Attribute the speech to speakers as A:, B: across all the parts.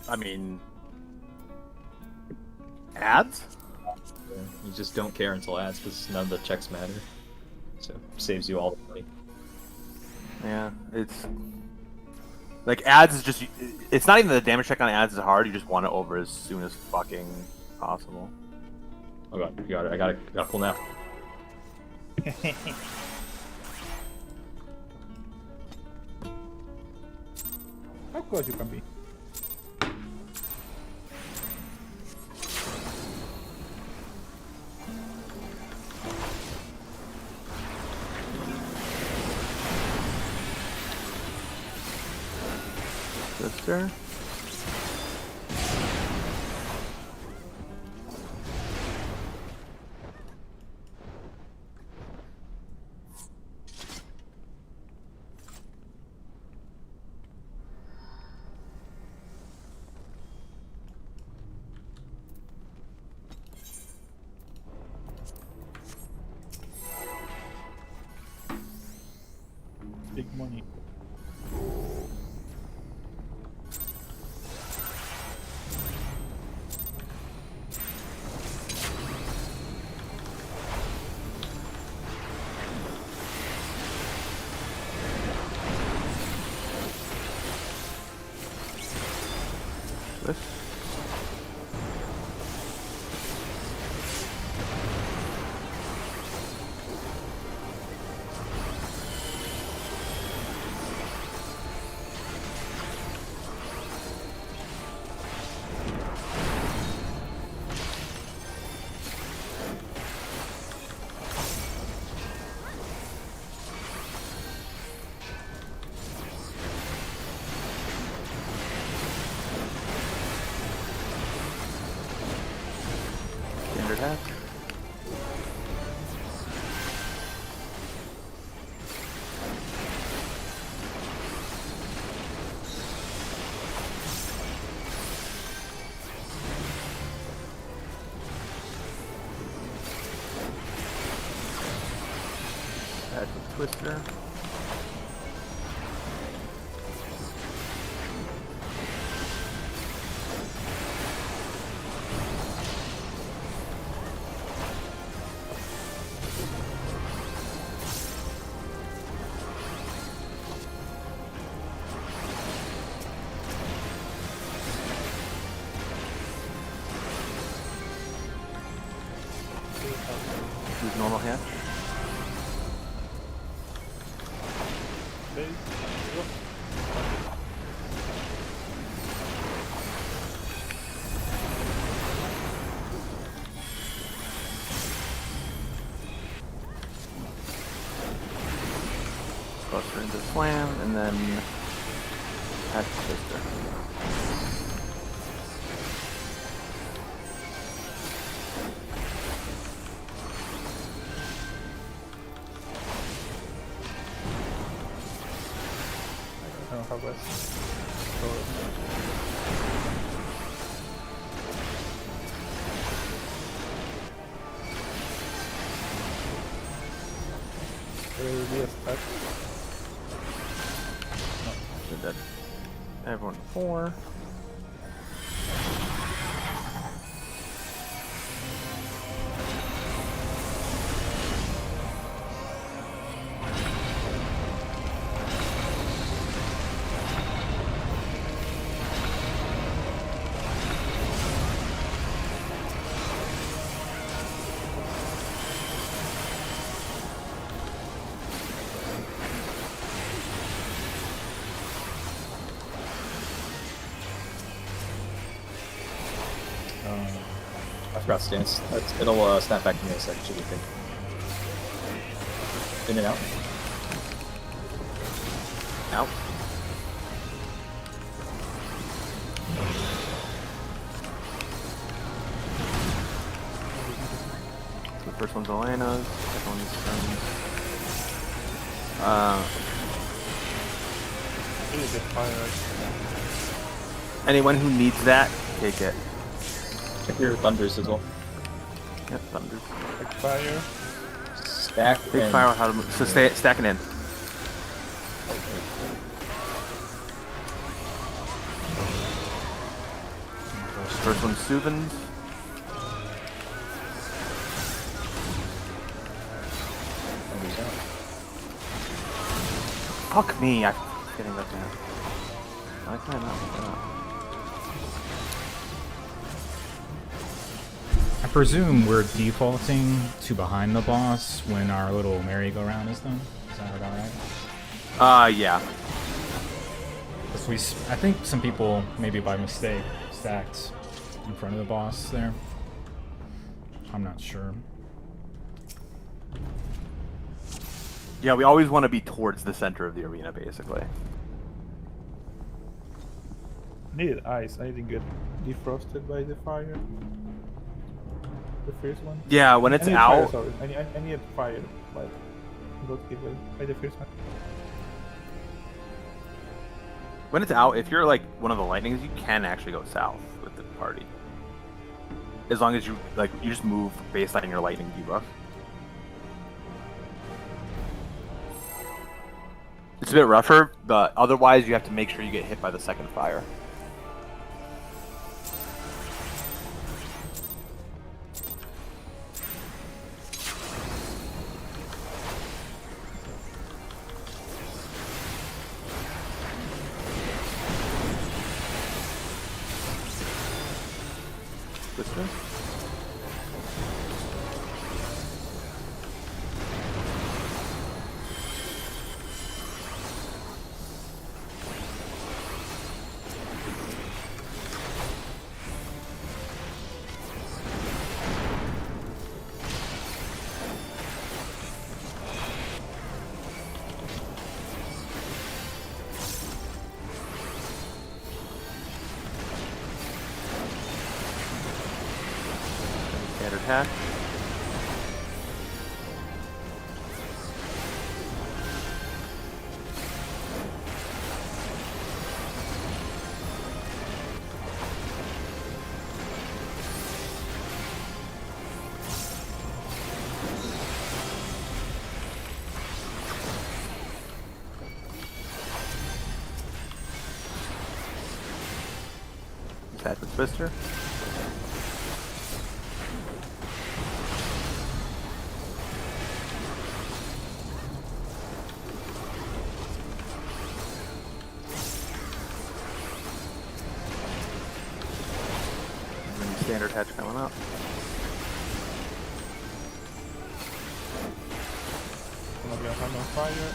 A: I mean, ads?
B: Yeah, you just don't care until ads because none of the checks matter. So it saves you all the money.
A: Yeah, it's like ads is just. It's not even the damage check on ads is hard. You just want it over as soon as fucking possible.
B: Oh god, you got it. I gotta pull now.
C: How close you can be?
A: Sister.
C: Big money.
A: This. Standard hack. Add the twister. Use normal hand. Cluster into slam, and then add the twister.
C: I don't have less. There will be a stack.
A: Did that. Everyone 4.
B: I forgot stance. It'll snap back to me in a second, should be good. In and out. Out.
A: So the first one's Elena's, second one's
C: Really good fire.
A: anyone who needs that, take it.
B: Check your thunders as well.
A: Yep, thunders.
C: Big fire.
B: Stack
A: Big
B: and...
A: fire, how to move. So stay stacking in. First one, Suvens.
B: Oh, he's out.
A: Fuck me, I'm getting that down. Why can I not pick that up?
D: I presume we're defaulting to behind the boss when our little merry-go-round is done. Is that about right?
A: Yeah.
D: 'Cause I think some people, maybe by mistake, stacked in front of the boss there. I'm not sure.
A: Yeah, we always want to be towards the center of the arena, basically.
C: Needed ice. I didn't get defrosted by the fire. The first one.
A: Yeah, when it's
C: I need
A: out.
C: Fire, sorry. I need fire. Like, not give by the first one.
A: When it's out, if you're like one of the lightnings, you can actually go south with the party. As long as you you just move based on your lightning debuff. It's a bit rougher, but otherwise you have to make sure you get hit by the second fire. Distance? Standard attack. Attack with Twister. Standard hatch coming up.
C: Gonna be on hand on fire.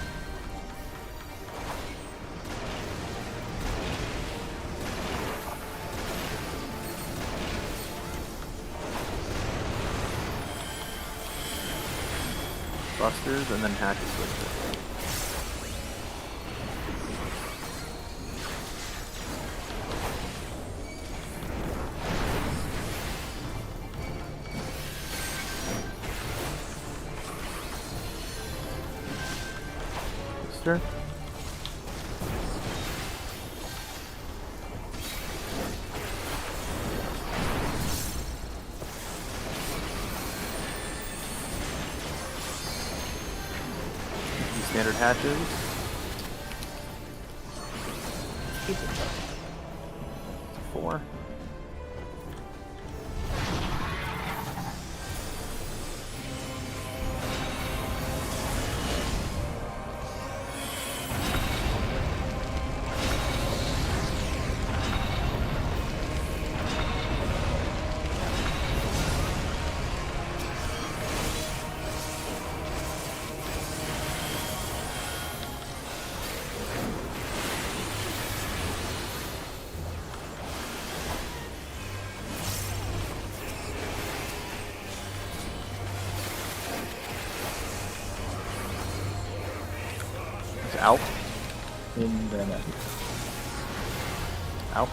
A: Busters and then hatches with it. Buster. Standard hatches. Four. It's out.
B: In the net.
A: Out.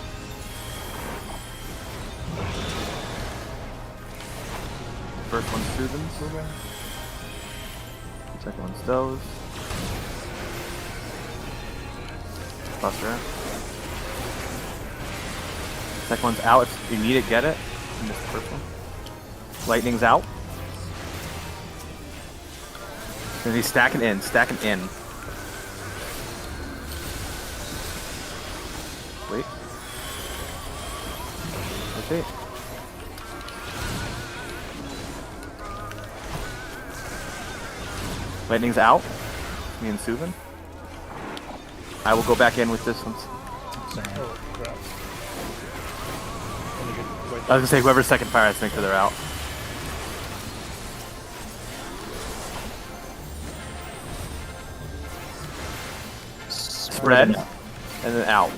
A: First one's Suvens. Second one's Stoves. Buster. Second one's out. If you need it, get it. You missed the first one. Lightning's out. And he's stacking in, stacking in. Wait. There's Rotate. Lightning's out. Me and Suvin. I will go back in with this one.
D: Sorry.
C: Oh, crap. Only get
A: I was gonna say whoever's second fire has to make sure they're out. Spread, and then out.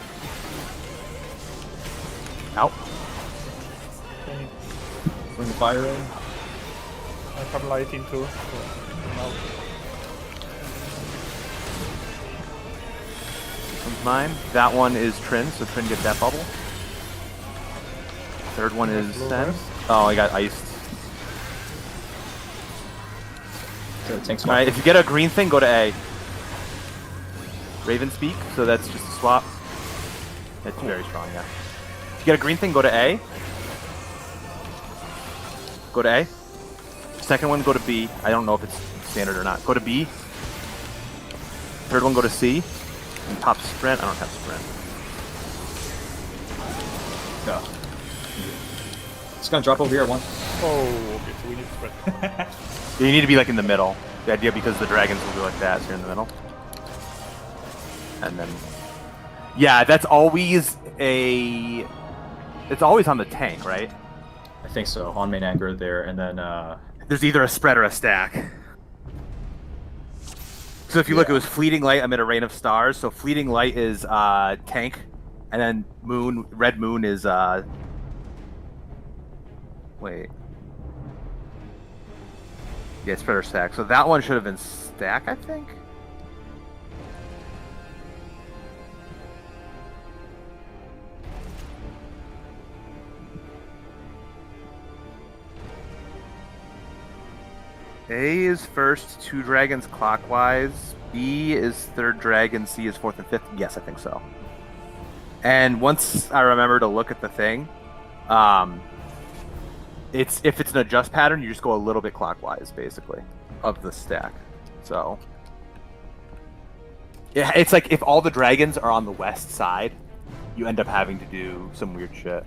A: Out.
C: Any-
B: Bring the fire in.
C: I have lighting too. So now
A: This one's mine. That one is Trin, so Trin gets that bubble. Third one is
C: Blue
A: Sen.
C: burst.
A: Oh, I got iced.
B: So the tank's
A: Alright, if you get a green thing, go to A. Raven speak, so that's just a swap. It's very strong, yeah. If you get a green thing, go to A. Go to A. Second one, go to B. I don't know if it's standard or not. Go to B. Third one, go to C. And pop sprint. I don't have sprint.
B: Go. It's gonna drop over here at one.
C: Oh, okay, so we need to spread.
A: You need to be like in the middle. The idea because the dragons will be like that, so you're in the middle. And then, yeah, that's always a. It's always on the tank, right?
B: I think so. On main anchor there, and then
A: There's either a spread or a stack. So if you look, it was Fleeting Light amid a rain of stars. So Fleeting Light is tank, and then Moon, Red Moon is wait. Yeah, spread or stack. So that one should have been stack, I think. A is first, 2 dragons clockwise. B is third dragon, C is fourth and fifth. Yes, I think so. And once I remember to look at the thing, it's if it's an adjust pattern, you just go a little bit clockwise, basically, of the stack. So yeah, it's like if all the dragons are on the west side, you end up having to do some weird shit.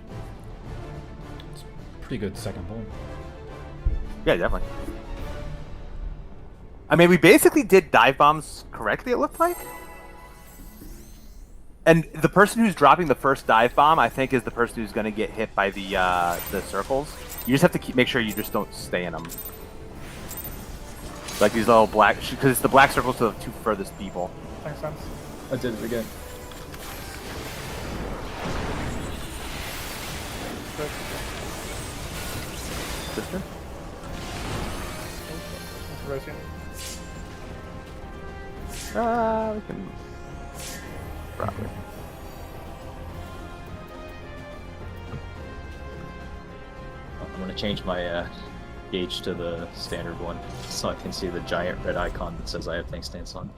D: Pretty good second pull.
A: Yeah, definitely. I mean, we basically did dive bombs correctly, it looked like. And the person who's dropping the first dive bomb, I think, is the person who's going to get hit by the circles. You just have to make sure you just don't stay in them. Like these little black, because it's the black circles to the 2 furthest people.
C: Thanks, Sans.
B: I did it again.
C: Spread.
A: Sister?
C: Resin.
A: We can probably.
B: I'm gonna change my gauge to the standard one so I can see the giant red icon that says I have tank stance on.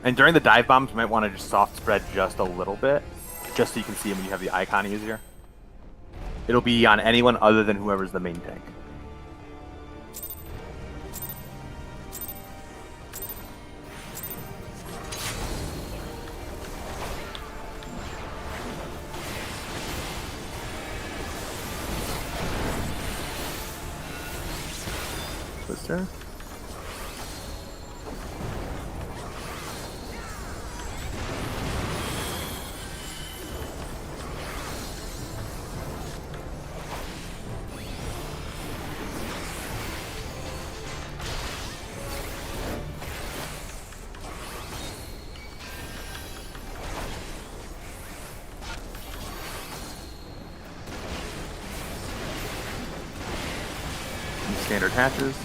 A: And during the dive bombs, you might want to just soft spread just a little bit, just so you can see them when you have the icon easier. It'll be on anyone other than whoever's the main tank. Twister. Standard hatches.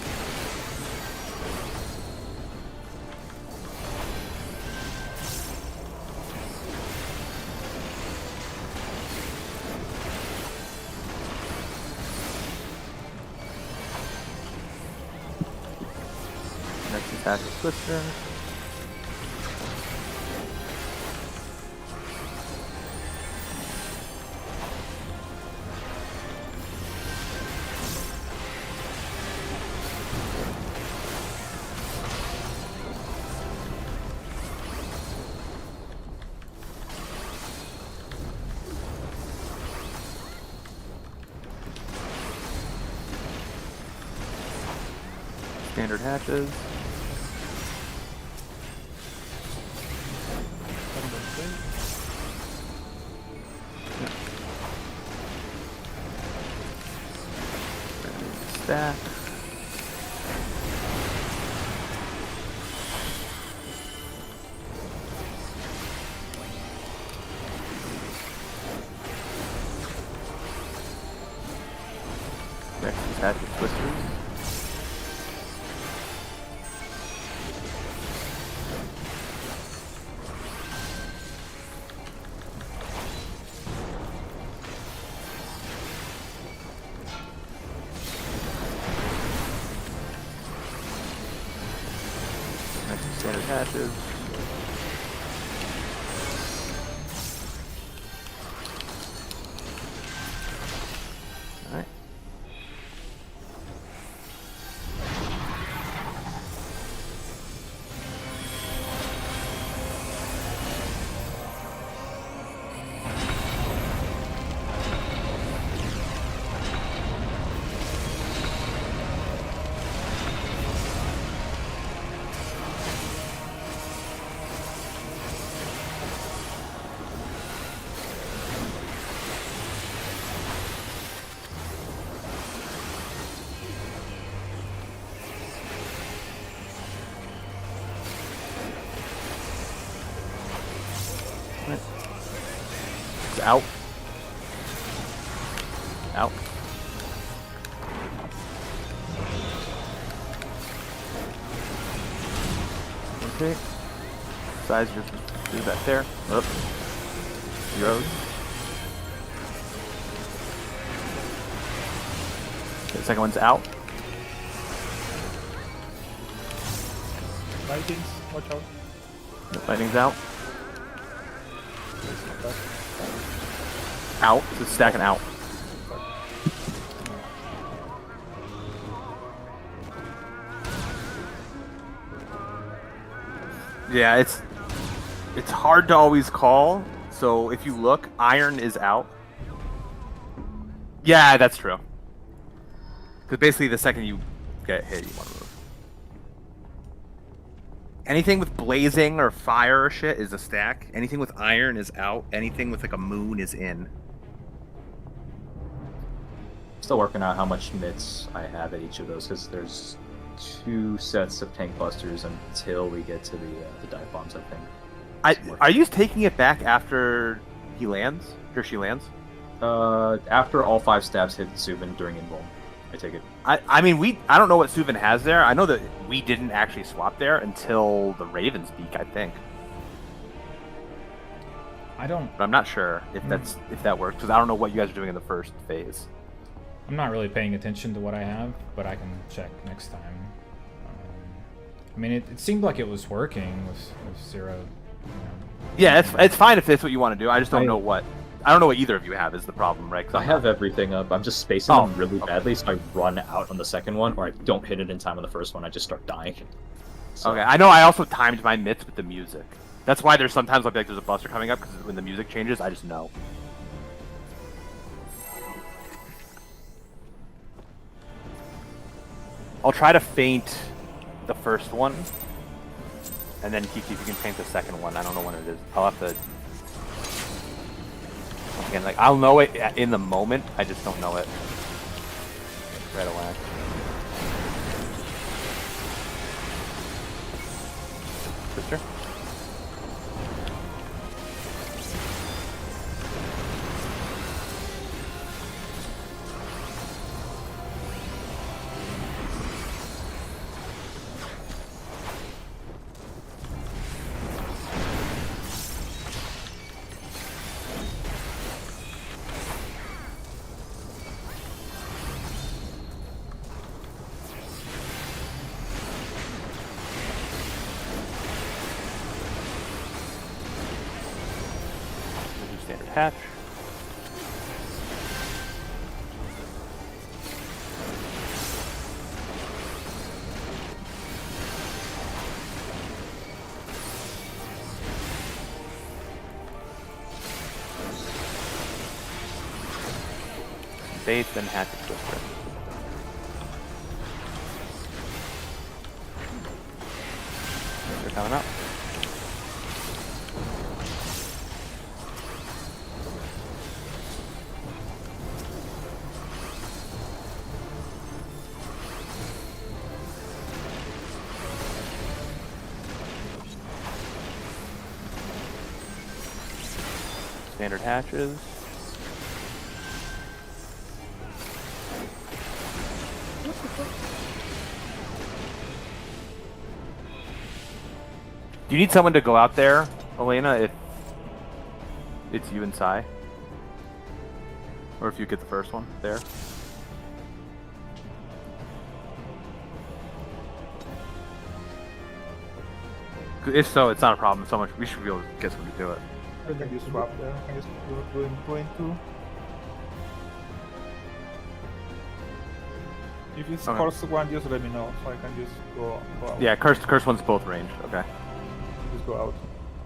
A: Next is hatch Twister. standard hatches. Stack. Next is hatchet twisters. Next is standard hatches. Alright. It's out. Out. Okay. Size just do that there. Up. Zeros. Okay, the second one's out.
C: Lightings, watch out.
A: The lightning's out. Out. It's stacking out. Yeah, it's hard to always call. So if you look, iron is out. Yeah, that's true. Because basically, the second you get hit, you want to move. Anything with blazing or fire or shit is a stack. Anything with iron is out. Anything with like a moon is in.
B: Still working out how much mitts I have at each of those because there's 2 sets of tank busters until we get to the dive bombs. I think.
A: Are you taking it back after he lands? Or she lands?
B: After all 5 stabs hit Subin during invuln, I take it.
A: I mean, I don't know what Subin has there. I know that we didn't actually swap there until the Raven's Beak, I think.
D: I don't.
A: But I'm not sure if that works because I don't know what you guys are doing in the first phase.
D: I'm not really paying attention to what I have, but I can check next time. I mean, it seemed like it was working with Zero. You know.
A: Yeah, it's fine if that's what you want to do. I just don't know what. I don't know what either of you have is the problem, right? 'Cause
B: I have everything up. I'm just spacing them really badly, so I run out on the second one, or I don't hit it in time on the first one. I just start dying. So.
A: Okay, I know. I also timed my mitts with the music. That's why there's sometimes I'll be like, there's a buster coming up because when the music changes, I just know. I'll try to feint the first one, and then Kiki, if you can feint the second one. I don't know when it is. I'll have to. Again, like I'll know it in the moment. I just don't know it right away. Sister. Standard hatch. Base, then hatch twister. coming up. Standard hatches. Do you need someone to go out there, Elena, if it's you and Sai? Or if you get the first one there? If so, it's not a problem so much. We should be able to get someone to do it.
C: I can just swap there. I can just go in two. If it's
A: Okay.
C: course one, just let me know so I can just go out.
A: Yeah, curse one's both ranged. Okay.
C: Just go out.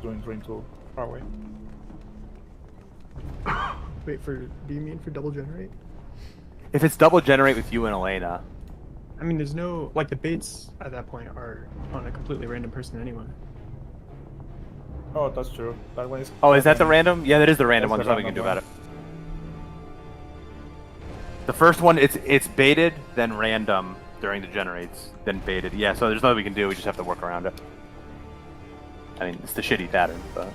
C: Doing drain two. Far away.
E: Wait for. Do you mean for double generate?
A: If it's double generate with you and Elena,
E: I mean, there's no like the baits at that point are on a completely random person anyway.
C: Oh, that's true. That one is.
A: oh, is that the random? Yeah, that is the random
C: That's
A: one.
C: the
A: There's nothing we can do
C: random
A: about it. The first one, it's baited, then random during the generates, then baited. Yeah, so there's nothing we can do. We just have to work around it. I mean, it's the shitty pattern, but.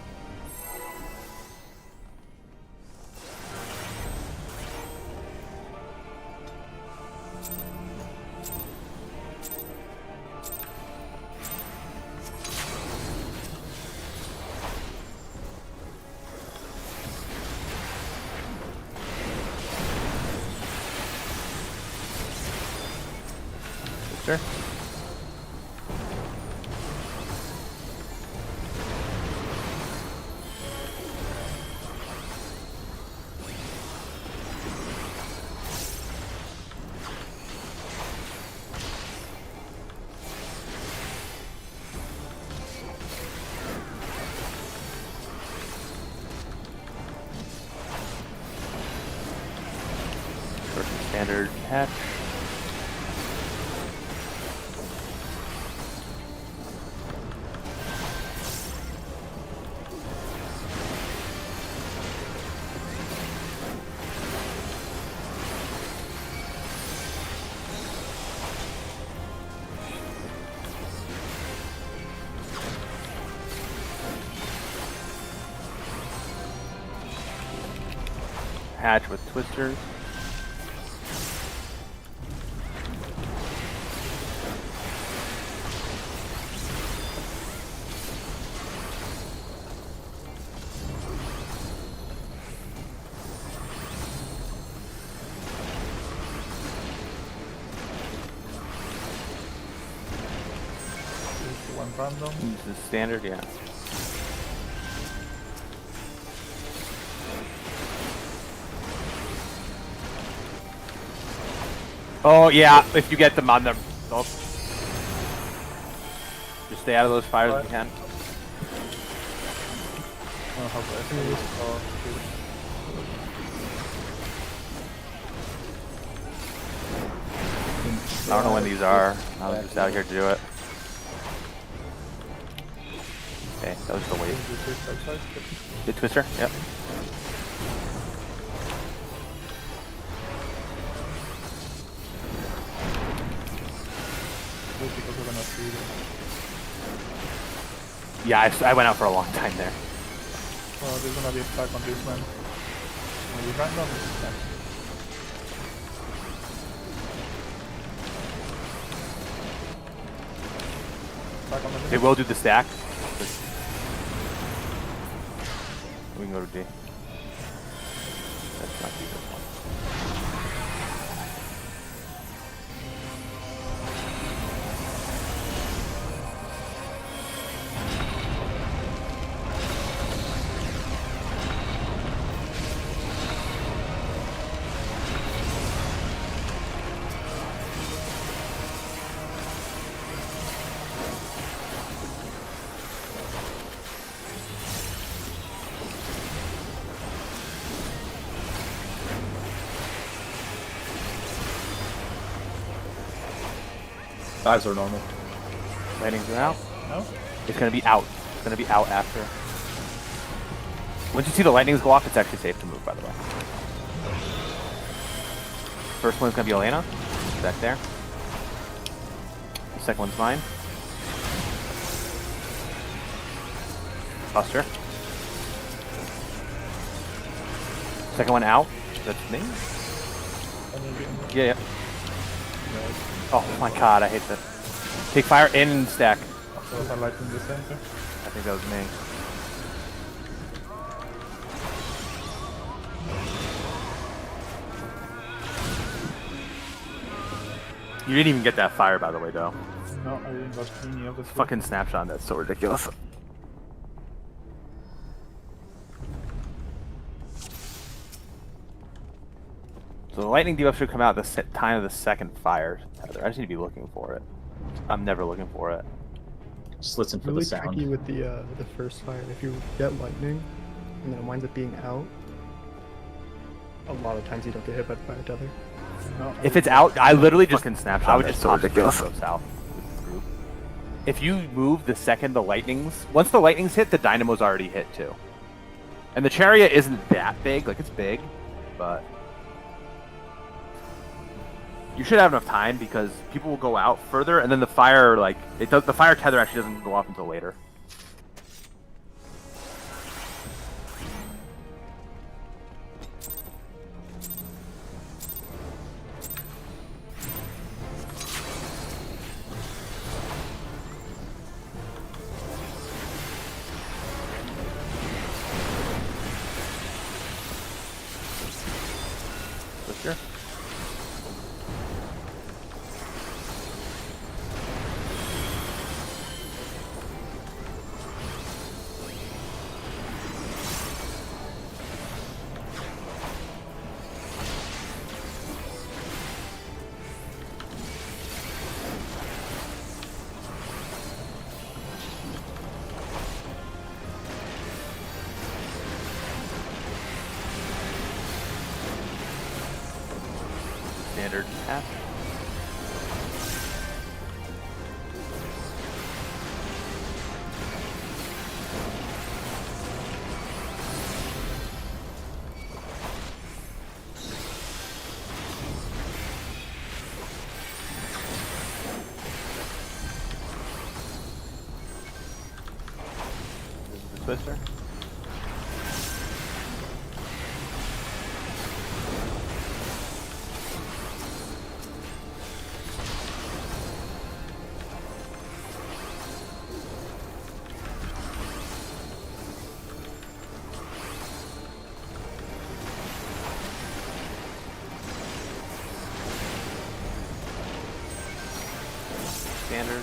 A: Sure. Standard hatch. Hatch with twisters.
C: One random.
A: This is standard, yeah. Oh yeah, if you get them on them, oh. Just stay out of those fires if you can.
C: I don't have the oh,
A: I don't know when these are. I was just out here to do it. Okay, that was the wait. The twister, yep.
C: because we're gonna see them.
A: Yeah, I went out for a long time there.
C: Oh, there's gonna be a stack on this one. Maybe random. Yeah. Stack on the
A: They will do the stack. We can go to D. That's not D, this one.
B: Dives are normal.
A: Lightnings are out.
C: No?
A: It's gonna be out. It's gonna be out after. Once you see the lightnings go off, it's actually safe to move, by the way. First one's gonna be Elena. Back there. The second one's mine. Buster. Second one out. That's me. Yeah, yeah. Oh my god, I hate that. Take fire in and stack.
C: So was I light in the center?
A: I think that was me. You didn't even get that fire, by the way, though.
C: No, I didn't got any of the two.
A: Fucking snapshot, that's so ridiculous. So the lightning debuff should come out at the time of the second fire. Tether. I just need to be looking for it. I'm never looking for it.
B: Just listen for
E: Really
B: the sound.
E: tricky with the first fire. If you get lightning, and then it winds up being out, a lot of times you don't get hit by the fire tether.
C: No,
A: If it's out, I literally just fucking
C: I
A: snapshot.
C: would
A: That's
C: just
A: so
C: pop it
A: ridiculous.
C: down.
A: Go south with the group. If you move the second the lightnings, once the lightnings hit, the dynamo's already hit too. And the chariot isn't that big. Like it's big, but you should have enough time because people will go out further, and then the fire the fire tether actually doesn't go off until later. Sure. Standard path. This is the twister. Standard.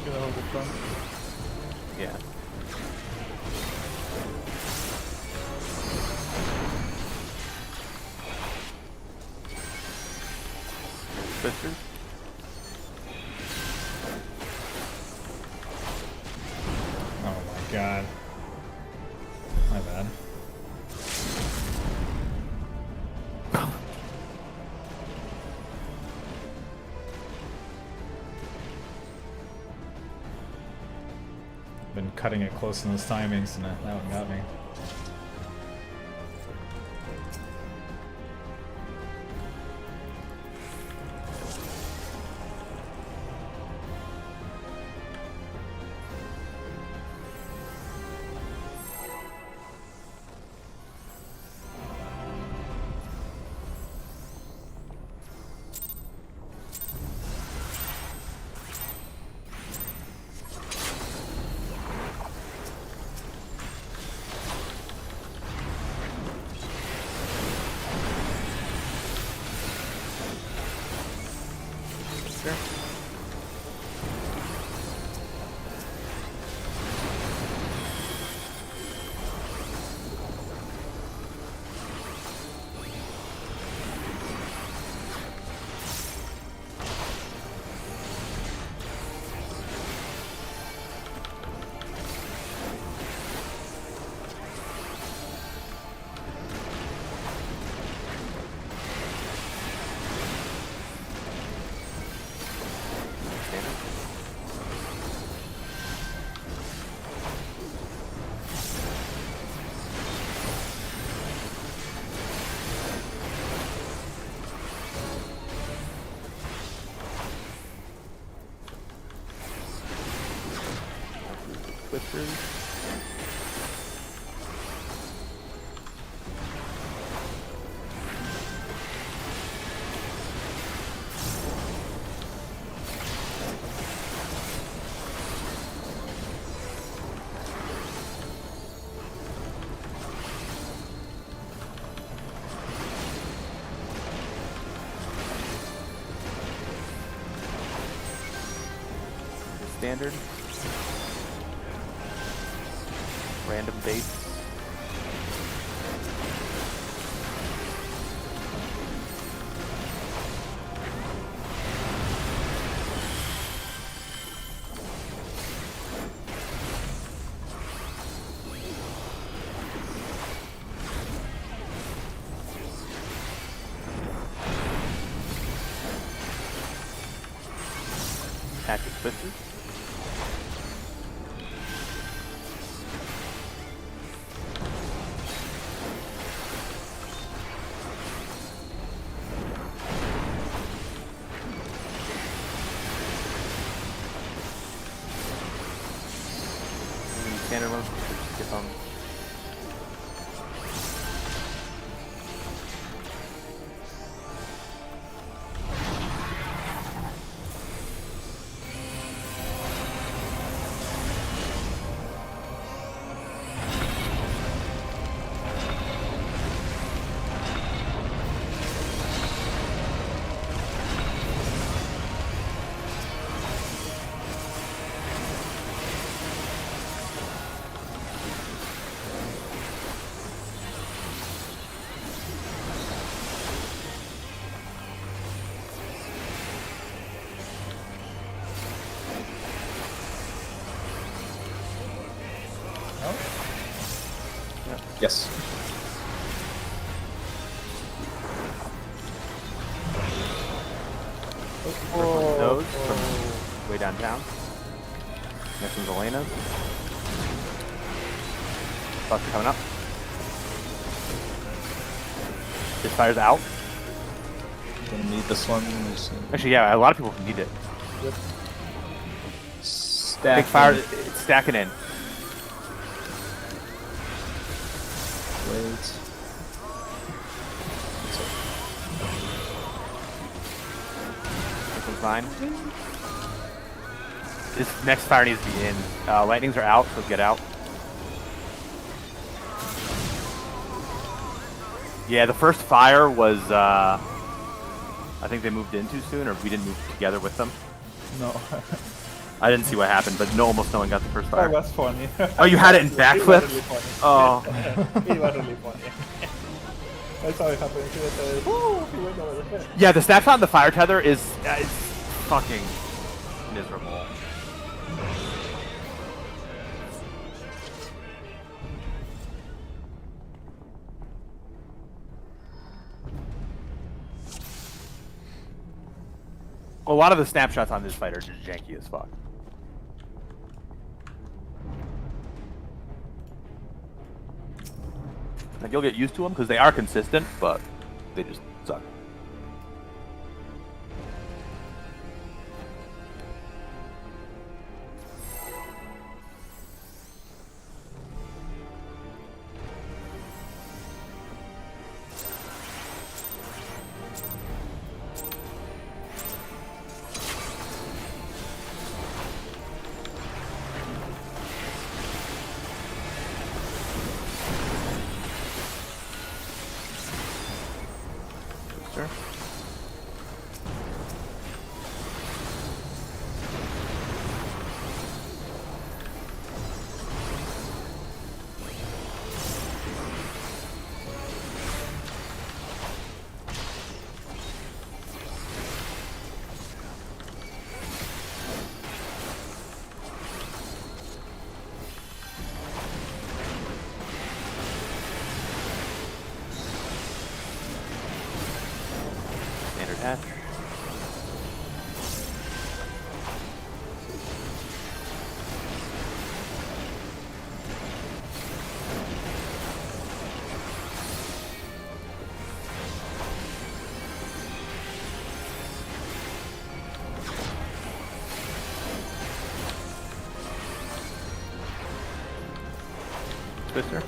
C: Get out of the front.
A: Yeah. Twisters.
D: Oh my god. My bad. Been cutting it close in those timings, and that one got me.
A: twisters. Standard. Random base. Tactic twisters. Standard ones, skip on.
B: Yes.
A: First one's those from way downtown. Next one's Elena's. Buster coming up. This fire's out.
B: Gonna need this one.
A: Actually, yeah, a lot of people need it.
B: Stack.
A: Big fire, it's stacking in.
B: Wait.
A: This one's fine. This next fire needs to be in. Lightnings are out, so get out. Yeah, the first fire was, I think they moved in too soon, or we didn't move together with them.
C: No.
A: I didn't see what happened, but almost no one got the first fire.
C: That was funny.
A: Oh, you had it in
C: It was
A: backflip?
C: really funny.
A: Oh.
C: It was really funny. I saw it happen. He was like, woo! He went over the head.
A: Yeah, the snapshot on the fire tether is it's fucking miserable. A lot of the snapshots on this fight are just janky as fuck. Like, you'll get used to them because they are consistent, but they just suck. Sure. Standard hatch. Twister.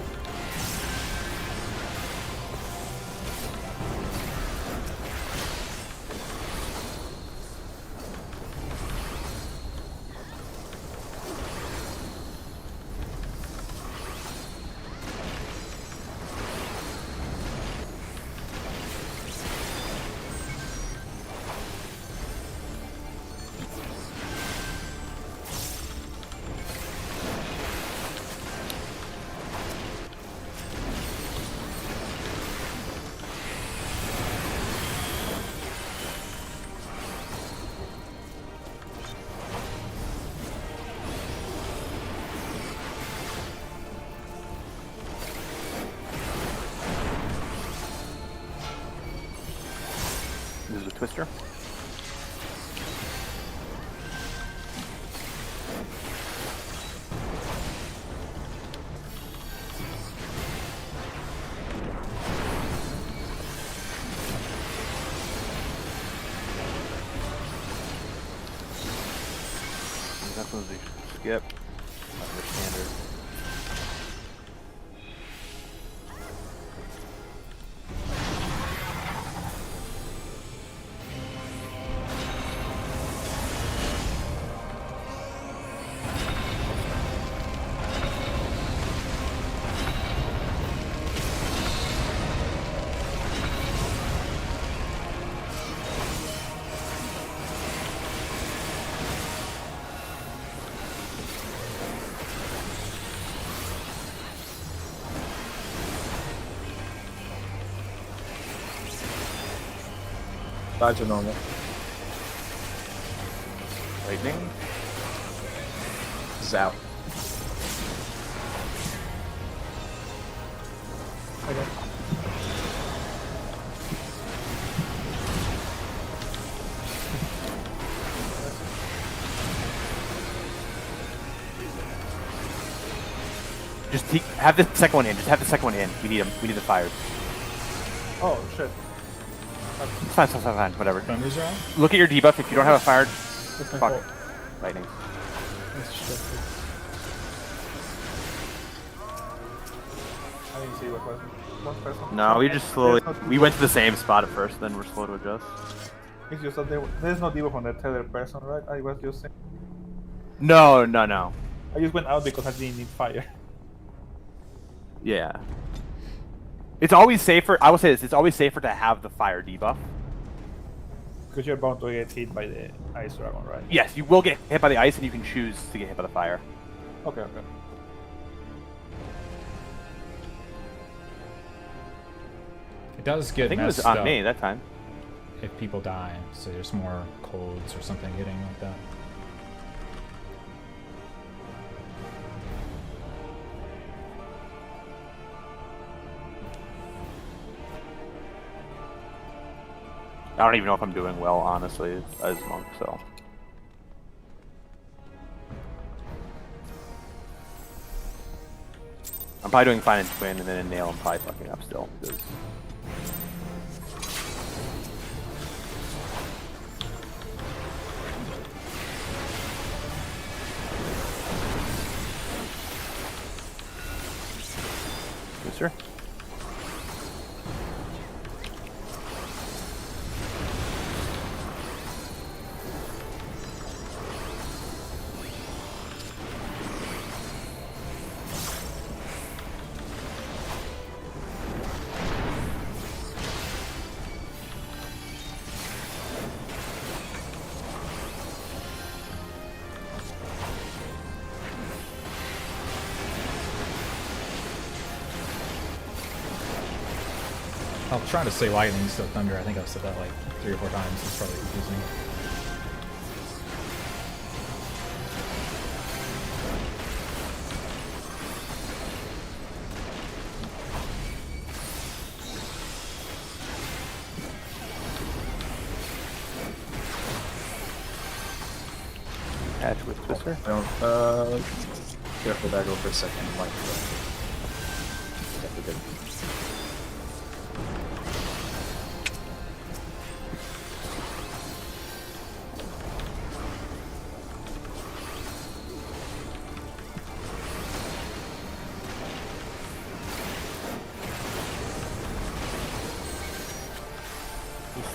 A: This is a Twister. That's one of the skip. Under standard.
B: Dodge are normal.
A: Lightning.
B: This is out.
E: Okay.
A: Just have the second one in. Just have the second one in. We need them. We need the fires.
C: Oh shit.
A: It's fine, it's fine, whatever.
D: Thunders are on?
A: Look at your debuff. If you don't have a fire,
C: That's my
A: fuck.
C: fault.
A: Lightning.
E: That's distracted.
C: I didn't see what was one person.
A: No, we just slowly.
C: There's no
A: We went to the same spot at first, then we're slow to adjust.
C: It's just that there's no debuff on the tether person, right? I was just saying.
A: No, no, no.
C: I just went out because I didn't need fire.
A: Yeah. It's always safer. I will say this. It's always safer to have the fire debuff.
C: Because you're bound to get hit by the ice dragon, right?
A: Yes, you will get hit by the ice, and you can choose to get hit by the fire.
C: Okay, okay.
D: It does
A: I
D: get
A: think it was
D: messed
A: on
D: up
A: me that time.
D: if people die, so there's more colds or something hitting like that.
A: I don't even know if I'm doing well, honestly, as monk. So. I'm probably doing fine in twin, and then in nail I'm probably fucking up still. Because... Yes, sir.
D: I'll try to say lightning instead of thunder. I think I've said that like 3 or 4 times. It's probably confusing.
A: Catch with Twister.
B: Careful that go for a second. Might be good.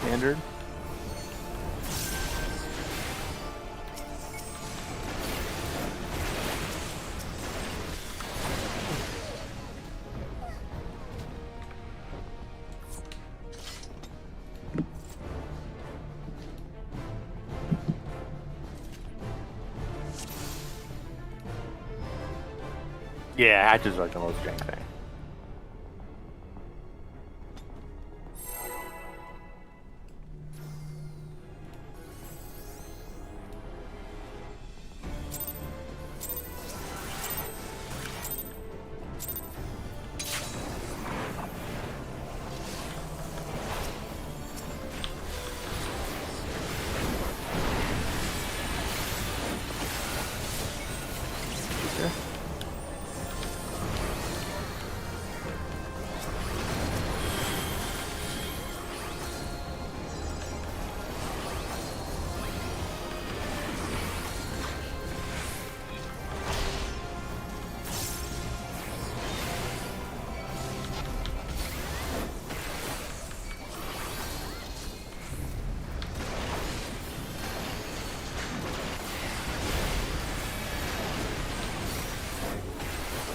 A: Standard. Yeah, I just like the low strength thing.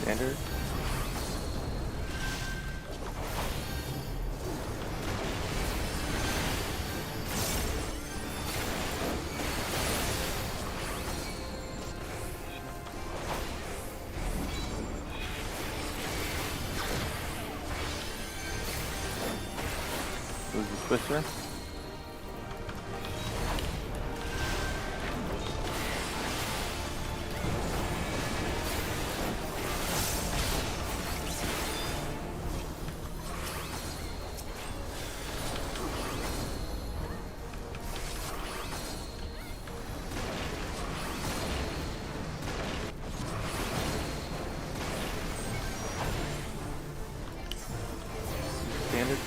A: Standard. Who's the Twister? Standard.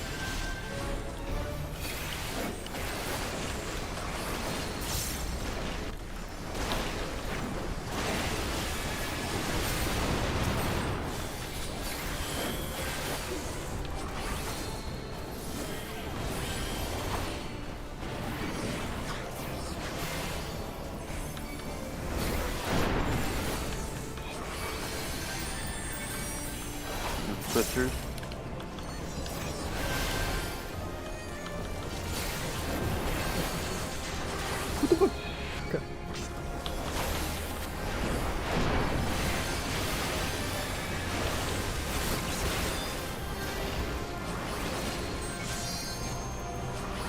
A: Twisters.
E: Okay.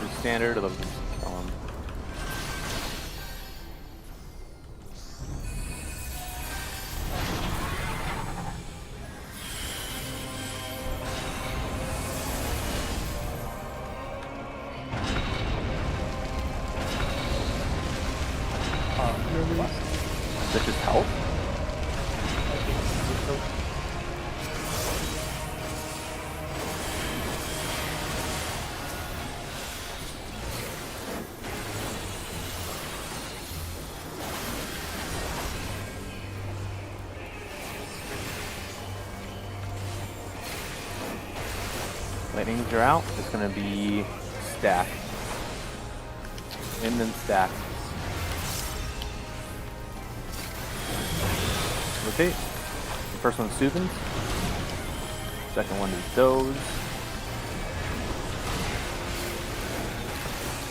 A: Just standard. I love this. Is that just health? Lightnings are out. It's gonna be stack. And then stack. Rotate. The first one's Soothing. Second one is Doze.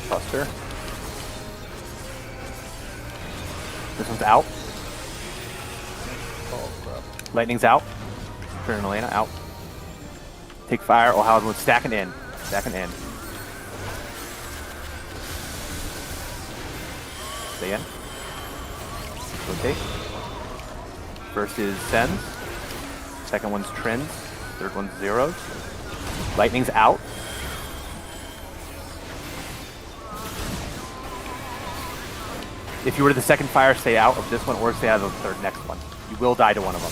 A: Buster. This one's out.
C: Oh crap.
A: Lightning's out. Turn Elena out. Take fire. Oh, how everyone's stacking in. Stacking in. Stay in. Rotate. First is Sends. Second one's Trends. Third one's Zeros. Lightning's out. If you were to the second fire, stay out of this one or stay out of the third next one. You will die to one of them.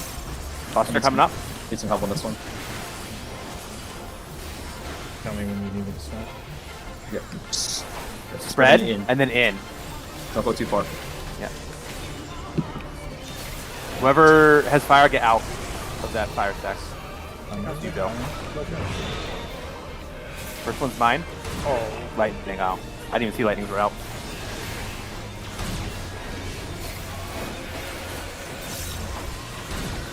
A: Buster coming up.
B: Need some help on this one.
D: Tell me when you need me to start.
B: Yeah.
A: Spread
B: in.
A: and then in.
B: Don't go too far.
A: Yeah. Whoever has fire, get out of that fire stack.
D: I'm
A: You go. First one's mine.
C: Oh,
A: Lightning. Oh, I didn't even see lightnings were out.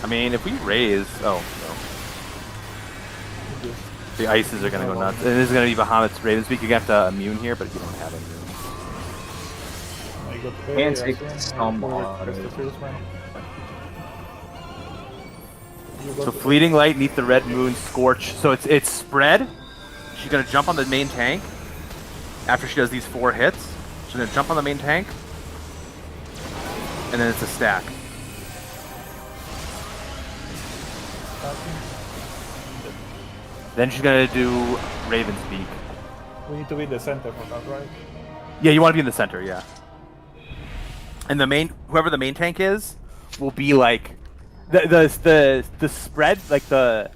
A: I mean, if we raise, oh no,
C: good.
A: the ices are gonna go nuts. It is gonna be Bahamut's Ravenspeak. You have to immune here, but you don't have immune.
C: I got
B: And
C: very
B: take
C: awesome.
B: some
C: I
B: on
C: pressed
B: it.
C: the first one. You
A: So
C: got
A: Fleeting Light, Neath the Red Moon, Scorch. So it's spread. She's gonna jump on the main tank. After she does these 4 hits, she's gonna jump on the main tank, and then it's a stack. Then she's gonna do Ravenspeak.
C: We need to be in the center for that, right?
A: Yeah, you want to be in the center, yeah. And the main, whoever the main tank is, will be like the spread, like the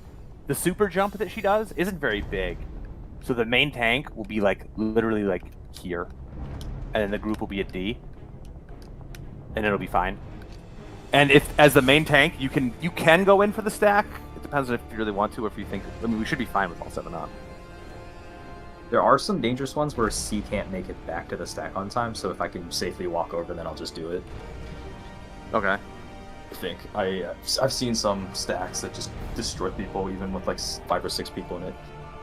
A: super jump that she does isn't very big. So the main tank will be like literally like here, and then the group will be at D, and it'll be fine. And if as the main tank, you can go in for the stack. It depends on if you really want to, or if you think. I mean, we should be fine with all 7 up.
B: There are some dangerous ones where C can't make it back to the stack on time, so if I can safely walk over, then I'll just do it.
A: Okay.
B: I think I've seen some stacks that just destroy people, even with like 5 or 6 people in it,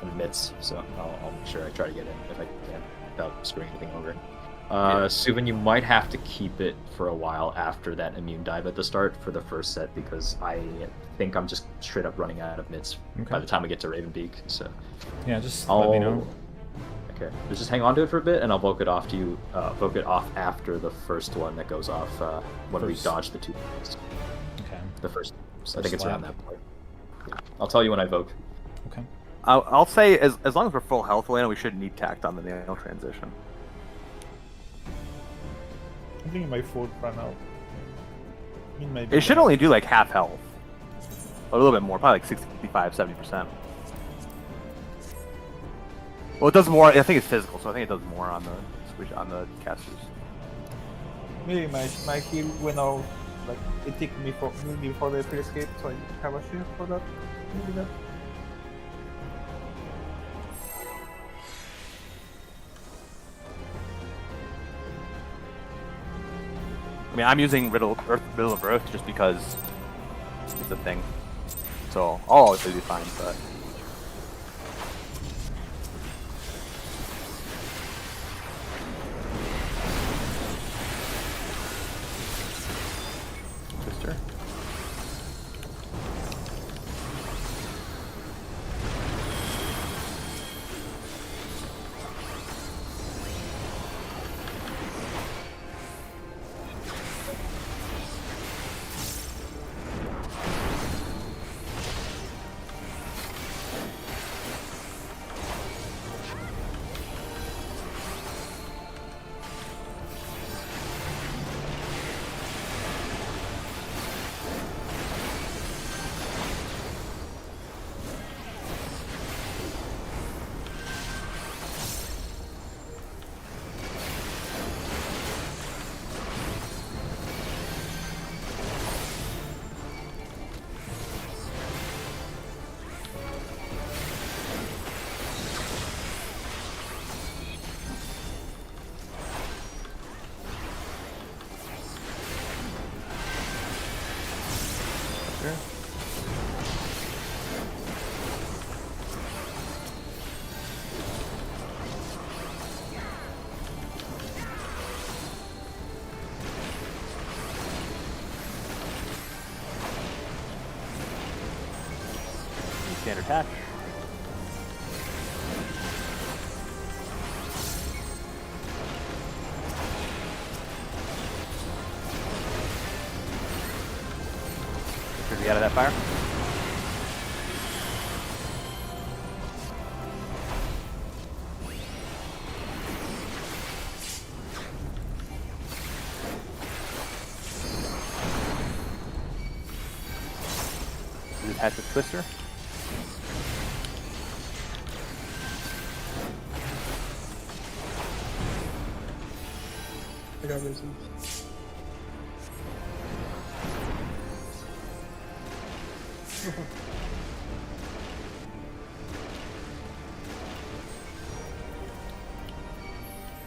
B: in midst. So I'll make sure I try to get in if I can without screwing anything over.
A: Yeah.
B: Suvin, you might have to keep it for a while after that immune dive at the start for the first set, because I think I'm just straight up running out of mids by the time we get to Ravenpeak. So
D: Yeah, just let me know.
B: Okay, just hang on to it for a bit, and I'll voke it off to you. Voke it off after the first one that goes off when we dodge the 2.
D: Okay.
B: The first, I think
D: First
B: it's around
D: lap.
B: that point. I'll tell you when I vote.
D: Okay.
A: I'll say as long as we're full health, Elena, we shouldn't need tact on the nail transition.
C: I think my food ran out. I mean, maybe
A: It should only do like half health. A little bit more, probably like 65, 70%. Well, it does more. I think it's physical, so I think it does more on the casters.
C: Maybe my heal went out. Like it took me before the free escape, so I have a shield for that. Maybe that.
A: I mean, I'm using Riddle of Earth just because it's a thing. So I'll always be fine, but. Twister. Standard attack. Make sure to get out of that fire. Attach with Twister.
E: I got risen.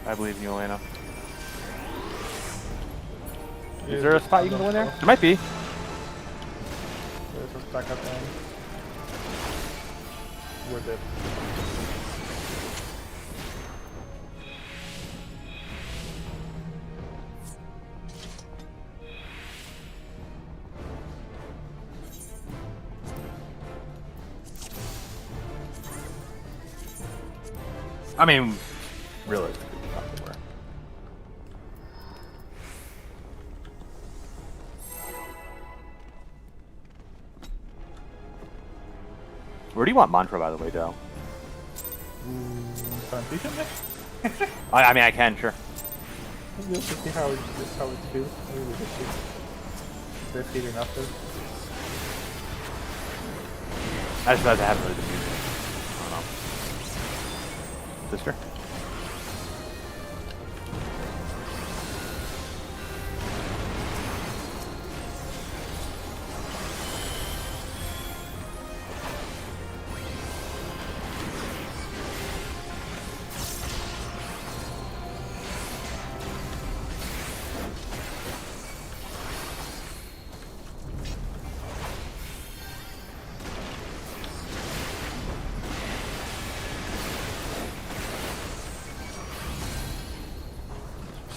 A: I believe in you, Elena.
C: Yeah,
A: Is there a spot you can go in there? There might be.
C: There's a stack at the end. We're dead.
A: I mean, realistically, we probably were. Where do you want mantra, by the way, Dell?
C: Transition next?
A: I mean, I can, sure.
C: Just to see how it feels. Maybe we just see the feeling after.
A: I just realized I haven't really been using it. I don't know. Sister?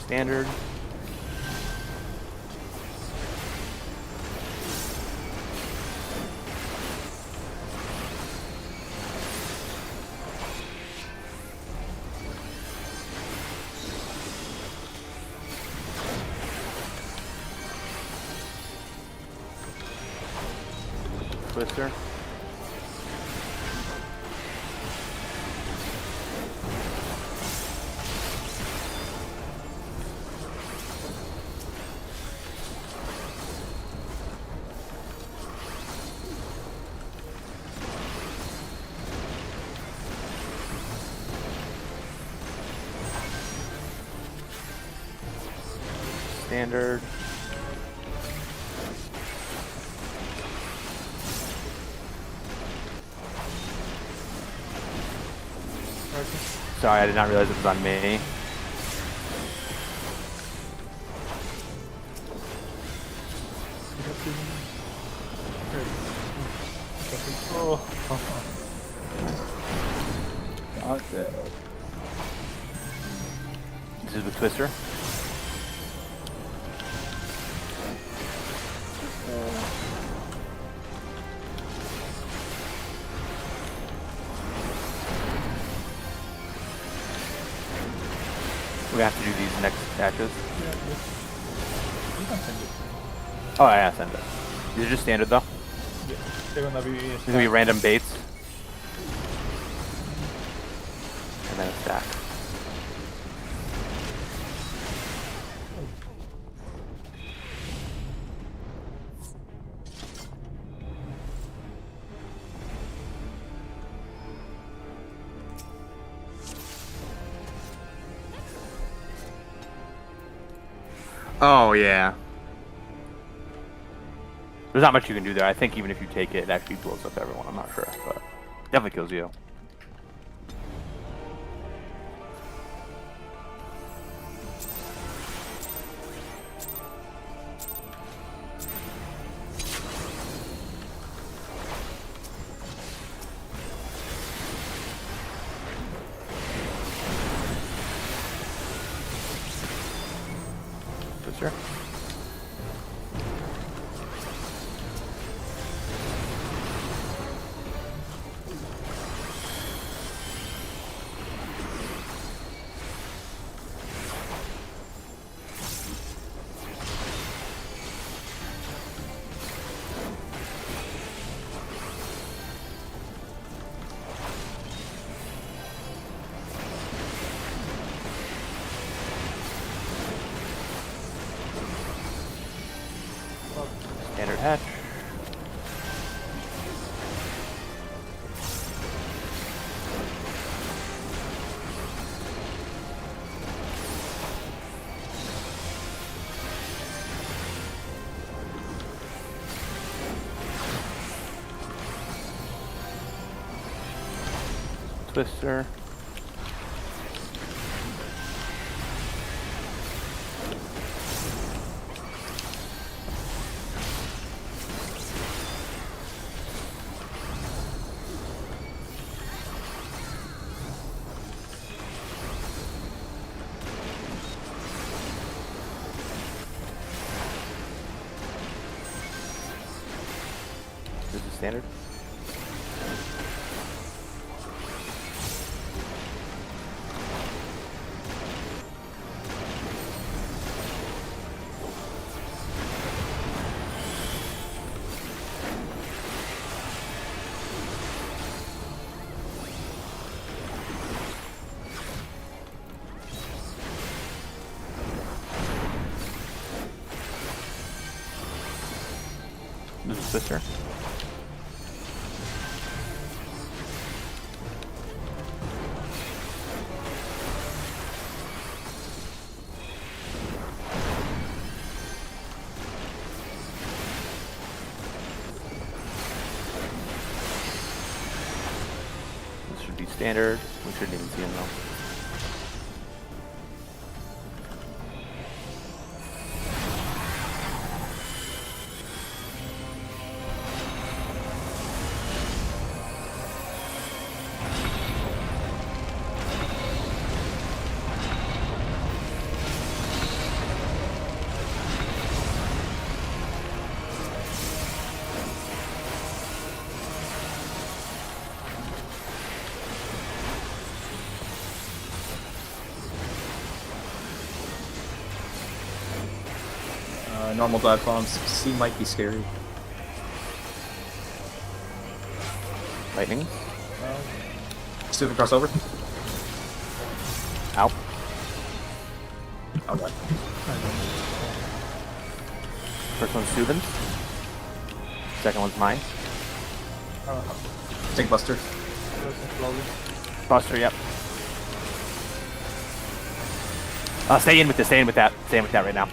A: Standard. Twister. Standard. Sorry, I did not realize it was on me.
C: Oh.
A: This is the Twister. We have to do these next batches.
C: Yeah, you can send it.
A: Oh yeah, send it. These are just standard though.
C: Yeah, they're gonna be.
A: These are gonna be random baits. And then a stack. Oh yeah. There's not much you can do there. I think even if you take it, it actually blows up everyone. I'm not sure, but definitely kills you. Sure. Standard hatch. Twister. This is standard. This is sister. This should be standard. We shouldn't even see him though.
B: Normal dive bombs. C might be scary.
A: Lightning.
B: Stupid crossover.
A: Ow.
B: Alright.
A: First one's Subin. Second one's mine.
B: Take Buster.
C: Slowly.
A: Buster, yep. Stay in with this. Stay in with that. Stay in with that right now.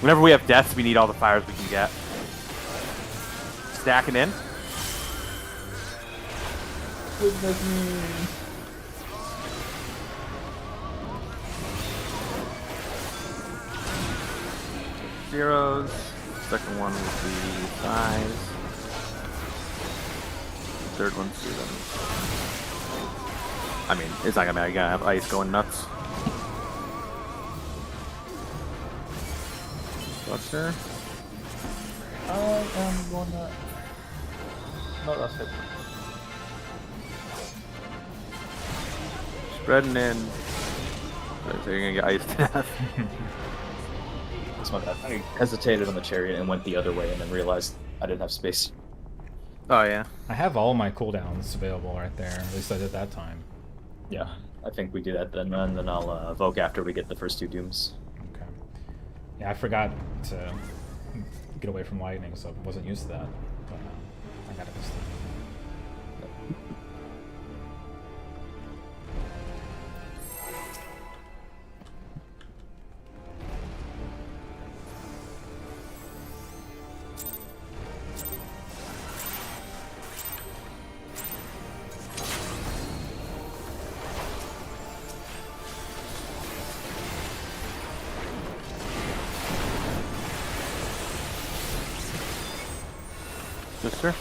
A: Whenever we have deaths, we need all the fires we can get. Stacking in.
C: Goodness me.
A: Zeros. Second one would be 5s. Third one's 7s. I mean, it's not gonna matter. You gotta have ice going nuts. Buster.
C: I am gonna. No, that's it.
A: Spreading in. So you're gonna get iced to death.
B: That's my bad. I hesitated on the chariot and went the other way and then realized I didn't have space.
A: Oh yeah.
D: I have all my cooldowns available right there. At least I did that time.
B: Yeah, I think we do that then, and then I'll evoke after we get the first 2 dooms.
D: Okay. Yeah, I forgot to get away from lightning, so I wasn't used to that. But I got it this time.
A: Sister.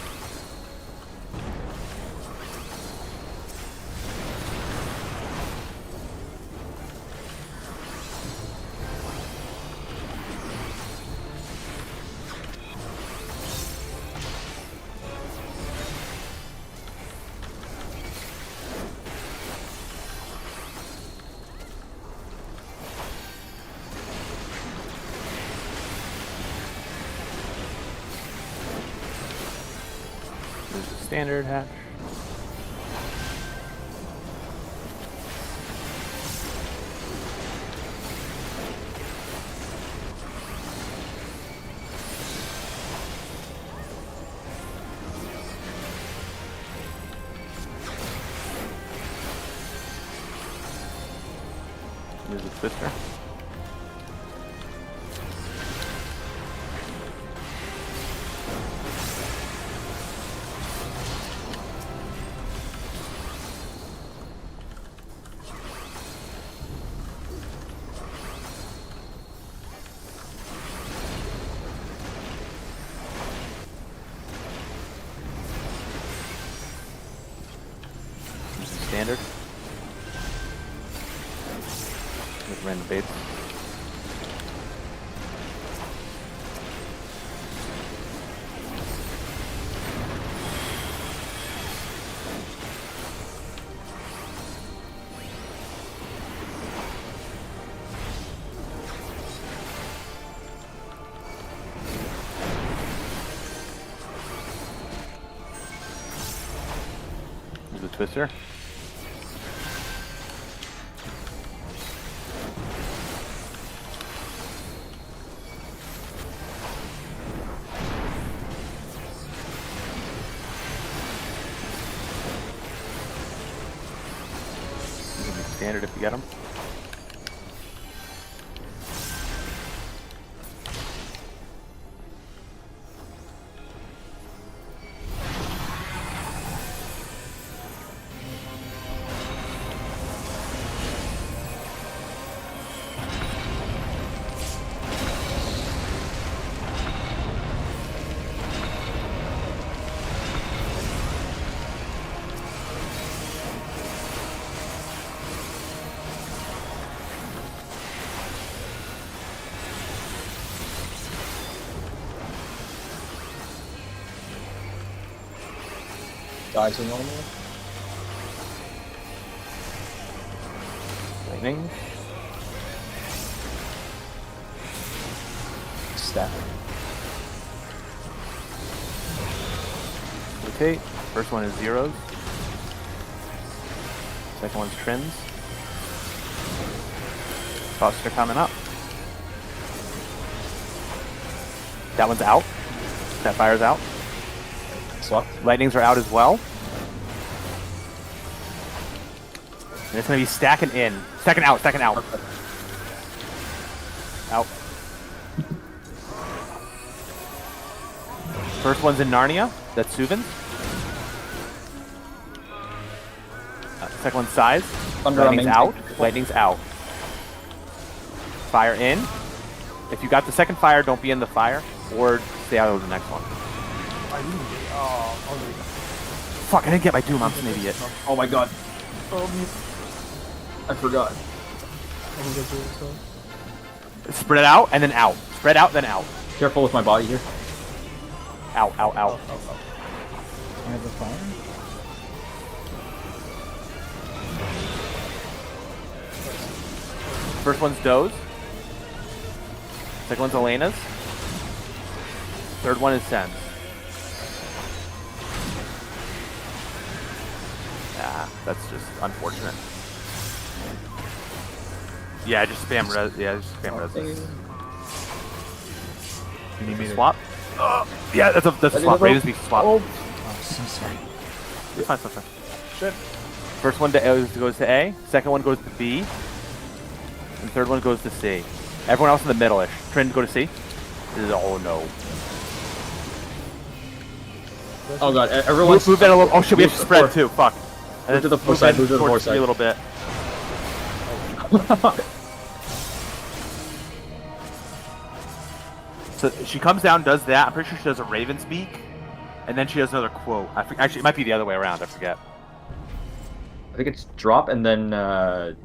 A: There's a standard hatch. There's a sister. Standard. With random baits. Twister. You can be standard if you get him.
B: Dies are normal.
A: Lightning.
B: Stack.
A: Rotate. First one is zeros. Second one's trims. Costs are coming up. That one's out. That fire's out.
B: Swap.
A: Lightnings are out as well. And it's going to be stacking in. Stacking out, stacking out. Out. First one's in Narnia. That's Suvin. Second one's Size.
B: Thunder
A: Lightning's
B: on
A: out.
B: main.
A: Lightning's out. Fire in. If you got the second fire, don't be in the fire. Or stay out of the next one.
C: I didn't get. Oh, okay.
A: Fuck, I didn't get my Doom. I'm an idiot.
B: Oh my god.
C: Oh, me.
B: I forgot.
E: I can get through it, so.
A: Spread it out and then out. Spread out, then out.
B: Careful with my body here.
A: Out, out, out.
D: I have the fire.
A: First one's Doze. Second one's Elena's. Third one is Sen's. Ah, that's just unfortunate. Yeah, just spam res. Yeah, just spam res.
D: You need me to
A: Swap. Yeah, that's a swap. Raven's Beak swap.
B: Oh.
D: Oh, so sorry.
A: It's fine, it's fine.
C: Shit.
A: First one goes to A. Second one goes to B. And third one goes to C. Everyone else in the middle-ish. Trin, go to C. Oh no.
B: Oh god, everyone's...
A: Move that a little. Oh shit, we have to
B: Move
A: spread
B: forward.
A: too. Fuck. And
B: Move to the
A: then
B: four side,
A: in
B: move to the four
A: towards
B: side.
A: me a little bit. So she comes down, does that. I'm pretty sure she does a Raven's Beak, and then she does another quote. Actually, it might be the other way around. I forget.
B: I think it's drop and then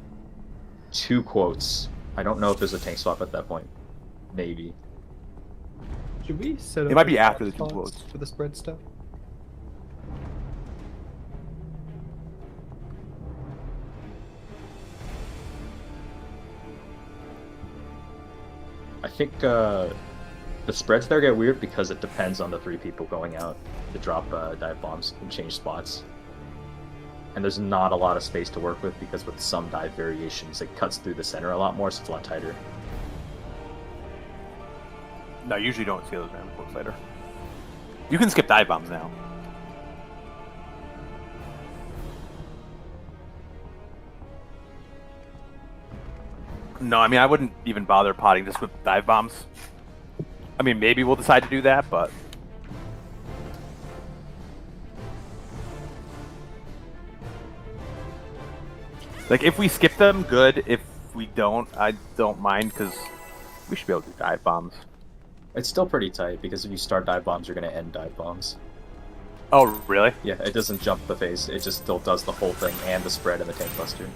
B: 2 quotes. I don't know if there's a tank swap at that point. Maybe.
E: Should we set up
A: It might be
E: the
A: after the 2
E: spots
A: quotes.
E: for the spread stuff?
B: I think the spreads there get weird because it depends on the 3 people going out to drop dive bombs and change spots. And there's not a lot of space to work with because with some dive variations, it cuts through the center a lot more, so it's a lot tighter.
A: No, you usually don't see those random quotes later. You can skip dive bombs now. No, I mean, I wouldn't even bother potting just with dive bombs. I mean, maybe we'll decide to do that, but... Like, if we skip them, good. If we don't, I don't mind, because we should be able to do dive bombs.
B: It's still pretty tight because if you start dive bombs, you're going to end dive bombs.
A: Oh, really?
B: Yeah, it doesn't jump the phase. It just still does the whole thing and the spread and the tank buster.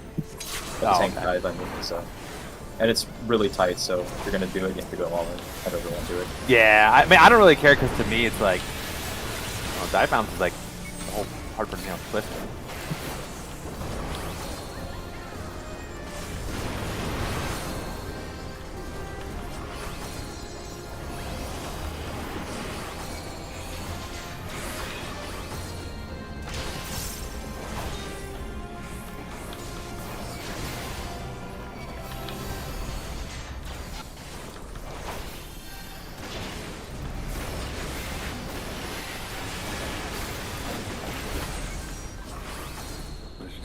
B: The
A: Oh,
B: tank
A: okay.
B: dive, I mean, so. And it's really tight, so if you're going to do it, you have to go all in. I don't really want to do it.
A: Yeah, I mean, I don't really care, because to me, it's like... dive bombs is like the whole hard part of twist.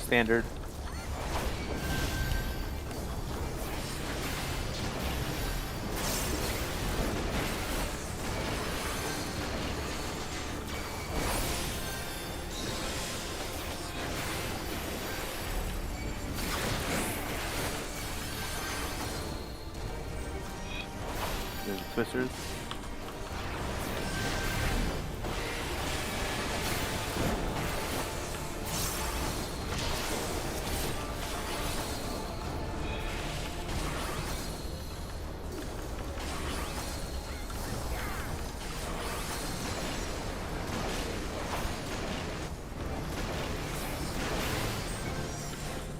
A: standard. There's the twisters.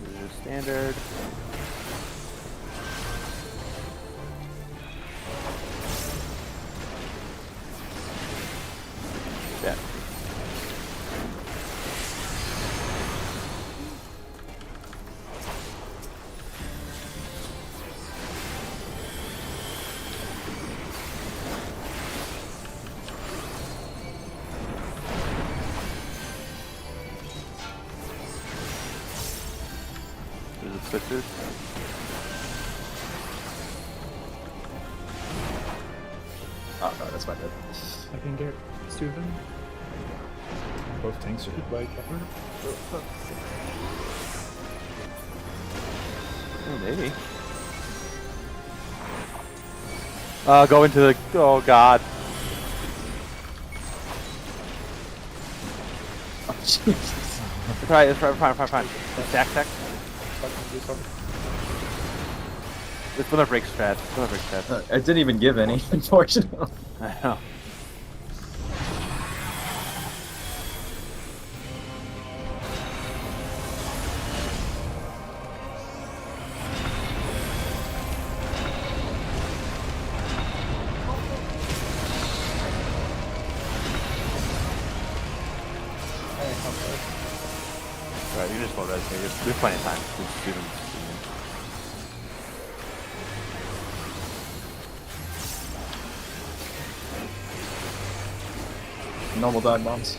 A: There's standard. Yeah. There's the twisters.
B: Oh no, that's my bad.
E: I can get Soothing.
D: Both tanks are
C: Goodbye, cover.
A: Oh, maybe. Go into the. Oh God.
B: Oh, Jesus.
A: It's fine. Stack.
C: Fucking do something.
A: It's gonna break strat.
B: I didn't even give any, unfortunately.
A: I know.
C: Hey, come back.
A: Right, you just hold res here. There's plenty of time. Just do them.
B: Normal dive bombs.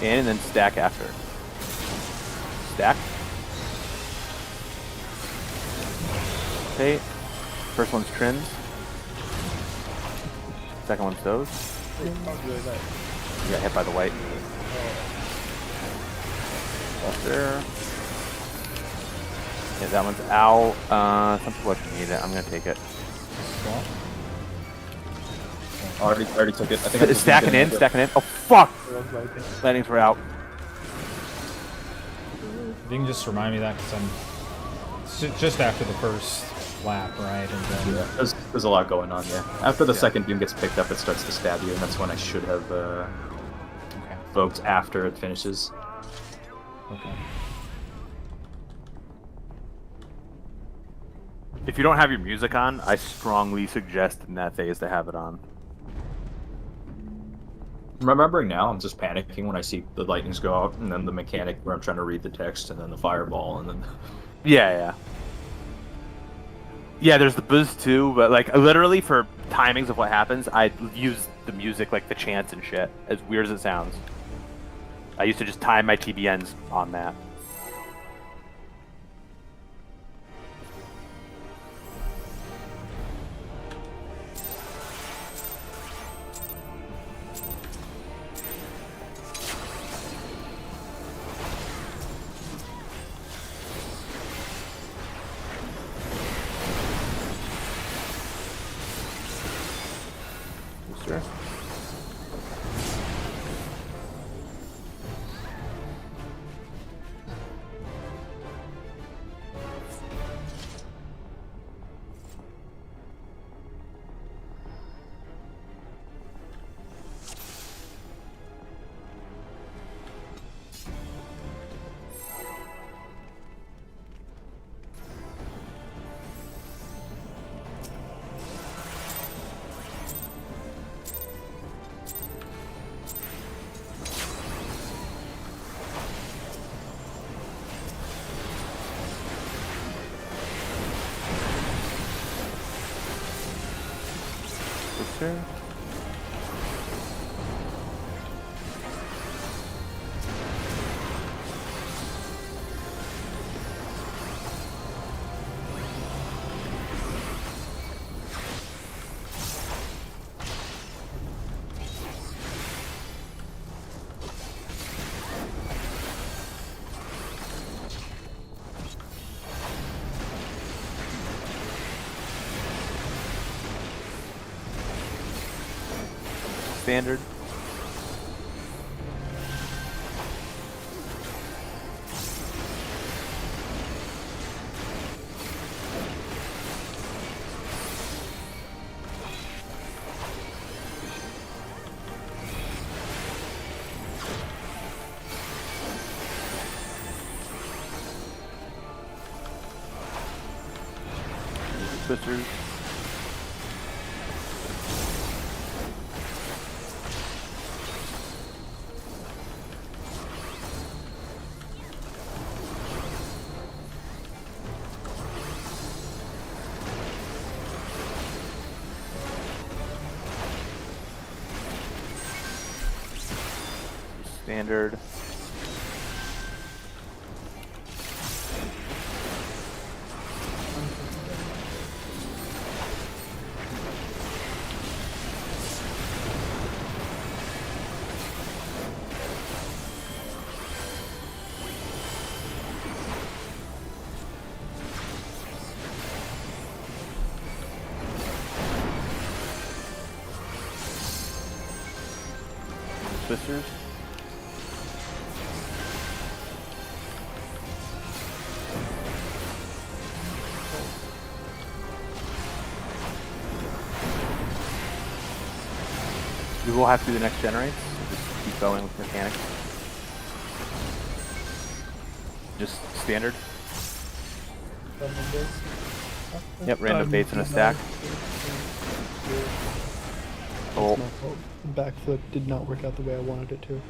A: And then stack after. Stack. Okay. First one's trims. Second one's those.
C: Wait, not really that.
A: You got hit by the white. Up there. Yeah, that one's out. Some people actually need it. I'm gonna take it.
D: swap.
B: Already took it. I think I just
A: Stacking
B: didn't
A: in.
B: get it.
A: Oh fuck!
C: It was like
A: Landings were out.
D: If you can just remind me that, because I'm it's just after the first lap, right? And then
B: Yeah, there's a lot going on, yeah. After the
A: Yeah.
B: second beam gets picked up, it starts to stab you, and that's when I should have
D: okay,
B: evoked after it finishes.
D: okay.
A: If you don't have your music on, I strongly suggest in that phase to have it on.
B: I'm remembering now, I'm just panicking when I see the lightnings go out, and then the mechanic where I'm trying to read the text, and then the fireball, and then...
A: Yeah. Yeah, there's the buzz too, but like literally for timings of what happens, I use the music like the chants and shit. As weird as it sounds, I used to just time my TBNs on that. Sure. Sure. Standard. Twisters. Standard. Twisters. We will have to do the next generates. Just keep going with mechanics. Just standard.
C: Random base.
A: Yep, random baits in a stack. Oh,
E: It's my fault. The backflip did not work out the way I wanted it to.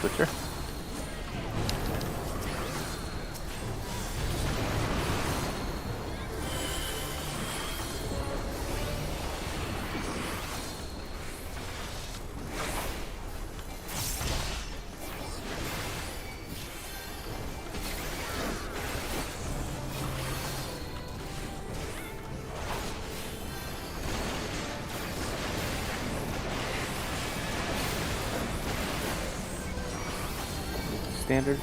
A: Twister. Standard.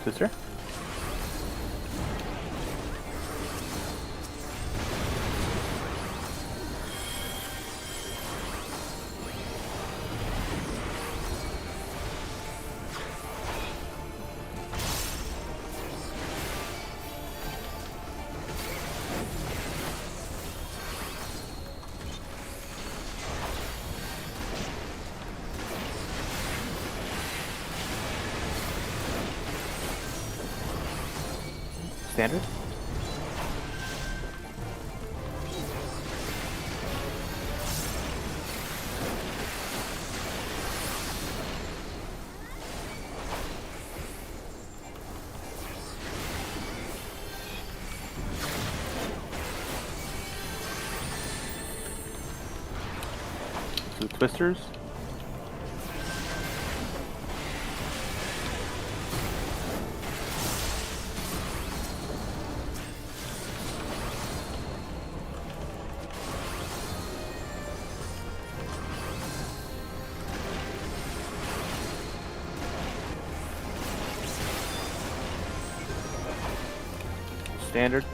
A: Twister. Standard. So twisters. Standard.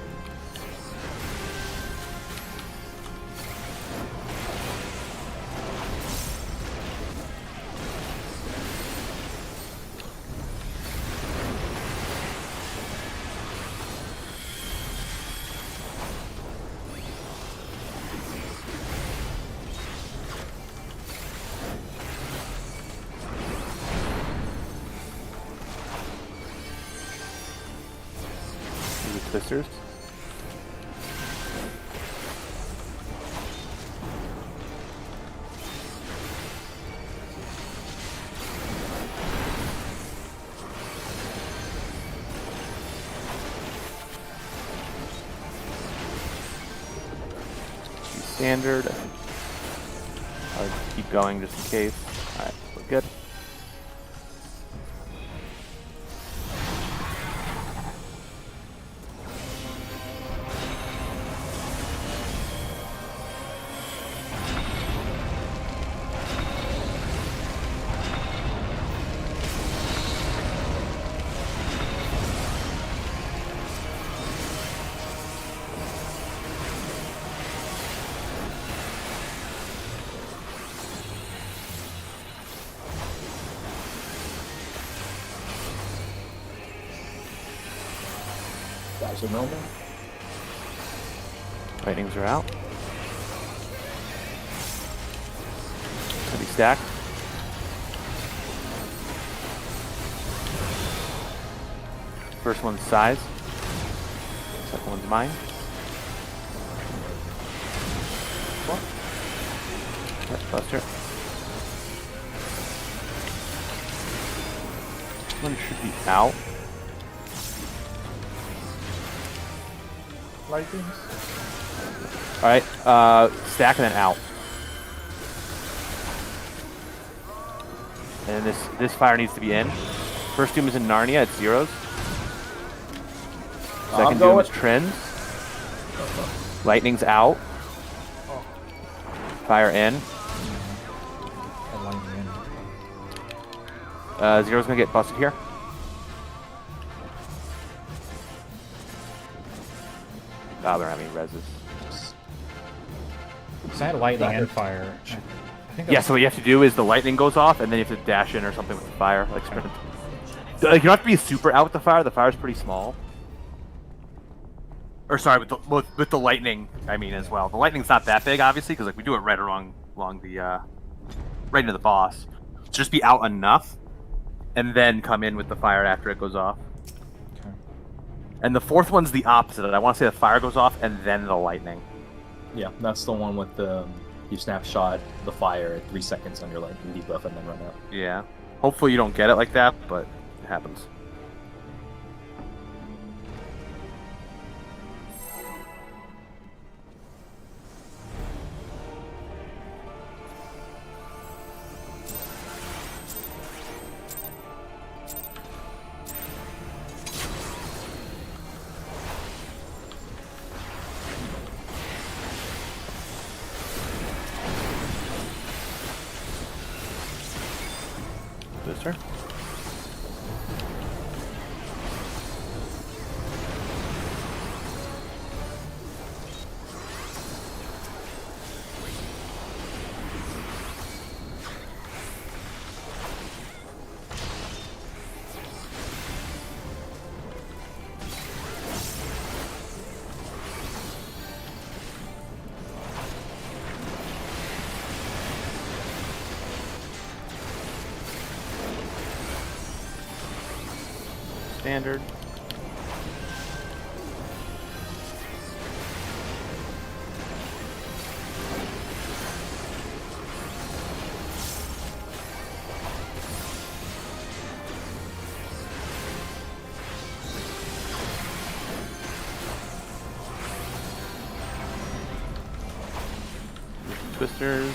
A: Twisters. Standard. I'll keep going just in case. Alright, we're good.
B: Guys are normal.
A: Lightnings are out. Pretty stacked. First one's size. Second one's mine. Yep, Buster. One should be out.
C: Lightings.
A: Alright, stack and then out. And this fire needs to be in. First doom is in Narnia, it's zeros. Second doom is Trins. Lightning's out. Fire in. Zero's gonna get busted here. Oh, they're having reses.
D: So I had lightning and fire. I think that
A: Yeah,
D: was-
A: so what you have to do is the lightning goes off, and then you have to dash in or something with the fire. Like, sprint. Like, you don't have to be super out with the fire. The fire's pretty small. Or sorry, with the lightning, I mean, as well. The lightning's not that big, obviously, because like we do it right along the right into the boss. Just be out enough, and then come in with the fire after it goes off.
D: Okay.
A: And the fourth one's the opposite. I want to say the fire goes off and then the lightning.
B: Yeah, that's the one with the you snapshot the fire at 3 seconds on your lightning debuff and then run out.
A: Yeah. Hopefully you don't get it like that, but it happens. Sir. Standard. Twisters.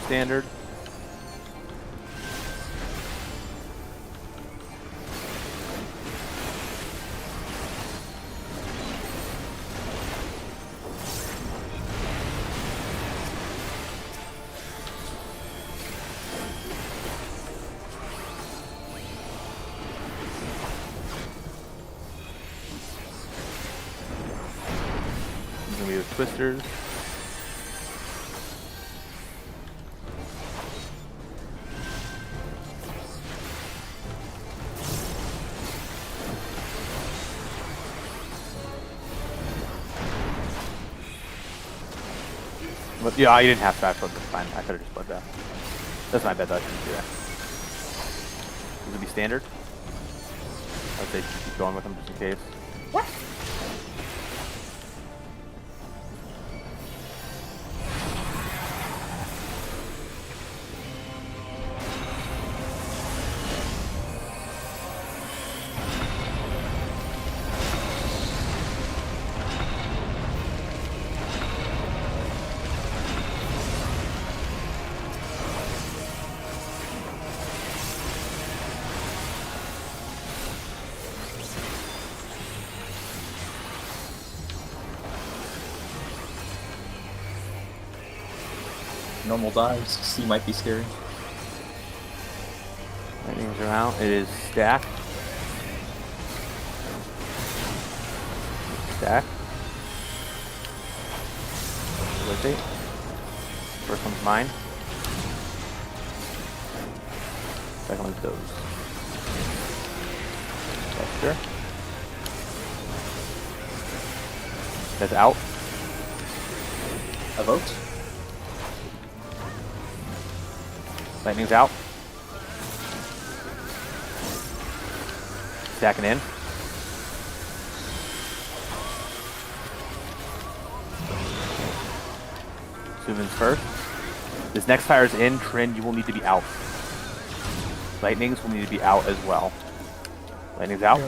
A: Standard. gonna be with twisters. But yeah, I didn't have to. I flipped it. Fine. I could have just put that. That's my bad. Though. I shouldn't do that. This would be standard. I'd say keep going with them just in case. What?
B: Normal dives. C might be scary.
A: Lightnings are out. It is stack. Stack. Rotate. First one's mine. Second one's those. Gesture. That's out.
B: A vote.
A: Lightning's out. Stacking in. Suvin's first. This next fire's in. Trin, you will need to be out. Lightnings will need to be out as well. Lightning's out.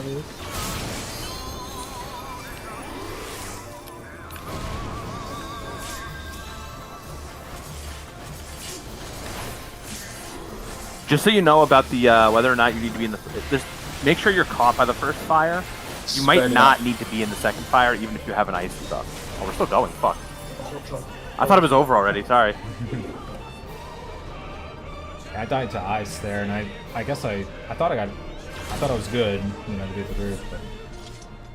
A: Just so you know about the whether or not you need to be in the, just make sure you're caught by the first fire. You might not need to be in the second fire, even if you have an ice stuff. Oh, we're still going. Fuck. I thought it was over already. Sorry.
D: I died to ice there, and I guess I thought I was good, you know, to get through. But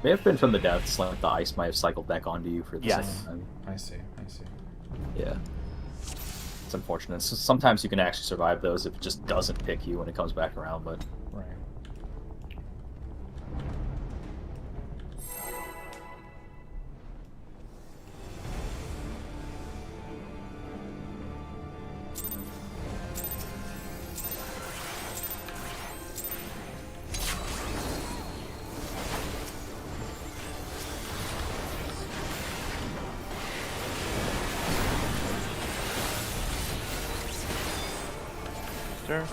B: May have been from the deaths, like the ice might have cycled back onto you for the
A: Yes.
B: second time.
D: I see.
B: Yeah. It's unfortunate. So sometimes you can actually survive those if it just doesn't pick you when it comes back around, but
D: Right.
A: Sure.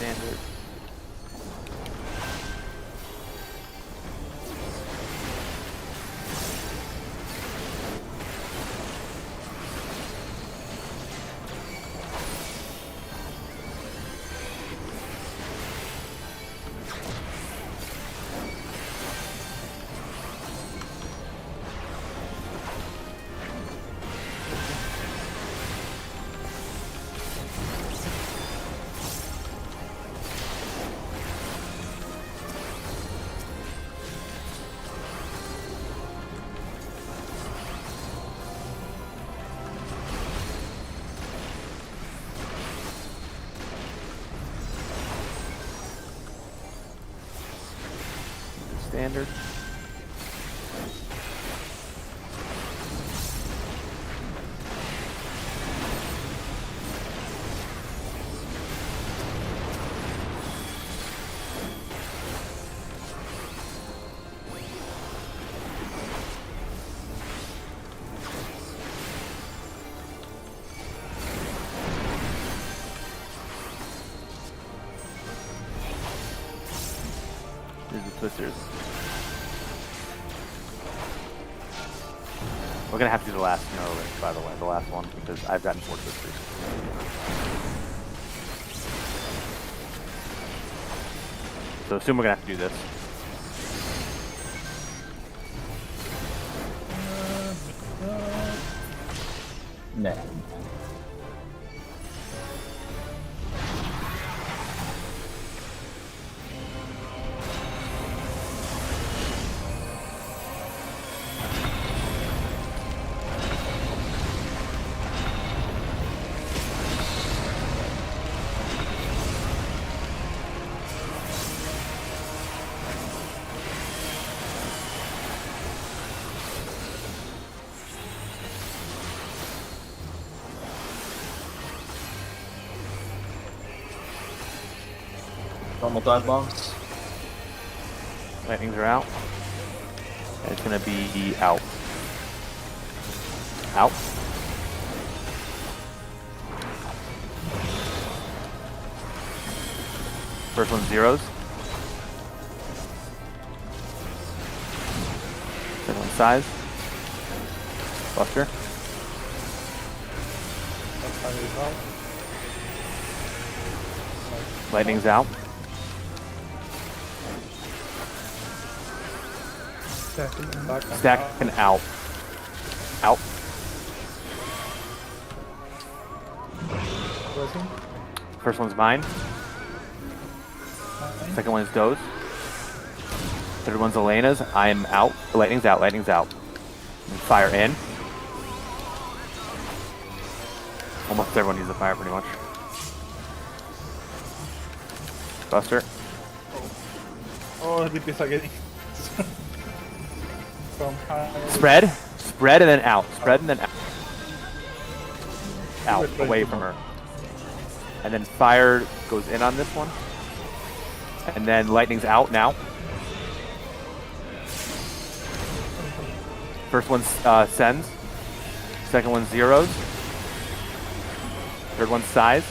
A: Standard. Standard. Here's the twisters. We're gonna have to do the last no, by the way, the last one, because I've gotten fortress recently. So assume we're gonna have to do this.
B: Nah. Normal dive bombs.
A: Lightnings are out. And it's gonna be out. Out. First one's zeros. Second one size. Buster.
C: That's how it out.
A: Lightning's out. Stack and out. Out.
C: Pressing.
A: First one's mine. Second one's Doe's. Third one's Elena's. I'm out. Lightning's out. Lightning's out. And fire in. Almost everyone uses the fire pretty much. Buster.
C: Oh, DPS again. From high.
A: Spread. Spread and then out. Spread and then out. Out. Away from her. And then fire goes in on this one. And then lightning's out now. First one sends. Second one zeros. Third one size.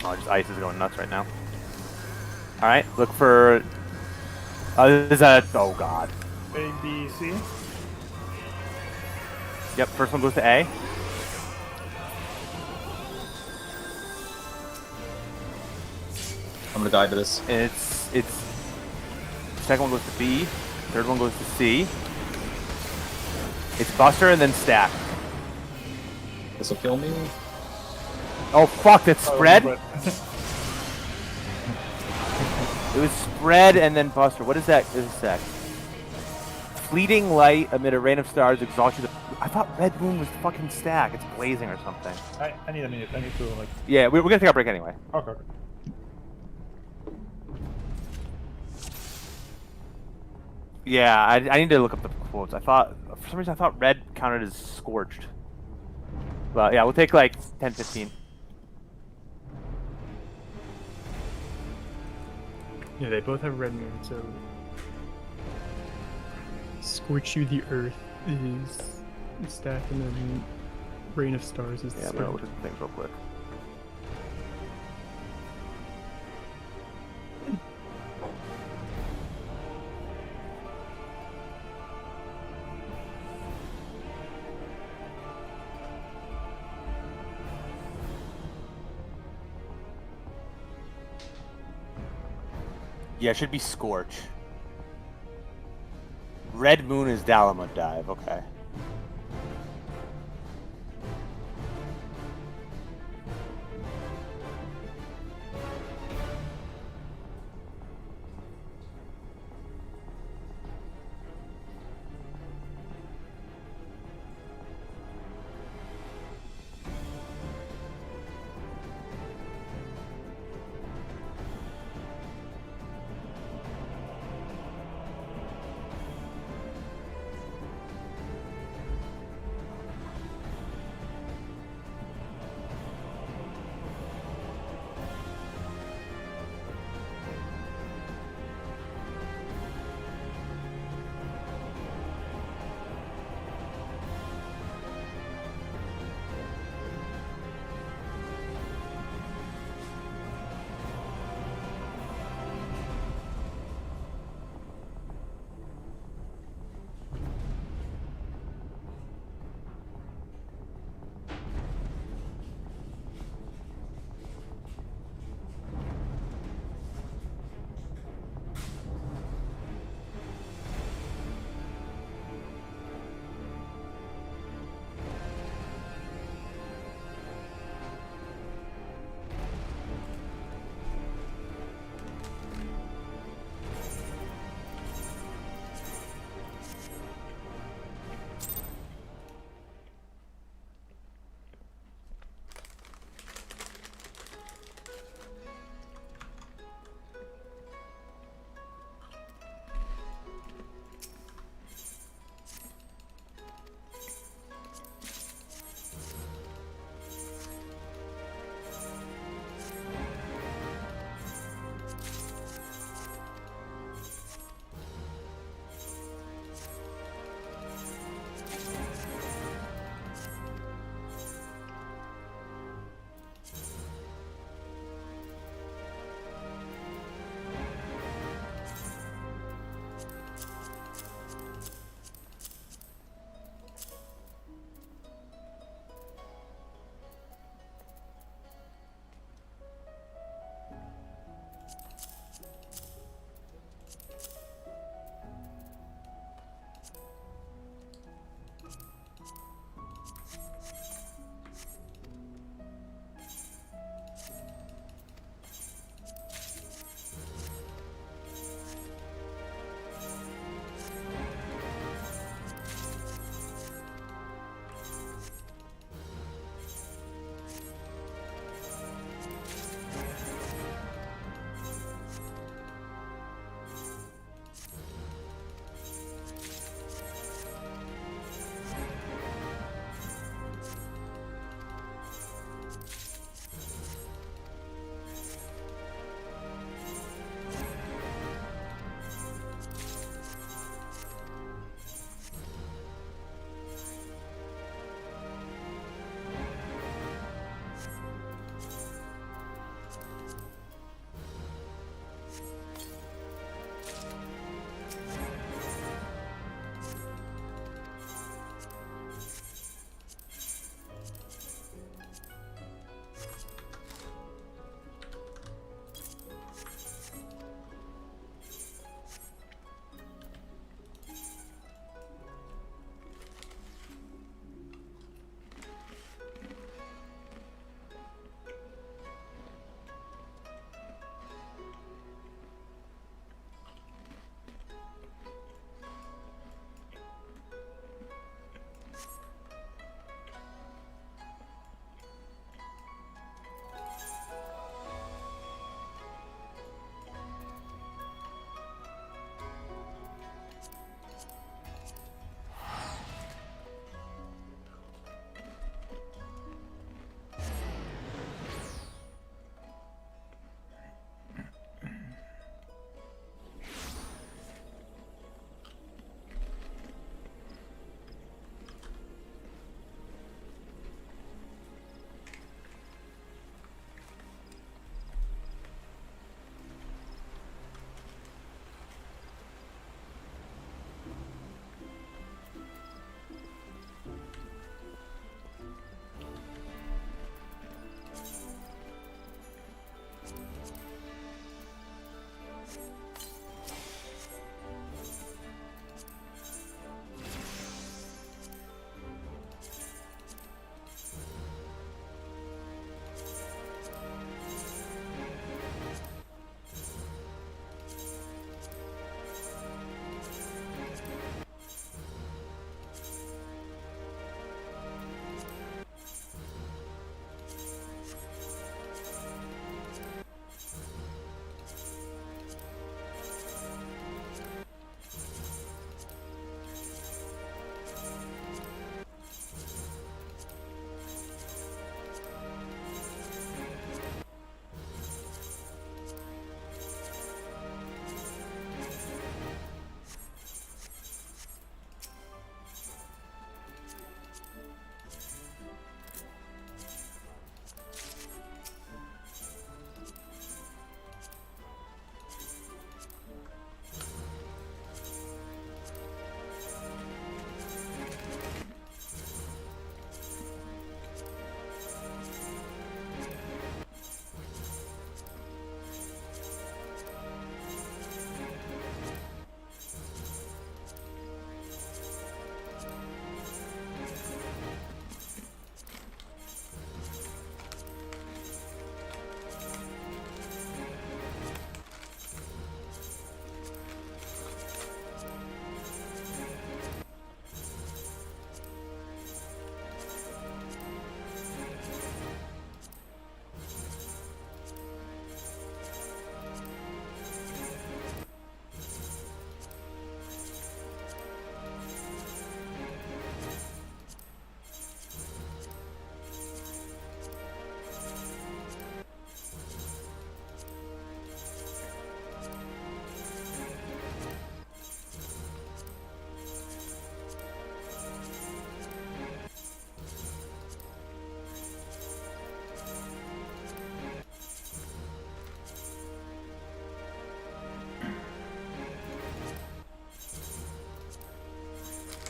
A: Oh, just ice is going nuts right now. Alright, look for... is that... Oh god.
C: A, B, C.
A: Yep, first one goes to A.
B: I'm gonna die to this.
A: It's second one goes to B, third one goes to C. It's Buster and then stack.
B: This will kill me.
A: Oh fuck, that's spread?
C: Oh,
A: It was spread and then Buster. What is that? Is a sec. Fleeting light amid a rain of stars exalts you. I thought Red Moon was fucking stack. It's blazing or something.
C: I need a minute. I need to like.
A: Yeah, we're gonna take our break anyway.
C: Okay.
A: Yeah, I need to look up the quotes. I thought, for some reason, I thought red counted as scorched. Well, yeah, we'll take like 10, 15.
E: Yeah, they both have red moon, so Scorch You the Earth is stack, and then Rain of Stars is
A: Yeah, I'm gonna look at the things real quick. Yeah, it should be Scorch. Red Moon is Dalamud Dive, okay.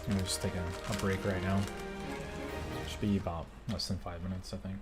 D: I'm gonna just take a break right now. Should be about less than 5 minutes, I think.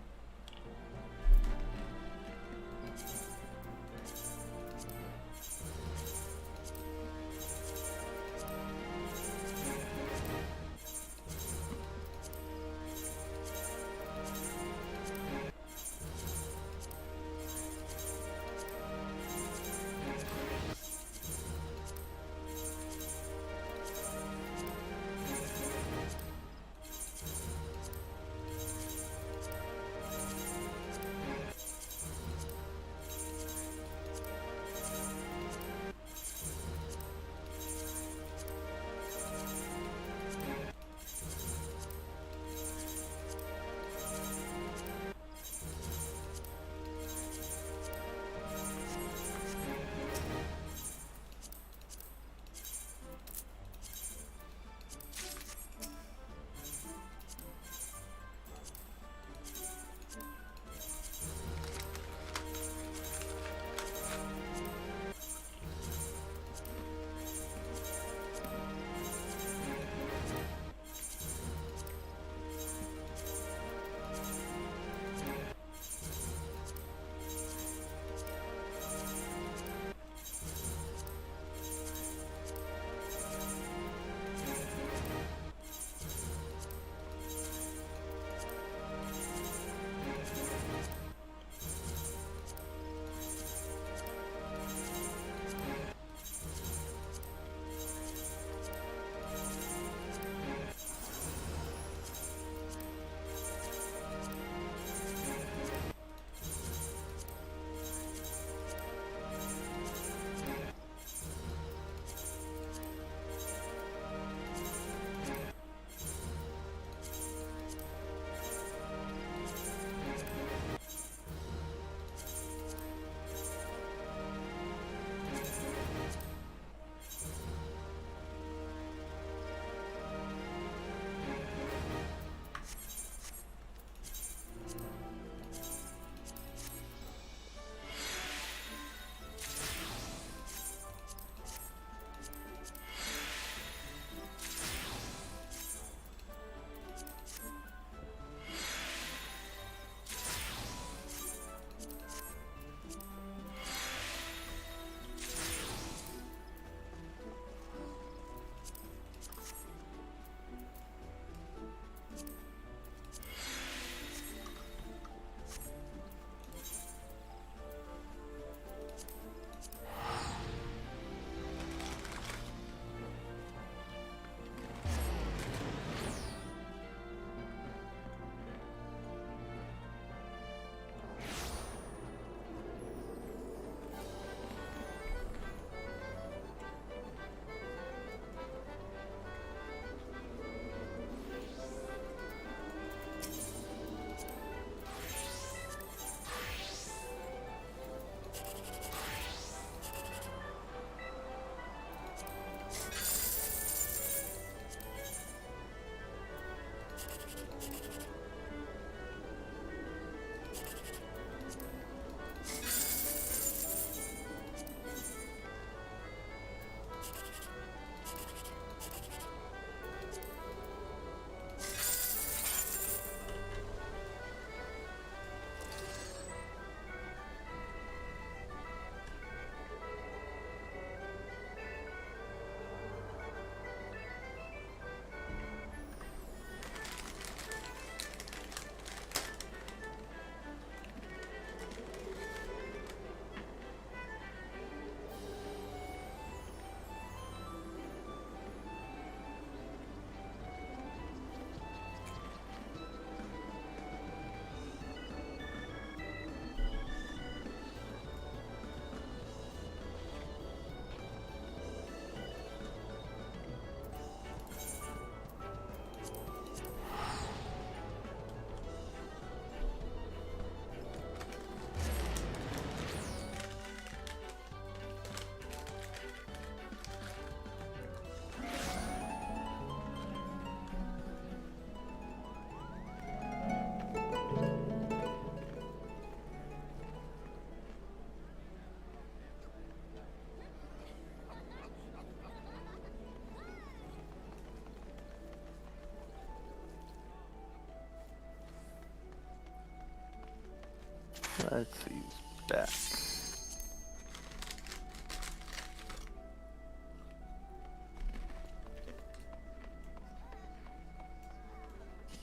A: Let's see who's back.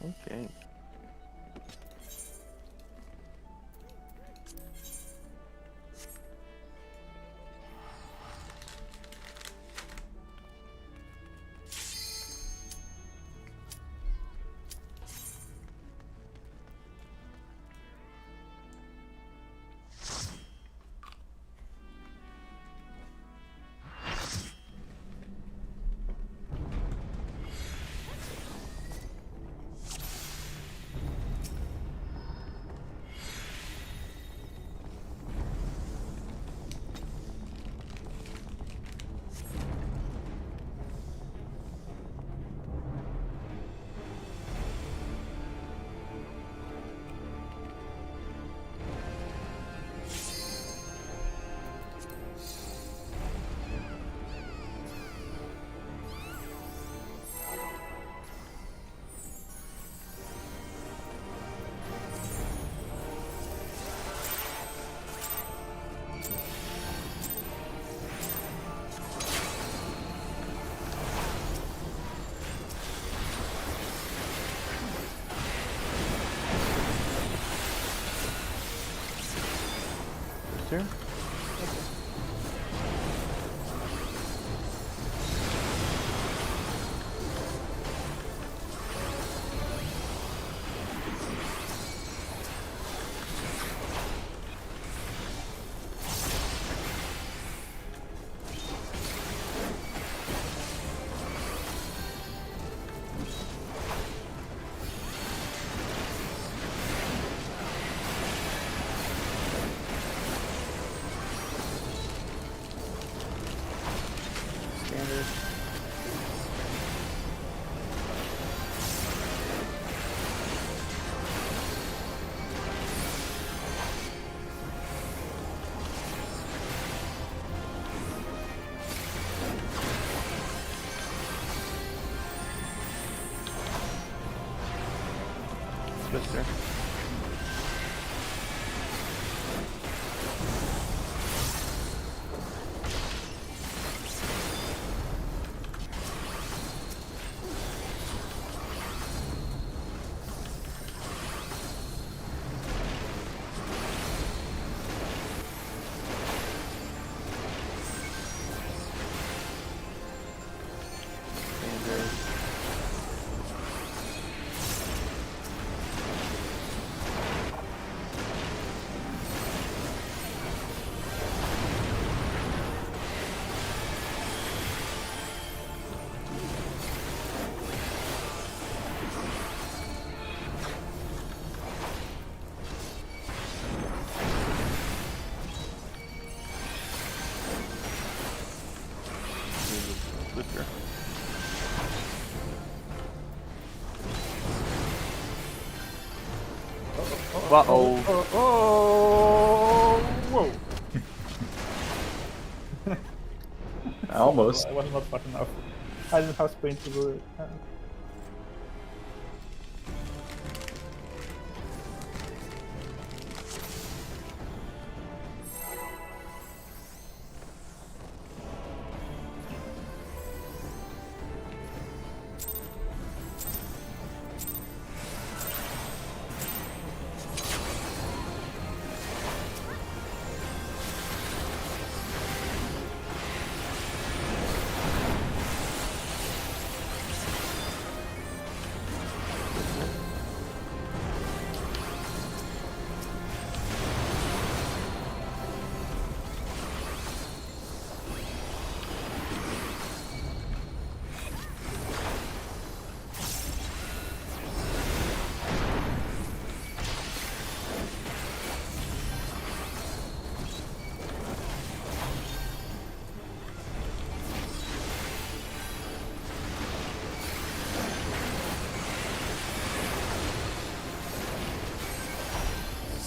A: Okay. Sir? Standard. Twister. Standard. Twister. Uh-oh.
C: Oh, whoa!
B: Almost.
C: I was not fast enough. I didn't have sprint to do it.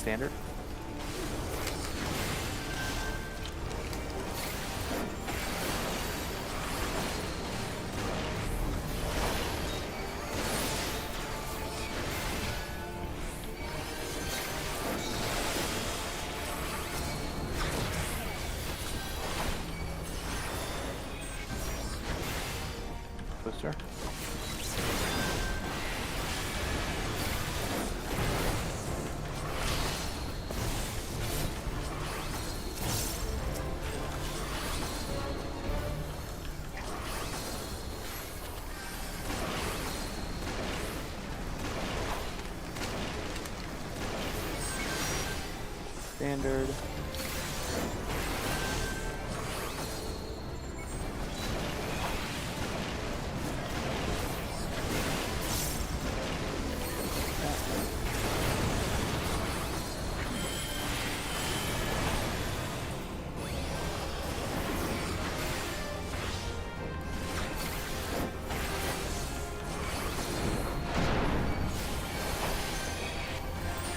A: Standard. Twister. Standard.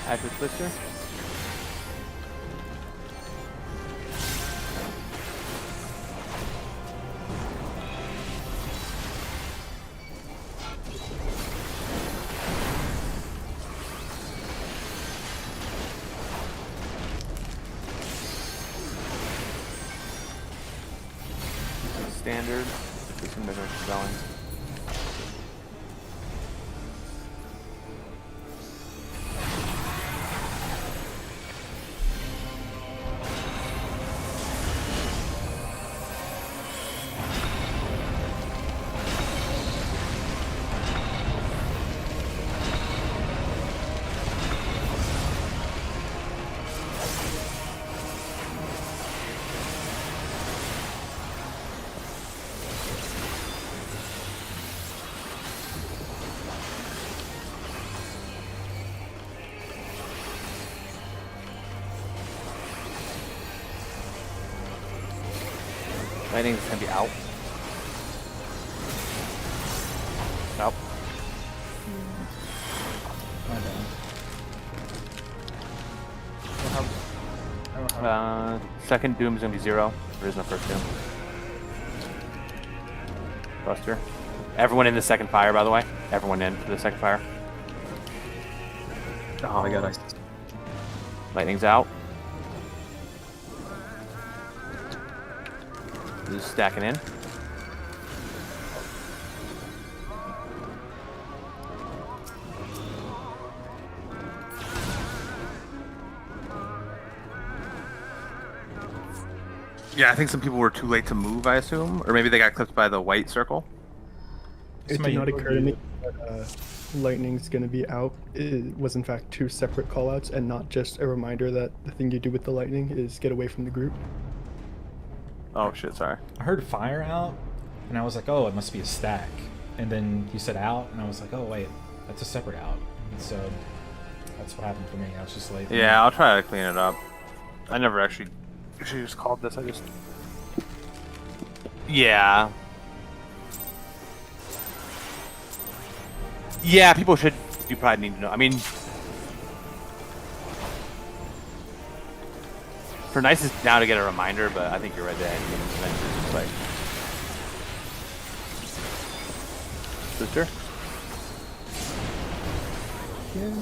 A: Active Twister. Standard. Do some different spelling. Lightning's gonna be out. Out.
D: My bad.
C: I don't have
A: Second Doom's gonna be 0. There is no first Doom. Buster. Everyone in the second fire, by the way. Everyone in for the second fire.
B: Oh my god,
A: Lightning's out. Blue's stacking in. Yeah, I think some people were too late to move, I assume. Or maybe they got clipped by the white circle.
E: It did
D: Somebody-
E: not occur to me that lightning's going to be out. It was in fact 2 separate callouts and not just a reminder that the thing you do with the lightning is get away from the group.
A: Oh shit, sorry.
D: I heard fire out, and I was like, oh, it must be a stack. And then you said out, and I was like, oh wait, that's a separate out. And so that's what happened for me. I was just late.
A: Yeah, I'll try to clean it up. I never actually just called this, I just... Yeah. Yeah, people should... You probably need to know. I mean... For nice is now to get a reminder, but I think you're right there. It's just like... Sister?
E: Yeah.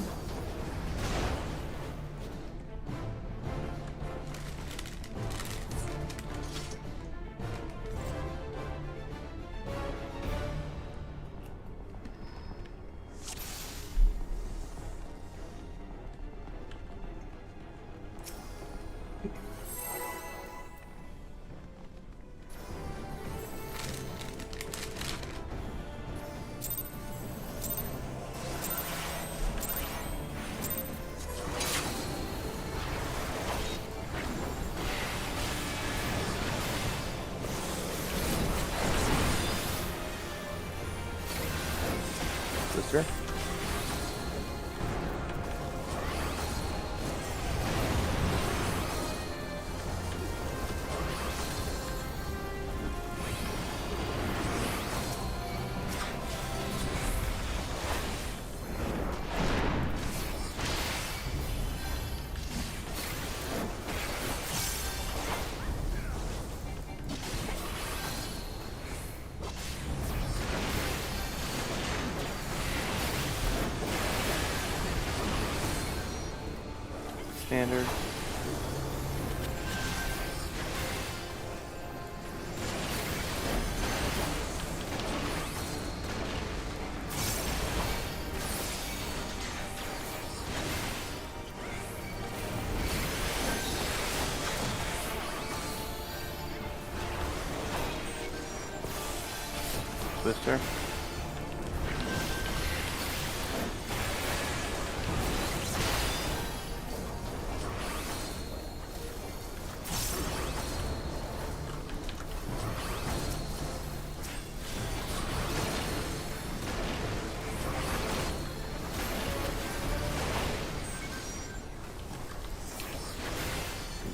A: Sister? Standard. Twister.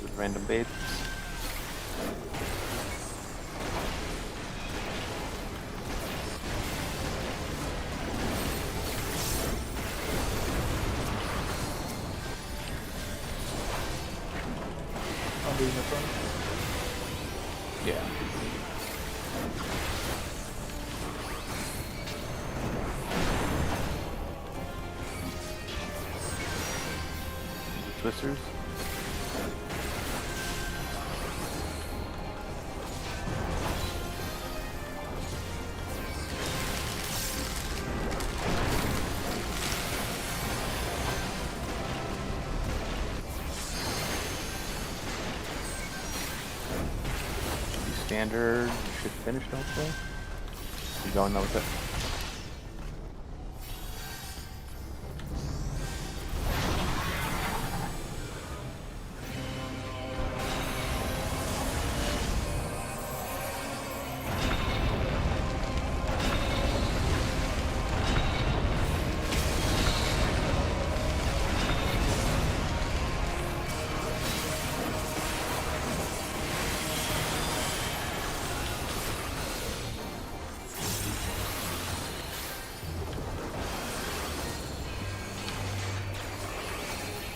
A: With random baits.
C: I'm doing this one.
A: Yeah. Twisters. Standard should finish, hopefully. You going now with it?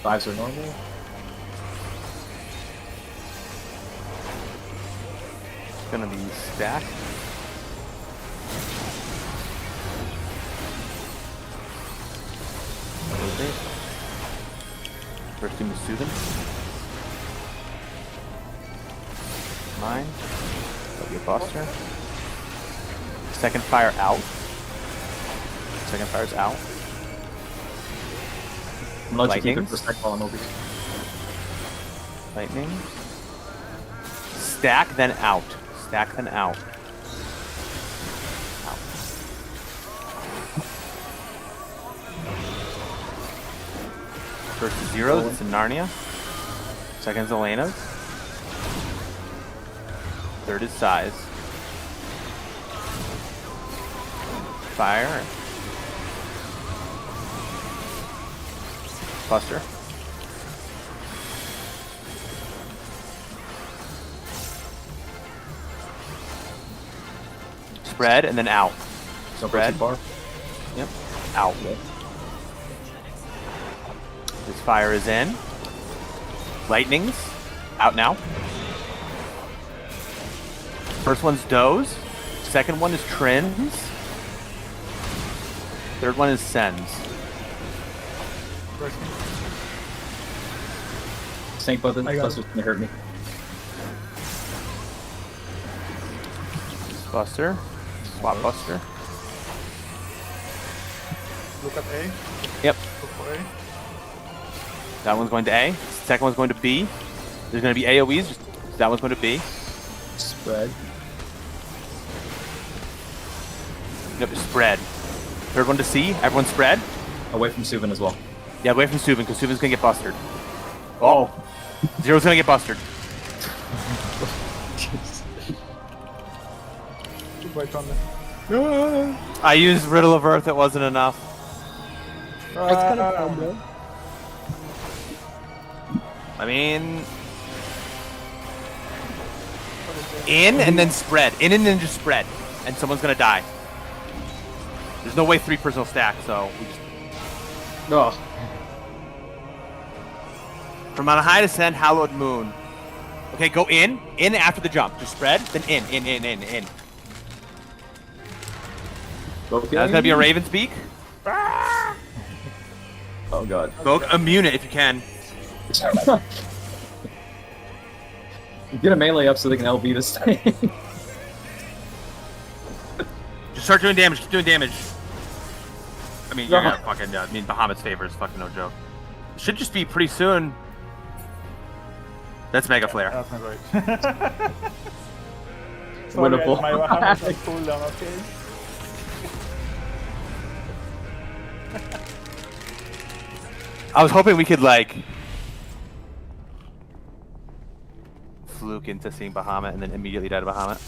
B: Fives are normal.
A: It's gonna be stacked. First team is Soothing. Mine. That'll be a buster. Second fire out. Second fire's out.
B: I'm not keep it
A: Lightnings.
B: for a sec while I'm over here.
A: Lightning. Stack, then out. Stack, then out. Out. First is Zero's, it's in Narnia. Second is Elena's. Third is Size. Fire. Buster. Spread and then out.
B: Don't go
A: Spread.
B: too far.
A: Yep. Out. This fire is in. Lightnings. Out now. First one's Doze. Second one is Trins. Third one is Sens.
B: Snake button.
E: I got
B: Plus it's gonna hurt me.
A: Buster. Swap Buster.
C: Look at A.
A: Yep.
C: Look for A.
A: That one's going to A. Second one's going to B. There's going to be AoEs. Just, that one's going to B.
B: Spread.
A: Yep, spread. Third one to C. Everyone spread.
B: Away from Suvin as well.
A: Yeah, away from Subin, because Subin's going to get busted. Oh. Zero's going to get busted.
C: Right on there.
A: I used Riddle of Earth. It wasn't enough.
E: That's kind of fun, though.
A: I mean... In and then spread. In and then just spread. And someone's going to die. There's no way 3-person will stack, so... We just...
B: Oh.
A: From on a high descent, hallowed moon. Okay, go in after the jump. Just spread, then in.
B: Okay.
A: That's gonna be a Raven's Beak.
B: Oh god.
A: Go immune it if you can.
B: Get a melee up so they can LB this thing.
A: Just start doing damage. Keep doing damage. I mean, you're gonna fucking. I mean, Bahamut's favor is fucking no joke. Should just be pretty soon. That's Mega Flare.
C: That's not right. Sorry,
B: Winnable.
C: my Bahamut was cooldown, okay?
A: I was hoping we could like fluke into seeing Bahamut and then immediately die to Bahamut.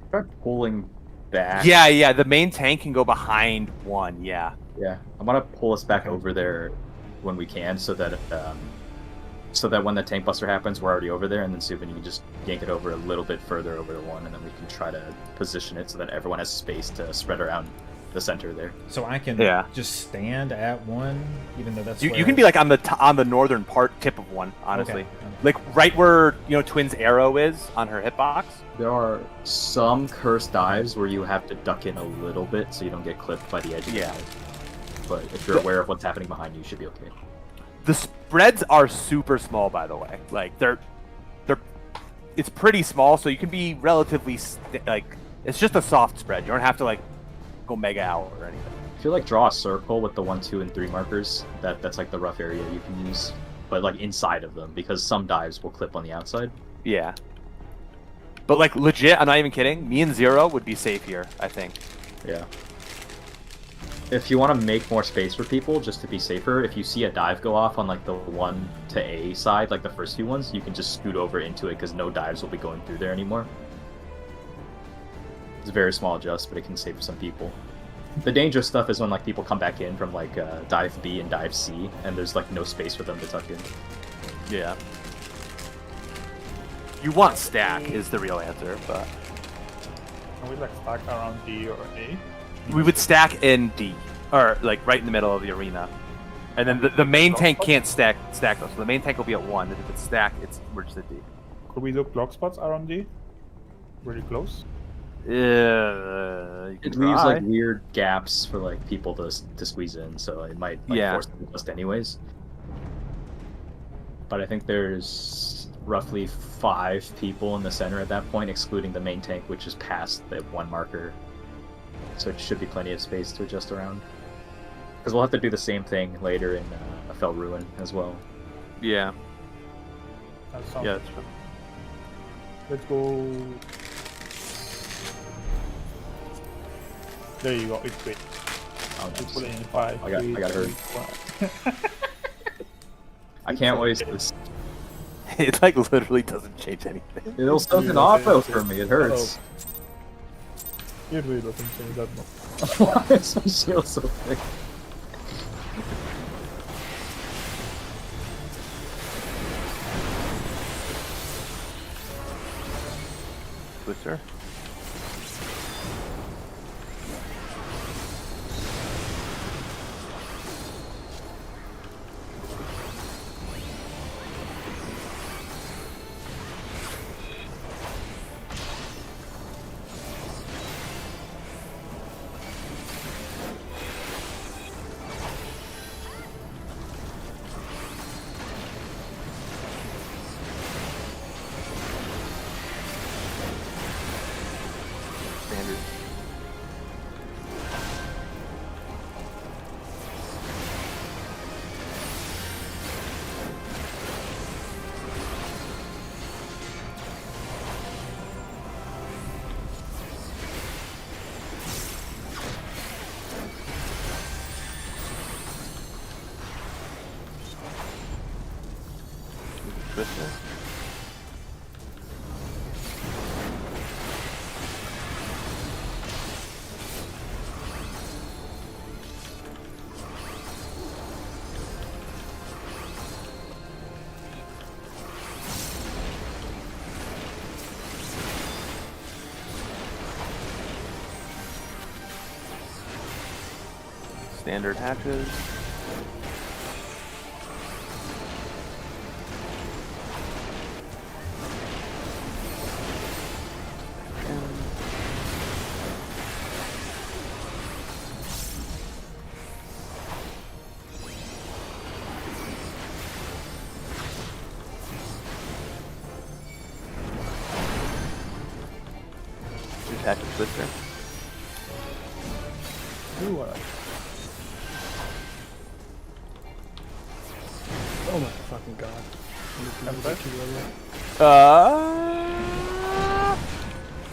B: Start pulling back.
A: Yeah, the main tank can go behind one, yeah.
B: Yeah, I want to pull us back over there when we can, so that when the tank buster happens, we're already over there, and then Subin, you can just yank it over a little bit further over to one, and then we can try to position it so that everyone has space to spread around the center there.
D: So I can just stand at one, even though that's
A: you can be like on the northern tip of one, honestly.
D: Okay.
A: Like right where Twin's arrow is on her hitbox.
B: There are some cursed dives where you have to duck in a little bit so you don't get clipped by the edge of the dive. But if you're aware of what's happening behind you, you should be okay.
A: The spreads are super small, by the way. Like it's pretty small, so you can be relatively it's just a soft spread. You don't have to like go mega out or anything.
B: If you like draw a circle with the 1, 2, and 3 markers, that's like the rough area you can use. But like inside of them, because some dives will clip on the outside.
A: Yeah. But like legit, I'm not even kidding. Me and Zero would be safe here, I think.
B: Yeah. If you want to make more space for people, just to be safer, if you see a dive go off on like the 1 to A side, like the first few ones, you can just scoot over into it because no dives will be going through there anymore. It's a very small adjust, but it can save some people. The dangerous stuff is when like people come back in from like dive B and dive C, and there's like no space for them to tuck in.
A: Yeah. You want stack is the real answer, but
C: Can we like stack around D or A?
A: we would stack in D, or like right in the middle of the arena, and then the main tank can't stack those. So the main tank will be at 1. And if it's stacked, we're just at D.
C: Could we look block spots around D? Really close?
B: It leaves like weird gaps for like people to squeeze in, so it might force them to bust anyways. But I think there's roughly 5 people in the center at that point, excluding the main tank, which is past the 1 marker. So it should be plenty of space to adjust around. Because we'll have to do the same thing later in FL Ruin as well.
A: Yeah.
C: That sounds
A: Yeah.
C: good. Let's go. There you go. It's great.
B: Oh,
C: Let's
B: nice.
C: put it in 5.
B: I got hurt.
C: 1.
B: I can't waste this.
A: It like literally doesn't change anything.
B: It'll suck an auto for me. It hurts.
C: It really doesn't change that much.
B: Why is my shield so thick?
A: Twister. Standard. Twister. Standard hatches. Just hatch a twister.
C: Ooh,
E: Oh my fucking god.
C: I'm back.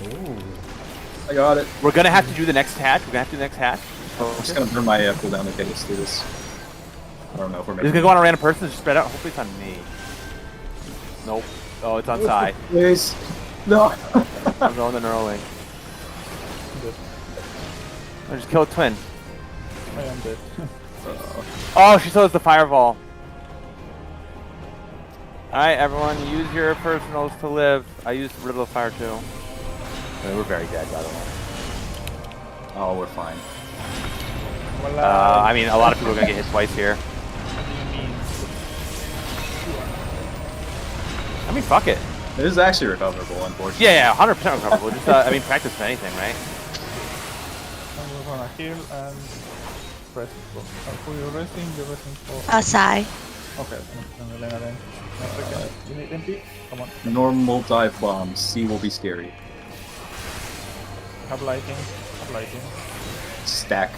D: Ooh.
B: I got it.
A: We're gonna have to do the next hatch. We're gonna have to do the next hatch.
B: I'm just gonna burn my cooldown to get us through this. I don't know if we're
A: Is it
B: making.
A: gonna go on a random person? Just spread out. Hopefully it's on me. Nope. Oh, it's on Sai.
B: Please. No.
A: I'm going the Neuralink.
C: Good.
A: I just killed Twin.
C: I am dead.
A: Oh, she still has the fireball. Alright, everyone, use your personals to live. I used Riddle of Fire too. We're very dead, by the way.
B: Oh, we're fine.
A: I mean, a lot of people are gonna get hit twice here. I mean, fuck it.
B: It is actually recoverable, unfortunately.
A: Yeah, 100% recoverable. Just, I mean, practice for anything, right?
C: I'm gonna heal and rest. Who you resting? You're resting for.
F: Asai.
C: Okay, I'm gonna land then. Okay, you need MP? Come on.
B: Normal dive bomb. C will be scary.
C: Have lighting. Have lighting.
B: Stack.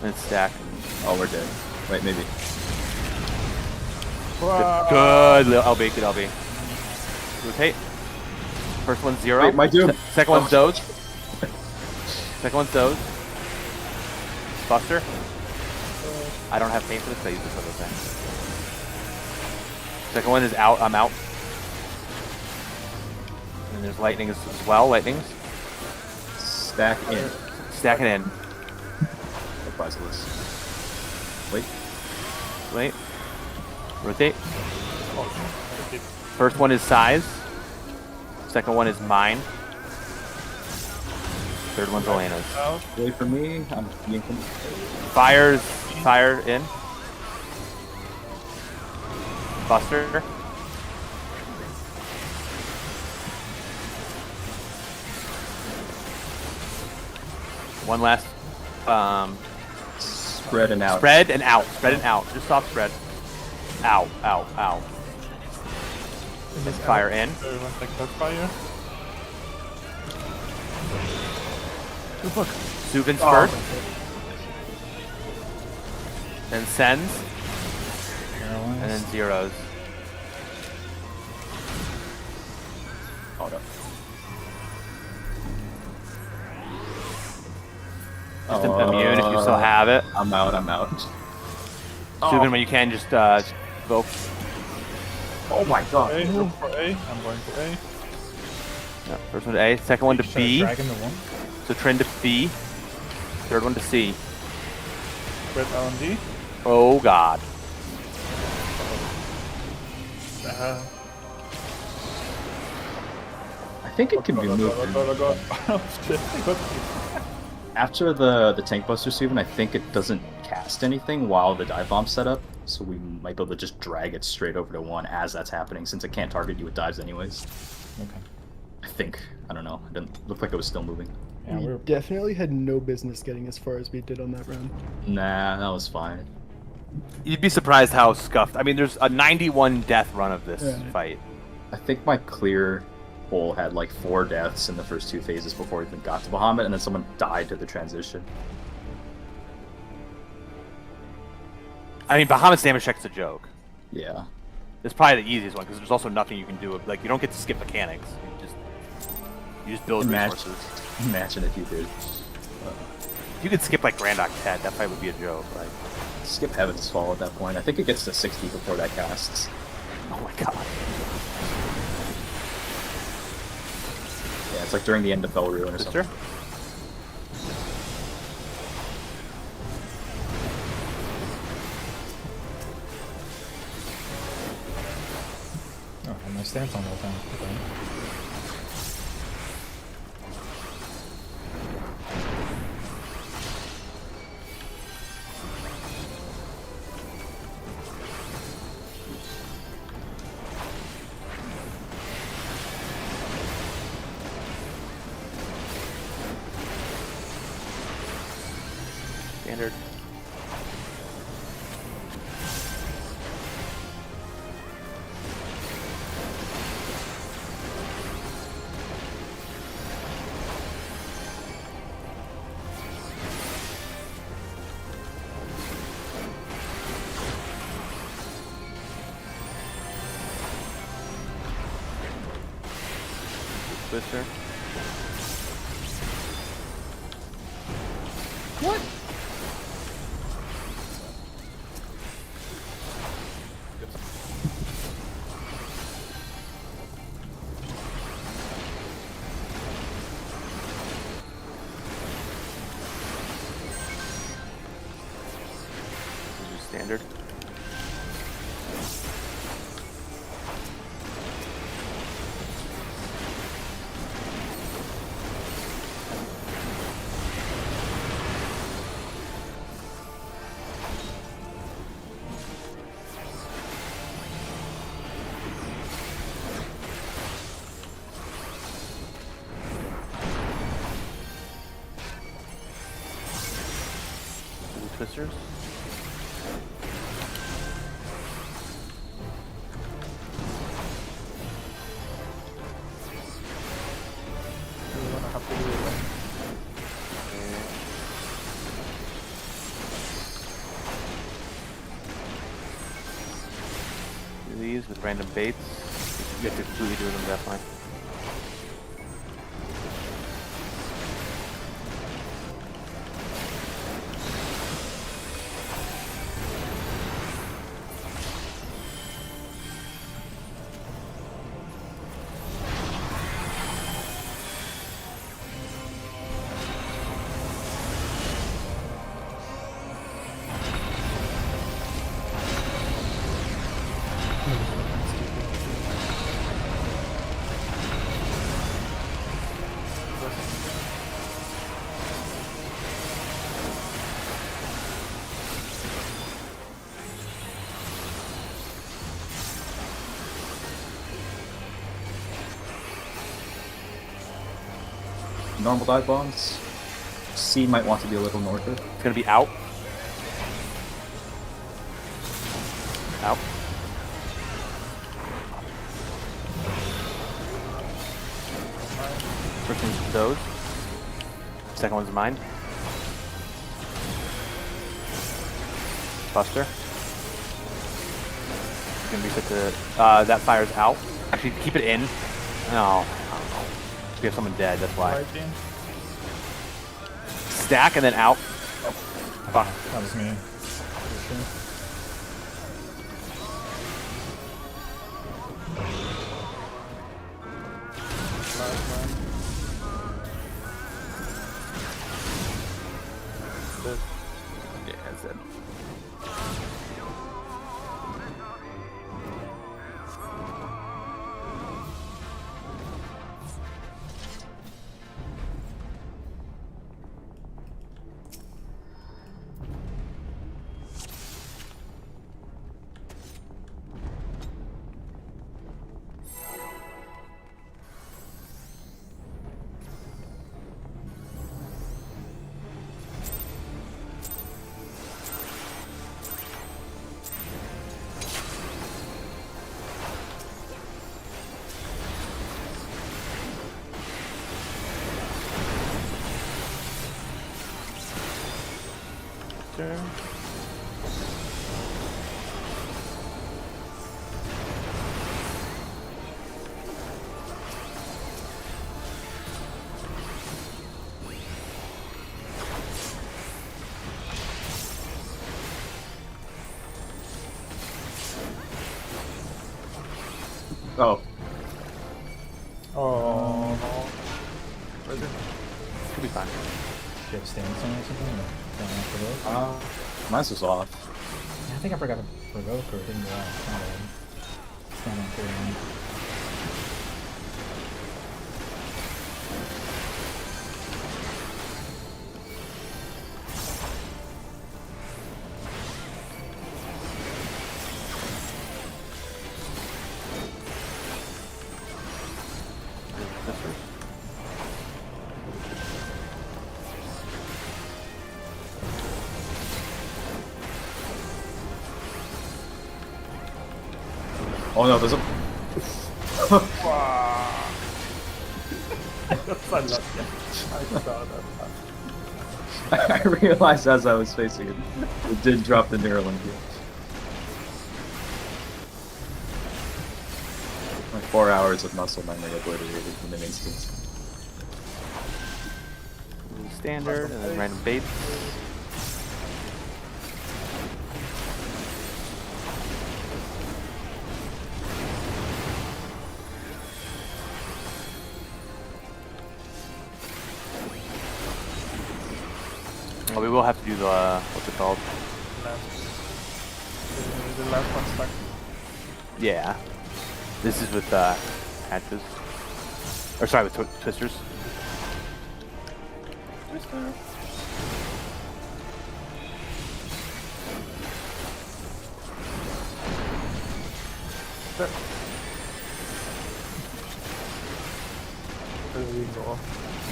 A: And stack.
B: Oh, we're dead. Wait, maybe.
A: Good, LB, good LB. Rotate. First one's 0.
B: Wait, my doom.
A: Second one's doze. Second one's doze. Buster. I don't have pain for this, I use this other thing. Second one is out, I'm out. And there's lightning as well, lightnings.
B: Stack in.
A: Stack it in.
B: Oh, Basilisk. Wait.
A: Wait. Rotate. First one is size. Second one is mine. Third one's Elena's.
C: Out.
B: Wait for me. I'm yanking.
A: Fire in. Buster. One last.
B: Spread and out.
A: Spread and out. Spread and out. Just soft spread. Ow. Ow. Ow. Fire in.
C: Everyone take that fire.
A: Look. Suvin's first. Then sends. And then zeros.
B: Hold up.
A: Just immune if you still have it.
B: I'm out. I'm out.
A: Suvin, when you can, just vote.
B: Oh my god.
C: A, look for A. I'm going to A.
A: Yeah, first one to A. Second one to B.
D: Dragon to 1.
A: So trend to B. Third one to C.
C: Spread R&D.
A: Oh god.
B: I think it can be moved.
C: Oh shit.
B: After the tank buster Steven, I think it doesn't cast anything while the dive bomb's set up, so we might be able to just drag it straight over to 1 as that's happening, since it can't target you with dives anyways.
D: Okay.
B: I think. I don't know. It didn't look like it was still moving.
D: Yeah,
E: We
D: we're
E: definitely had no business getting as far as we did on that round.
B: Nah, that was fine.
A: You'd be surprised how scuffed. I mean, there's a 91 death run of this
E: Yeah.
A: fight.
B: I think my clear hole had like 4 deaths in the first 2 phases before it even got to Bahamut, and then someone died to the transition.
A: I mean, Bahamut's damage check's a joke.
B: Yeah.
A: It's probably the easiest one because there's also nothing you can do. Like, you don't get to skip mechanics. You just build resources.
B: Imagine if you did.
A: If you could skip like Grand Octet, that fight would be a joke. Like,
B: Skip Heaven's Fall at that point. I think it gets to 60 before that casts.
A: oh my god.
B: Yeah, it's like during the end of Bell Ruin or
A: Sister?
B: something.
D: Oh, I had my stance on the whole time. Okay.
A: Standard. Twister.
D: What?
A: This is standard. Twisters.
C: We're gonna have to do it.
A: Do these with random baits. You have to completely do them definitely.
B: Normal dive bombs. C might want to be a little north of.
A: It's gonna be out. Out. First one's those. Second one's mine. Buster. It's gonna be set to that fire's out. Actually, keep it in. No, I don't know. We have someone dead. That's why.
C: Right, James?
A: Stack and then out. Fuck.
D: That was me. For sure.
C: Last one. Dead.
A: Yeah, that's it. Turn.
B: Oh,
C: Oh no. Right in.
A: Should be fine.
D: Do you have stance on or something? Or don't have provoke?
B: mine was off.
D: Yeah, I think I forgot to provoke or it didn't go out. It's not important.
A: Twisters.
B: Oh no, there's a.
C: That's unlucky. I saw that.
B: I realized as I was facing it, it did drop the Neuralink. Like 4 hours of muscle memory obliterated in an instant.
A: standard, and then random baits. Well, we will have to do the what's it called?
C: The last one stuck.
A: Yeah. This is with hatches. Or sorry, with twisters.
C: Twister.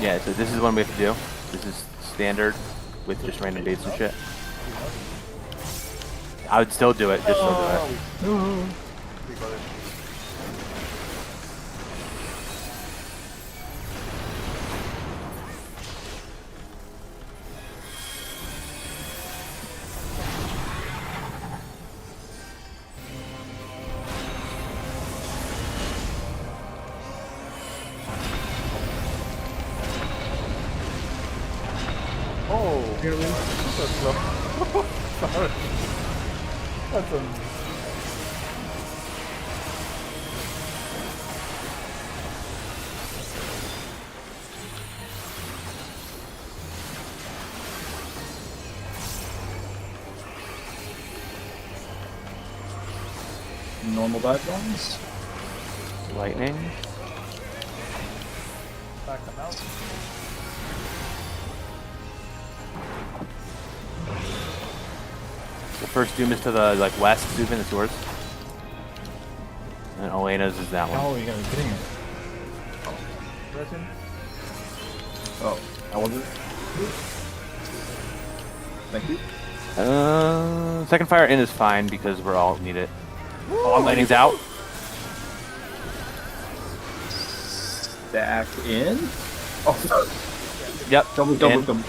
A: Yeah, so this is one we have to do. This is standard with just random baits and shit. I would still do it, just still do it.
C: We got it. Oh, that's low. Sorry. That's a...
B: Normal dive bombs.
A: Lightning.
C: Back them out.
A: The first doom is to the west, Zubin, it's yours. And Elena's is that one.
D: Oh, you gotta be kidding me.
C: Resin.
B: Oh, I wasn't. Thank you.
A: Second fire in is fine because we're all need it. Oh, lightning's out.
B: Stack in. Oh,
A: Yep.
B: double.
A: In.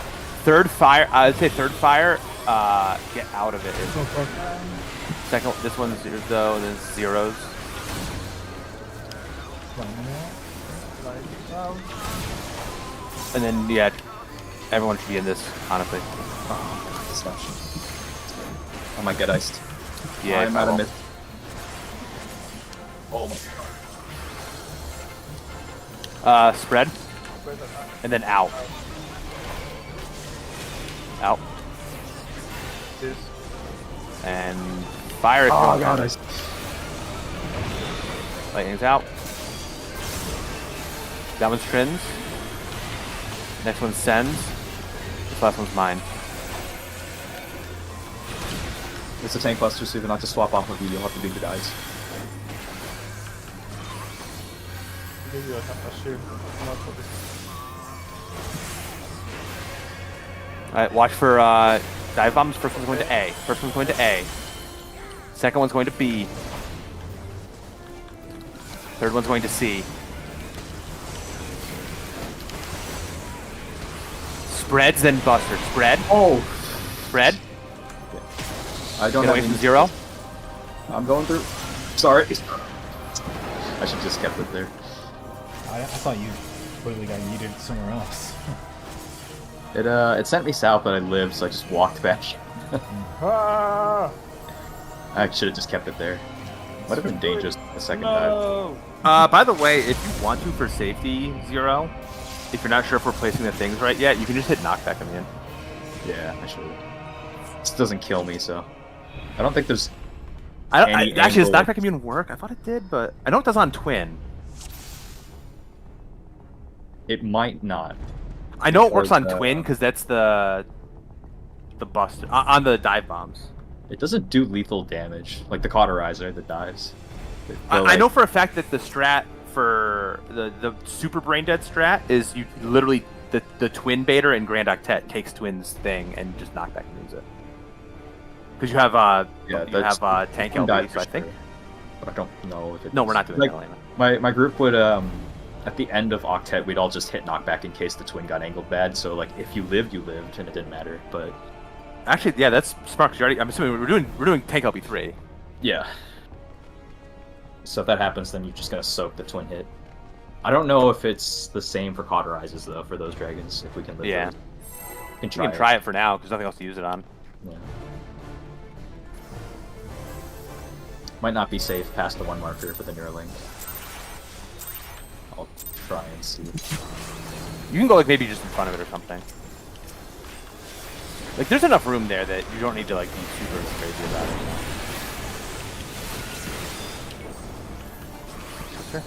A: Third fire. I'd say third fire. Get out of it. Second. This one's yours though. And then zeros. And then yeah, everyone should be in this. Honestly.
B: I might get iced.
A: Yeah.
B: I'm out of myth. Oh my.
A: Spread. And then out. Out.
C: This.
A: And fire. If
B: Oh
A: you
B: god,
A: want. Lightning's out. That one's Trin's. Next one sends. This last one's mine.
B: It's a tank buster, so if you not to swap off of you, you'll have to do the guys.
C: Give you a shield. Not for this.
A: Alright, watch for dive bombs. First one's going to A. First one's going to A. Second one's going to B. Third one's going to C. Spreads, then buster. Spread.
B: Oh!
A: Spread.
B: I don't
A: Get
B: have
A: away from
B: any-
A: zero.
B: I'm going through. Sorry. I should just kept it there.
D: I thought you literally got yeeted somewhere else.
B: It sent me south, but I lived, so I just walked back.
C: Ah!
B: I should have just kept it there. Might have been dangerous the second time.
C: No!
A: By the way, if you want to for safety, Zero, if you're not sure if we're placing the things right yet, you can just hit knockback on the end.
B: Yeah, I should. This doesn't kill me, so I don't think there's.
A: Actually, does
B: angle-
A: knockback immune work? I thought it did, but I know it does on Twin.
B: It might not.
A: I know it works
B: Or
A: on
B: the-
A: Twin because that's the buster on the dive bombs.
B: It doesn't do lethal damage like the cauterizer that dives.
A: I know for a fact that the strat for the super brain dead strat is you literally the twin baiter and Grand Octet takes Twin's thing and just knockback immunes it. Because you have tank
B: can die
A: LB, so
B: for
A: I think.
B: sure, but I don't know if it.
A: No, we're not doing
B: like,
A: that. Elena.
B: My group would at the end of Octet we'd all just hit knockback in case the twin got angled bad. So like if you lived, you lived, and it didn't matter. But
A: Actually, yeah, that's smart. 'Cause I'm assuming we're doing tank LB3.
B: yeah. So if that happens, then you're just gonna soak the twin hit. I don't know if it's the same for cauterizes though for those dragons. If we can live
A: Yeah.
B: those. We
A: You can try it for now, because nothing else to use it on.
B: Yeah. Might not be safe past the 1 marker for the Neuralink. I'll try and see.
A: You can go like maybe just in front of it or something. Like there's enough room there that you don't need to like be super crazy about it. Sure.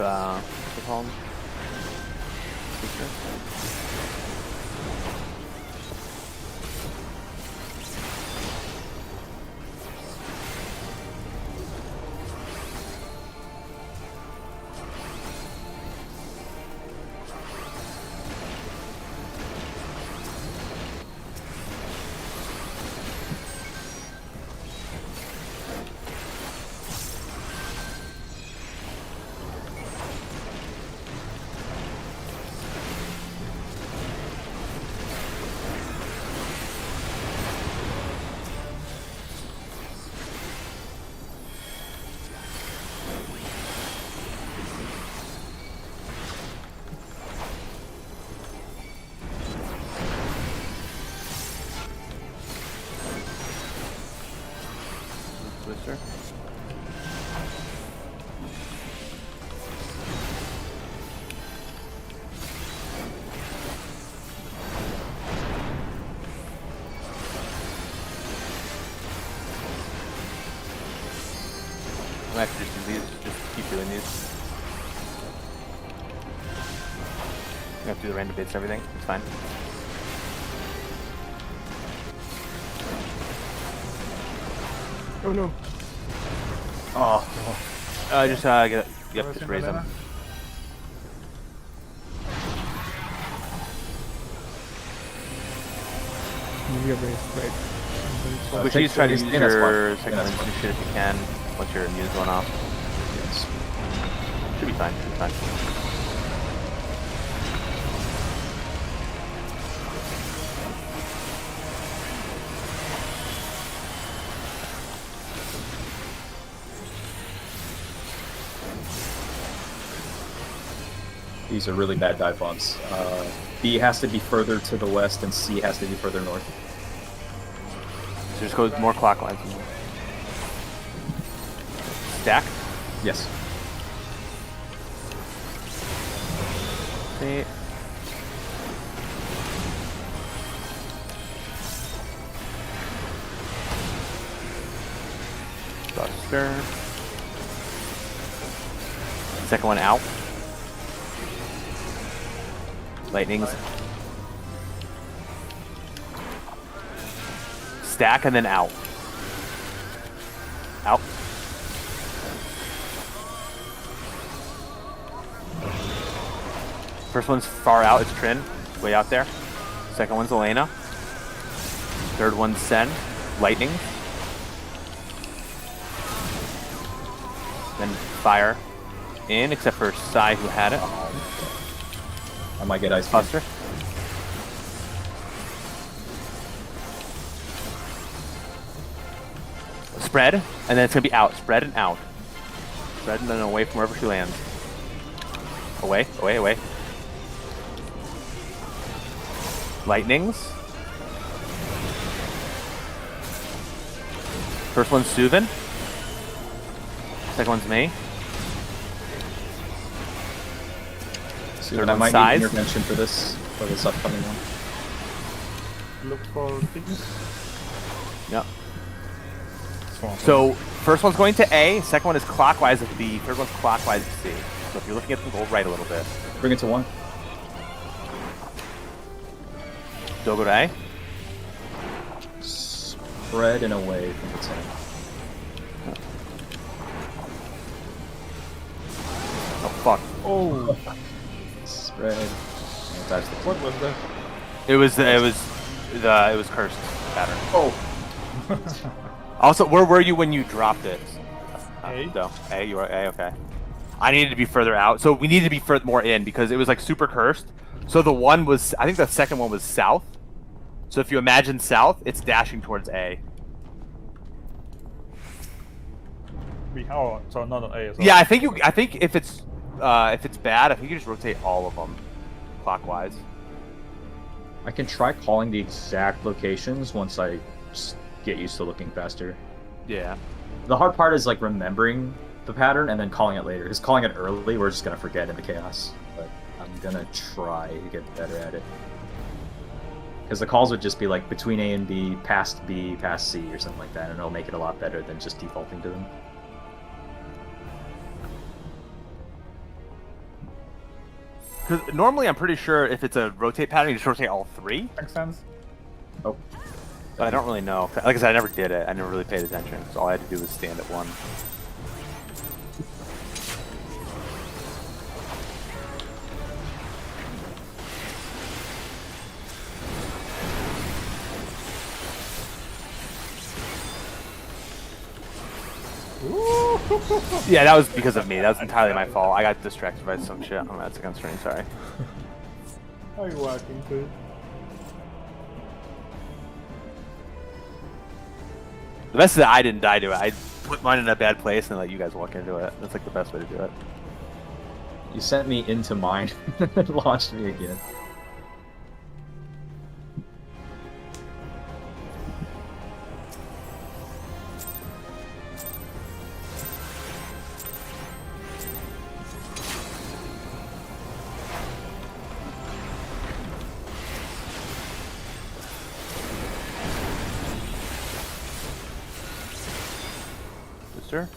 A: What's it called? Twister. I'm actually just do these, just keep doing these. You have to do the random bits and everything, it's fine.
E: Oh no.
A: Oh. Just yep, just raise them.
E: You get raised, right?
A: Which you try to use your second wind shit if you can, once your immune's going off.
B: Yes.
A: Should be fine, should be fine.
B: These are really bad dive bombs. B has to be further to the west, and C has to be further north.
A: So just go more clockwise. Stack.
B: Yes.
A: Okay. Buster. Second one out. Lightnings. Stack and then out. Out. First one's far out, it's Trin, way out there. Second one's Elena. Third one's Sen, Lightning. Then fire in, except for Sai who had it.
B: I might get ice beam.
A: Buster. Spread, and then it's gonna be out. Spread and out. Spread and then away from wherever she lands. Away, away, away. Lightnings. First one's Suvin. Second one's me.
B: So
A: Third
B: I
A: one's
B: might
A: size.
B: need intervention for this upcoming one.
C: look for things.
A: Yep.
D: Swamp.
A: So first one's going to A, second one is clockwise of B, third one's clockwise of C. So if you're looking at them, go right a little bit.
B: Bring it to 1.
A: Still go to A.
B: Spread and away from the 10.
A: Oh fuck.
C: Oh,
B: Spread. And attach the
C: what was that?
A: It was cursed pattern.
B: Oh!
A: Also, where were you when you dropped it?
C: A.
A: No, A. You were A. Okay. I needed to be further out, so we needed to be further more in because it was like super cursed. So the one was, I think the second one was south. So if you imagine south, it's dashing towards A.
C: Oh, so not an A. So
A: Yeah, I think if it's bad, I think you just rotate all of them clockwise.
B: I can try calling the exact locations once I just get used to looking faster.
A: Yeah.
B: The hard part is like remembering the pattern and then calling it later. Because calling it early, we're just gonna forget in the chaos. But I'm gonna try to get better at it. Because the calls would just be like between A and B, past C, or something like that, and it'll make it a lot better than just defaulting to them.
A: Because normally I'm pretty sure if it's a rotate pattern, you just rotate all three.
C: makes sense.
B: Oh.
A: But I don't really know. Like I said, I never did it. I never really paid attention. So all I had to do was stand at one. Yeah, that was because of me. That was entirely my fault. I got distracted by some shit. Oh, that's concerning. Sorry.
C: How are you walking to it?
A: The best is that I didn't die to it. I put mine in a bad place and let you guys walk into it. That's like the best way to do it.
B: You sent me into mine and launched me again.
A: Sir?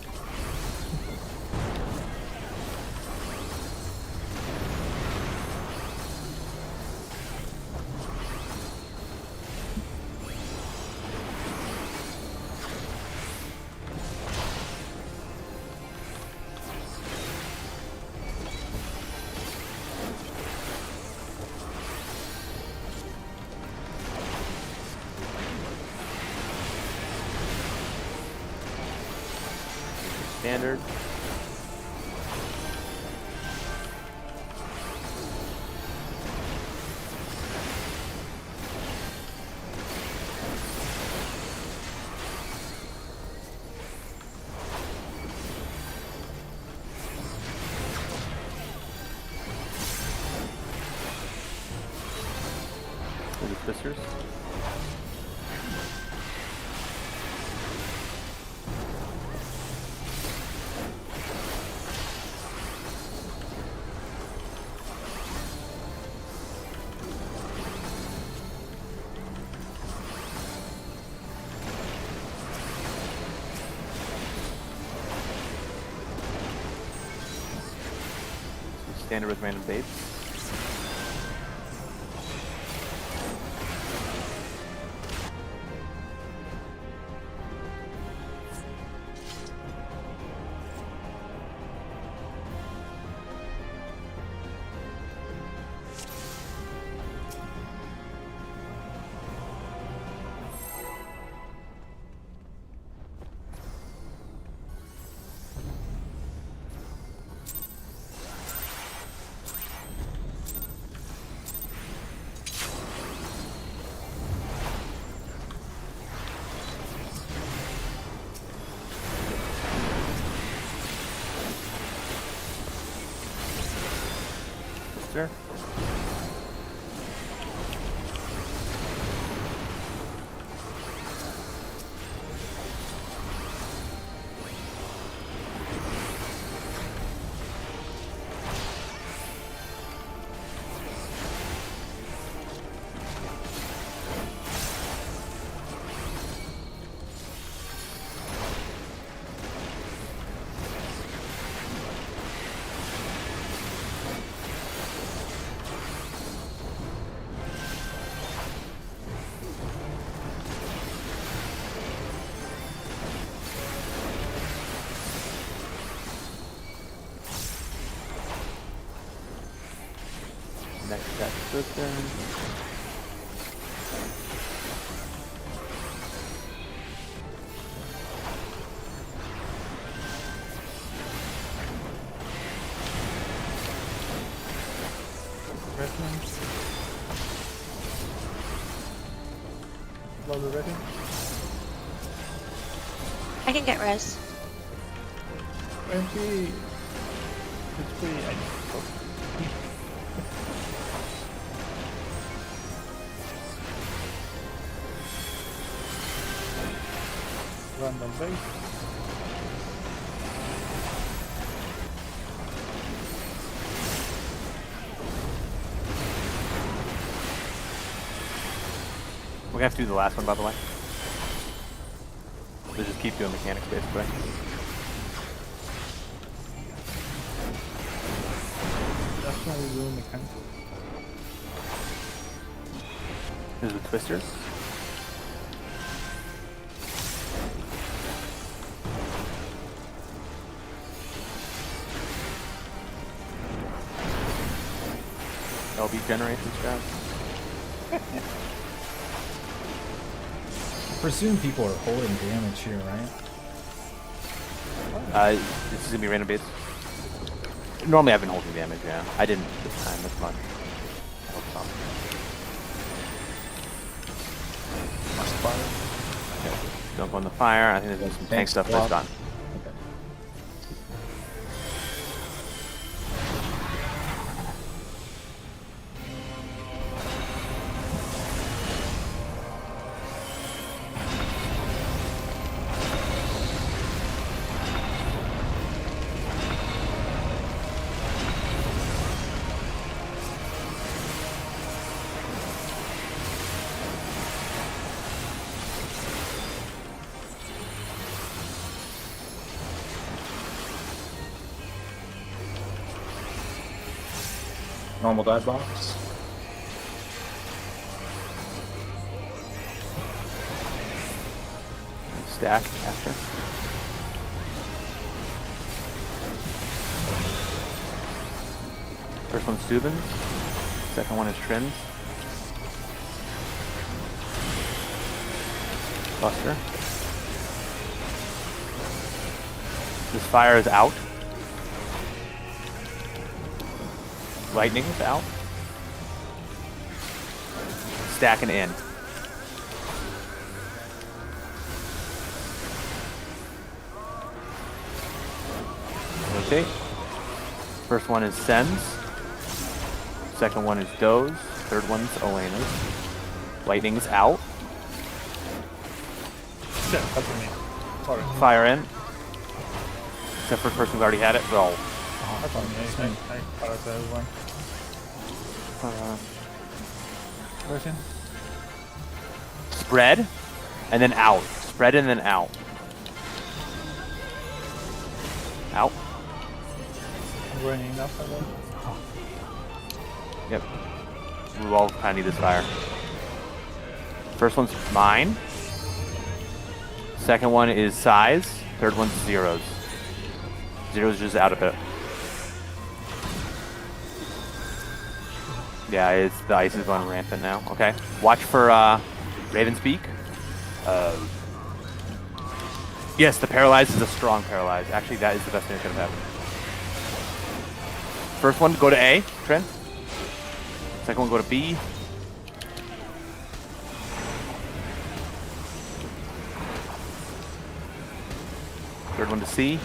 A: Standard. Twisters. Standard with random baits. Sir. Next attack Twister.
C: Resonance. Blow the ready.
F: I can get res.
C: 20. It's pretty. Random base.
A: We're gonna have to do the last one, by the way. We'll just keep doing mechanics, basically.
C: That's why we're doing mechanics.
A: This is with twisters. LB generation strats.
D: I presume people are holding damage here, right?
A: This is gonna be random base. Normally I've been holding damage, yeah. I didn't this time as much. I hope so.
B: Must fire.
A: Okay. Jump on the fire. I think there's some tank stuff that's done.
B: Okay. Normal dive bombs.
A: Stack after. First one's Steuben. Second one is Trins. Buster. This fire is out. Lightning is out. Stacking in. Rotate. First one is Sens. Second one is Doze. Third one's Elena's. Lightning's out.
C: Shit, that's me. Sorry.
A: Fire in. Except for the person who's already had it. Roll.
C: That's on me. I fired everyone. Version.
A: Spread. And then out. Spread and then out. Out.
C: I'm running up again.
A: Yep. We all kind of need this fire. First one's mine. Second one is size. Third one's zeros. Zeros just out of it. Yeah, it's the ice is going rampant now. Okay. Watch for Raven's Beak. Yes, the paralyze is a strong paralyze. Actually, that is the best thing that could have happened. First one, go to A, Trent. Second one, go to B. Third one to C.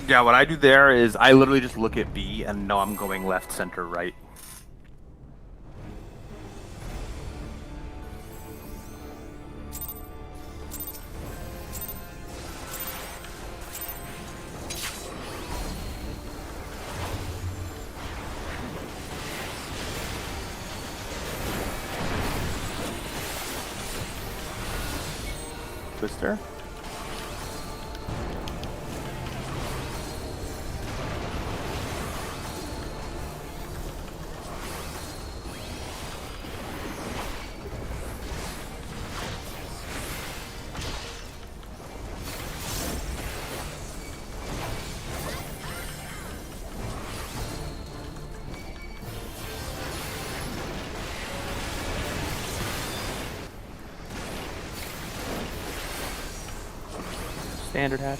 A: Yeah, what I do there is I literally just look at B and know I'm going left, center, right. Twister. Standard hash.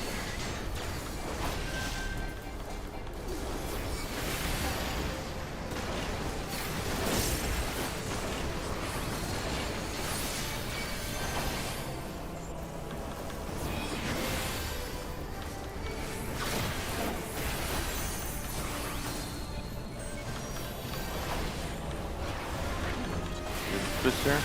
A: Twister.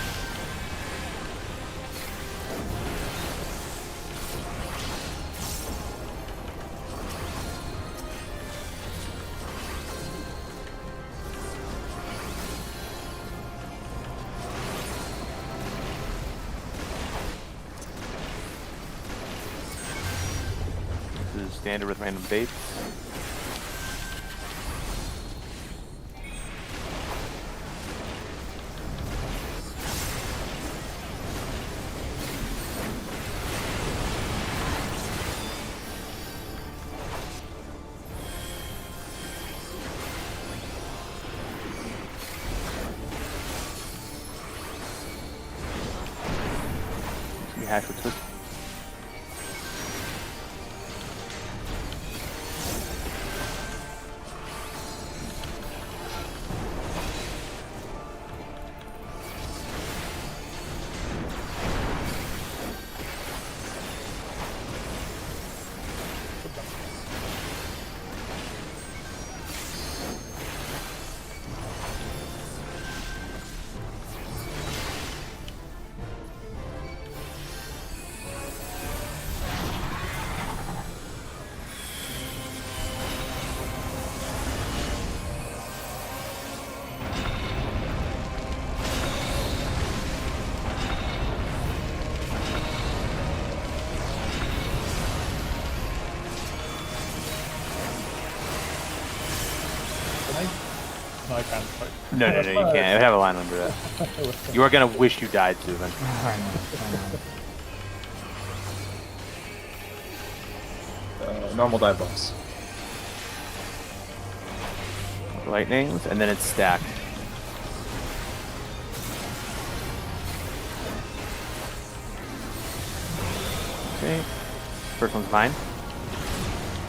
A: This is standard with random baits. Hash with twist.
C: No, I can't. Sorry.
A: No, you can't. I have a line under that. You are gonna wish you died, Susan.
D: I know.
B: Normal dive bombs.
A: Lightnings, and then it's stacked. Okay. First one's mine.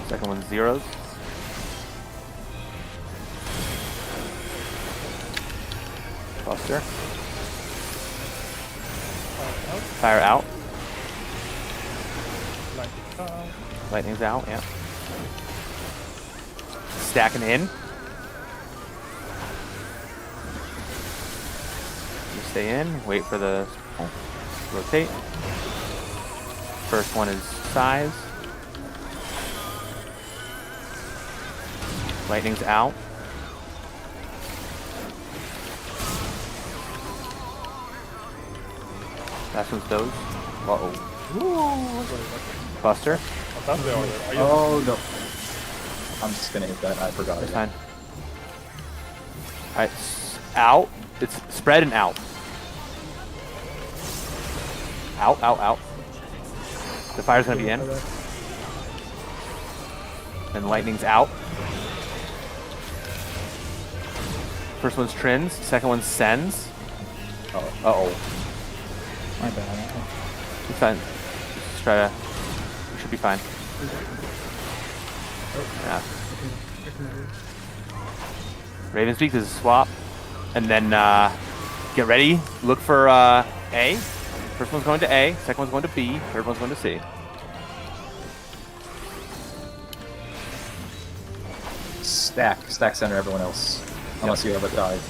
A: Second one's zeros. Buster. Fire out. Lightning's out, yeah. Stacking in. You stay in, wait for the rotate. First one is size. Lightning's out. Last one's those. Uh-oh. Buster.
C: That's the order. Are you
B: Oh no. I'm just gonna hit that. I forgot.
A: That's
B: it.
A: fine. Alright, out. It's spread and out. Out, out, out. The fire's gonna be in. And lightning's out. First one's trins, second one's sends. Uh-oh.
D: My bad.
A: It's fine. Just try to... You should be fine. Yeah. Raven's Peak is a swap. And then, get ready. Look for, A. First one's going to A, second one's going to B, third one's going to C.
B: Stack center everyone else. Unless you have a dive.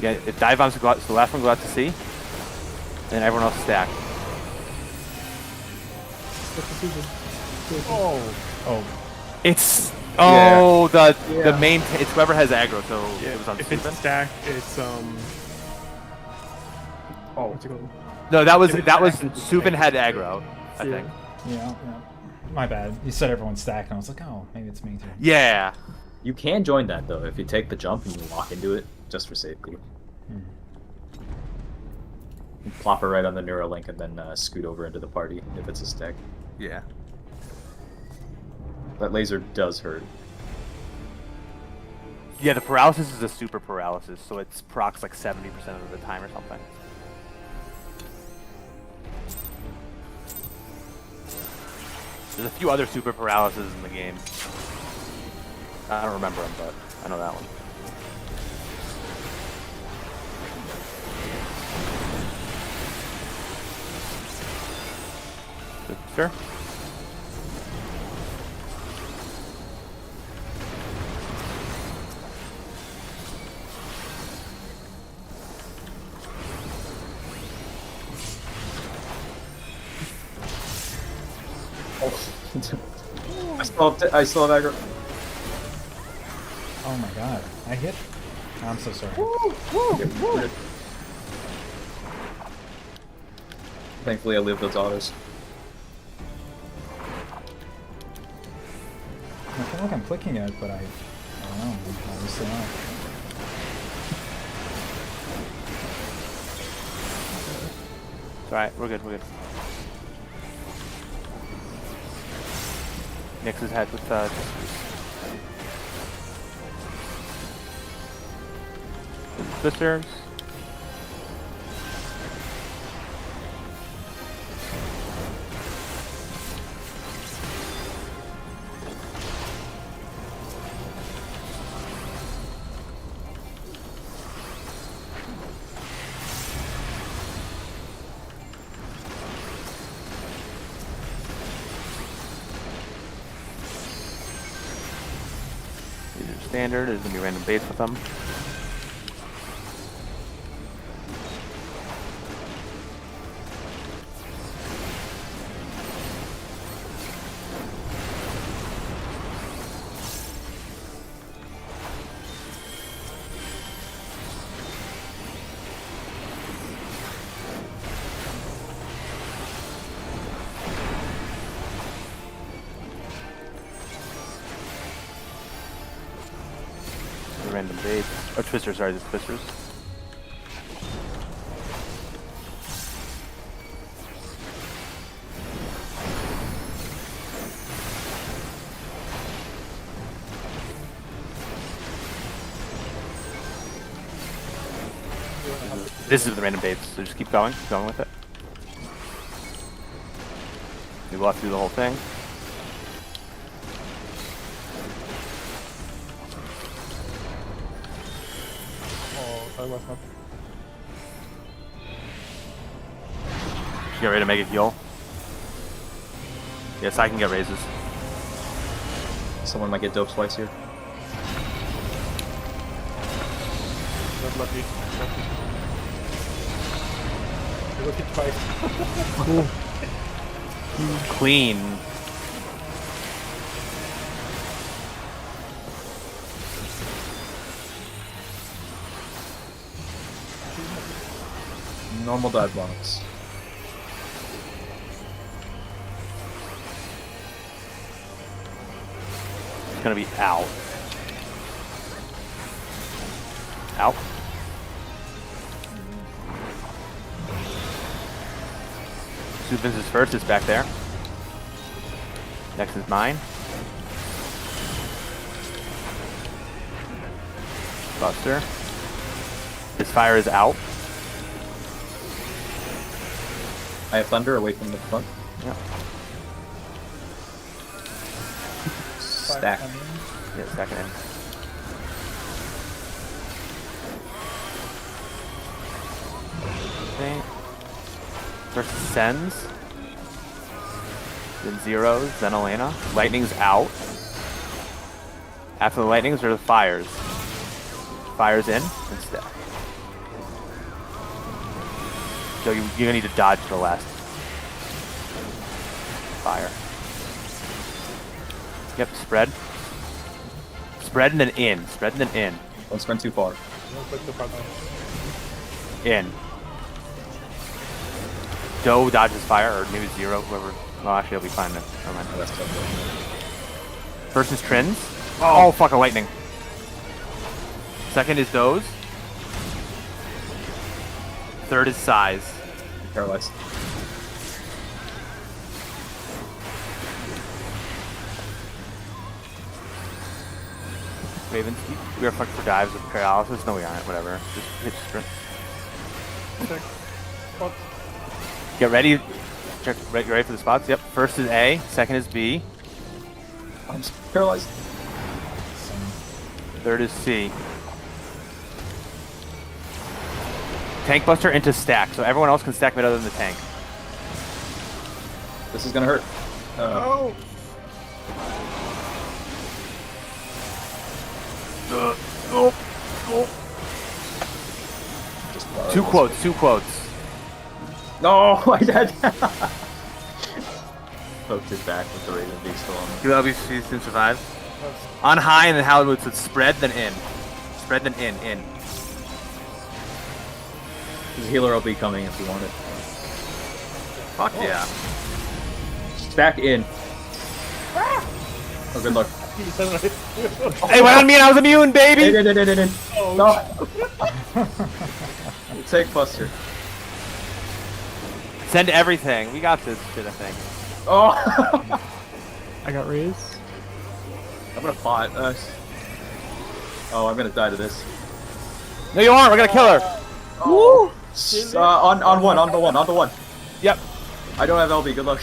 A: Yeah, if dive bombs go out, so the last one go out to C, then everyone else stack.
D: Oh,
A: It's the main. It's whoever has aggro. So it was on
G: If
A: Subin.
G: it's stacked, it's
E: What's it called?
A: No, that was
G: if it's
A: Subin had aggro. I think.
D: yeah. My bad. You said everyone's stacked, and I was like, oh, maybe it's me too.
A: Yeah.
B: You can join that though if you take the jump and you lock into it just for safety. You plop it right on the Neuralink and then scoot over into the party if it's a stack.
A: Yeah.
B: That laser does hurt.
A: Yeah, the paralysis is a super paralysis, so it's procs like 70% of the time or something. There's a few other super paralysis in the game. I don't remember them, but I know that one. Sure.
B: I still have aggro.
D: Oh my god. I hit. I'm so sorry.
B: Thankfully, I live those autos.
D: I feel like I'm clicking it, but I don't know. I'm obviously not.
A: It's alright, we're good, we're good. Nix is head with Twisters. Standard, there's gonna be random base with them. Random bait. Oh, Twisters, sorry, the Twisters. This is the random baits, so just keep going with it. We will have to do the whole thing.
C: I was not.
A: Get ready to make a heal. Yes, I can get raises.
B: Someone might get dope twice here.
C: Not lucky. I got hit twice.
A: Clean.
B: Normal dive bombs.
A: It's gonna be out. Out. Subins is first, it's back there. Next is mine. Buster. His fire is out.
B: I have thunder away from the front.
A: Yeah.
B: Stack.
A: Yeah, stack it in. Okay. First sends. Then zeros, then Elena. Lightning's out. After the lightnings are the fires. Fires in and stack. So you're gonna need to dodge the last fire. Yep, spread. Spread and then in. Spread and then in.
B: Don't sprint too far.
C: Don't put too far down.
A: In. Doe dodges fire, or maybe zero, whoever. Well, actually, it'll be fine then. Never mind.
B: Oh, that's tough.
A: First is Trins. Oh, fuck, a lightning. Second is Doe's. Third is Size.
B: Paralyzed.
A: Ravens, we are fucked for dives with paralysis. No, we aren't. Whatever. Just hit sprint.
C: Check. What?
A: Get ready. check. Ready for the spots? Yep. First is A. Second is B.
B: I'm paralyzed.
A: Third is C. Tank Buster into stack, so everyone else can stack mid other than the tank.
B: This is gonna hurt.
C: Oh!
B: Just
A: Two quotes. Two quotes.
B: No, I did. Poked his back with the Raven being still on.
A: Do LBC soon survive? On high and then Howard would spread then in. Spread then in.
B: His healer will be coming if you want it.
A: Fuck yeah.
B: Back in. Oh, good luck.
A: Hey, went on me and I was immune, baby!
B: In. No. Take Buster.
A: Send everything. We got this shit, I think.
B: Oh.
E: I got raised.
B: I'm gonna bot us. Oh, I'm gonna die to this.
A: No, you aren't. We're gonna kill her.
B: Woo! On the one.
A: Yep.
B: I don't have LB. Good luck.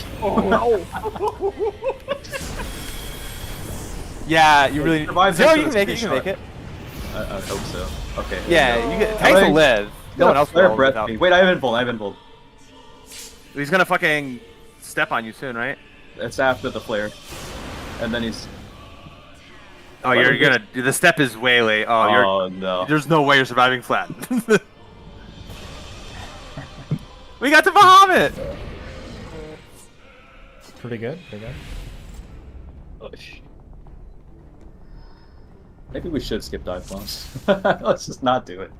A: Yeah, you really.
B: Survive
A: Zero,
B: this
A: you can
B: with
A: make
B: a
A: it. You can make it.
B: I hope so. Okay.
A: Yeah, you get. Tanks will live. No one else will.
B: Breath
A: without-
B: me. Wait, I have invul.
A: He's gonna fucking step on you soon, right?
B: It's after the flare, and then he's.
A: Oh, you're gonna. The step is way late. Oh, you're.
B: Oh no.
A: There's no way you're surviving flat. We got to Bahamut.
D: Pretty good.
B: Maybe we should skip dive bombs. Let's just not do it.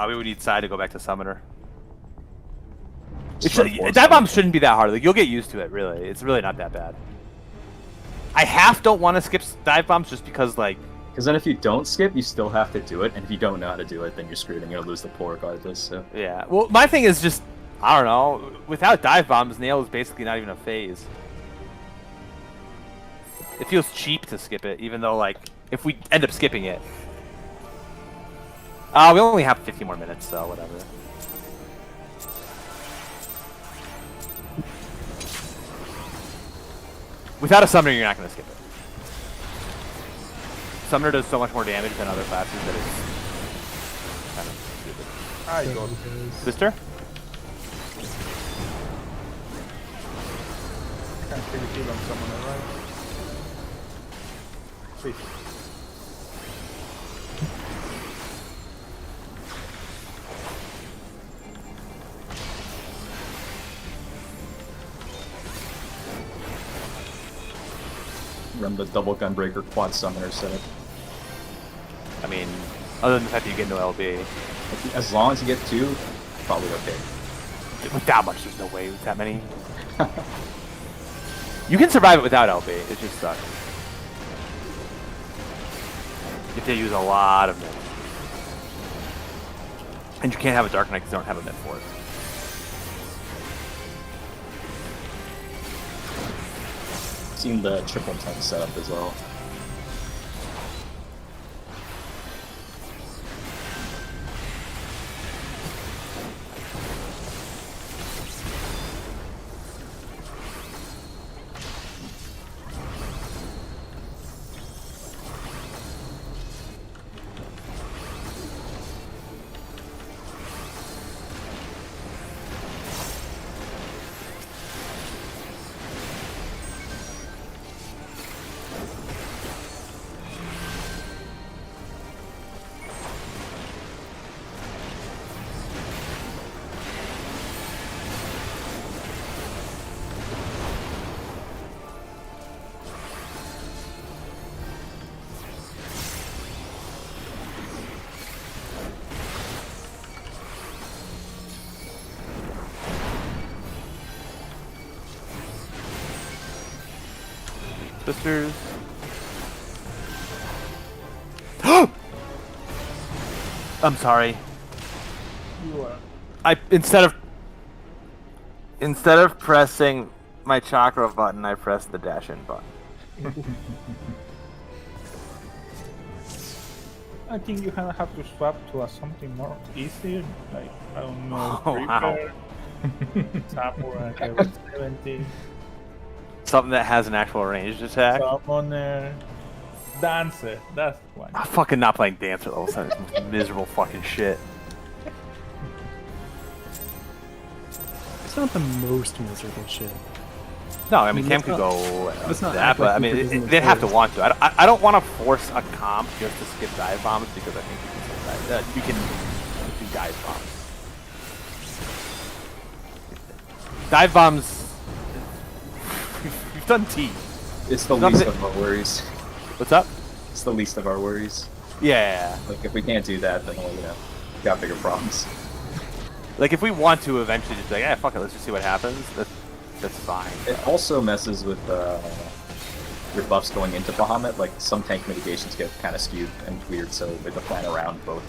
A: We would need side to go back to summoner.
B: Just run force
A: Dive bomb shouldn't be that hard. Like, you'll get used to it. Really, it's really not that bad. I don't want to skip dive bombs just because, like.
B: Because then if you don't skip, you still have to do it, and if you don't know how to do it, then you're screwed and you're gonna lose the pull regardless. So.
A: Yeah. Well, my thing is just, I don't know. Without dive bombs, nail is basically not even a phase. It feels cheap to skip it, even though, like, if we end up skipping it. We only have 50 more minutes, so whatever. Without a summoner, you're not going to skip it. Summoner does so much more damage than other classes that it's kind of stupid.
C: I got
A: Sister?
C: can't really kill on someone, right? Sweet.
B: Run the double gunbreaker quad summoner setup.
A: I mean, other than the fact that you get no LB.
B: As long as you get two, probably okay.
A: With that much, there's no way with that many. You can survive it without LB, it just sucks. You have to use a lot of mid. And you can't have a Dark Knight because you don't have a mid for it.
B: Seen the triple tank setup as well.
A: Sisters. I'm sorry.
C: You are.
A: Instead of pressing my chakra button, I pressed the dash in button.
C: I think you kind of have to swap to something more easier, like, I don't know,
A: Oh, wow.
C: Reaper. Samurai level 70.
A: Something that has an actual ranged attack.
C: Summoner. Dancer. That's one.
A: I'm fucking not playing Dancer all of a sudden. It's the most miserable fucking shit.
E: It's not the most miserable shit.
A: No, I mean,
E: I mean,
A: Cam
E: let's
A: could
E: not-
A: go
E: let's not
A: that,
E: act
A: but
E: like
A: I mean,
E: Cooper doesn't
A: they'd have to
E: exist.
A: want to. I don't want to force a comp just to skip dive bombs because I think you can do dive bombs. Dive bombs. We've done T.
B: It's the
A: Nothing-
B: least of our worries.
A: What's up?
B: It's the least of our worries.
A: Yeah.
B: Like, if we can't do that, then we'll, we got bigger problems.
A: Like if we want to eventually just be like, fuck it, let's just see what happens. That's fine.
B: It also messes with your buffs going into Bahamut. Like, some tank mitigations get kind of skewed and weird, so we have to plan around both.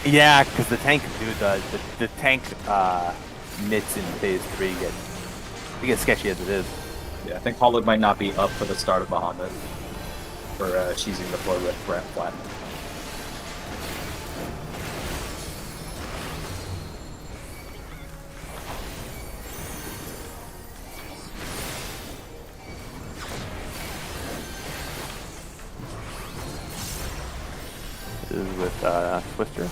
A: Yeah, because the tank, dude, the tank nits in phase 3 get sketchy as it is.
B: Yeah, I think Paladin might not be up for the start of Bahamut for cheesing the floor with Brent Platinum.
A: This is with Twister.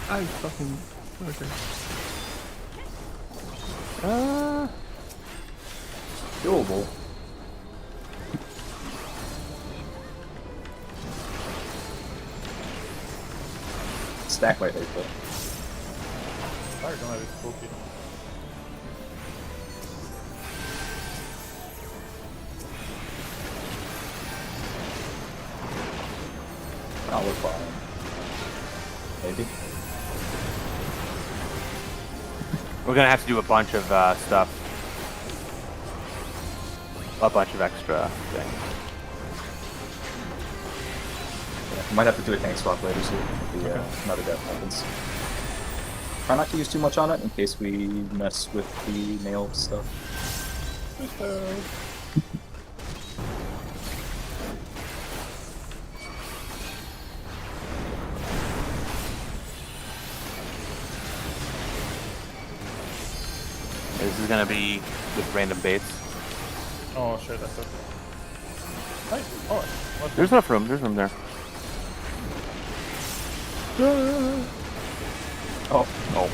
E: I fucking. Okay.
B: Doable. Stack my hate though.
C: I don't have it spooky.
B: Oh, we're fine. Maybe.
A: We're gonna have to do a bunch of stuff. A bunch of extra things.
B: Yeah, we might have to do a tank swap later, so the another death happens. Try not to use too much on it in case we mess with the nail stuff.
A: This is gonna be with random baits.
C: Oh shit, that's okay. Hey, oh, what's
A: There's enough room. There's room there.
B: Oh,
A: Oh.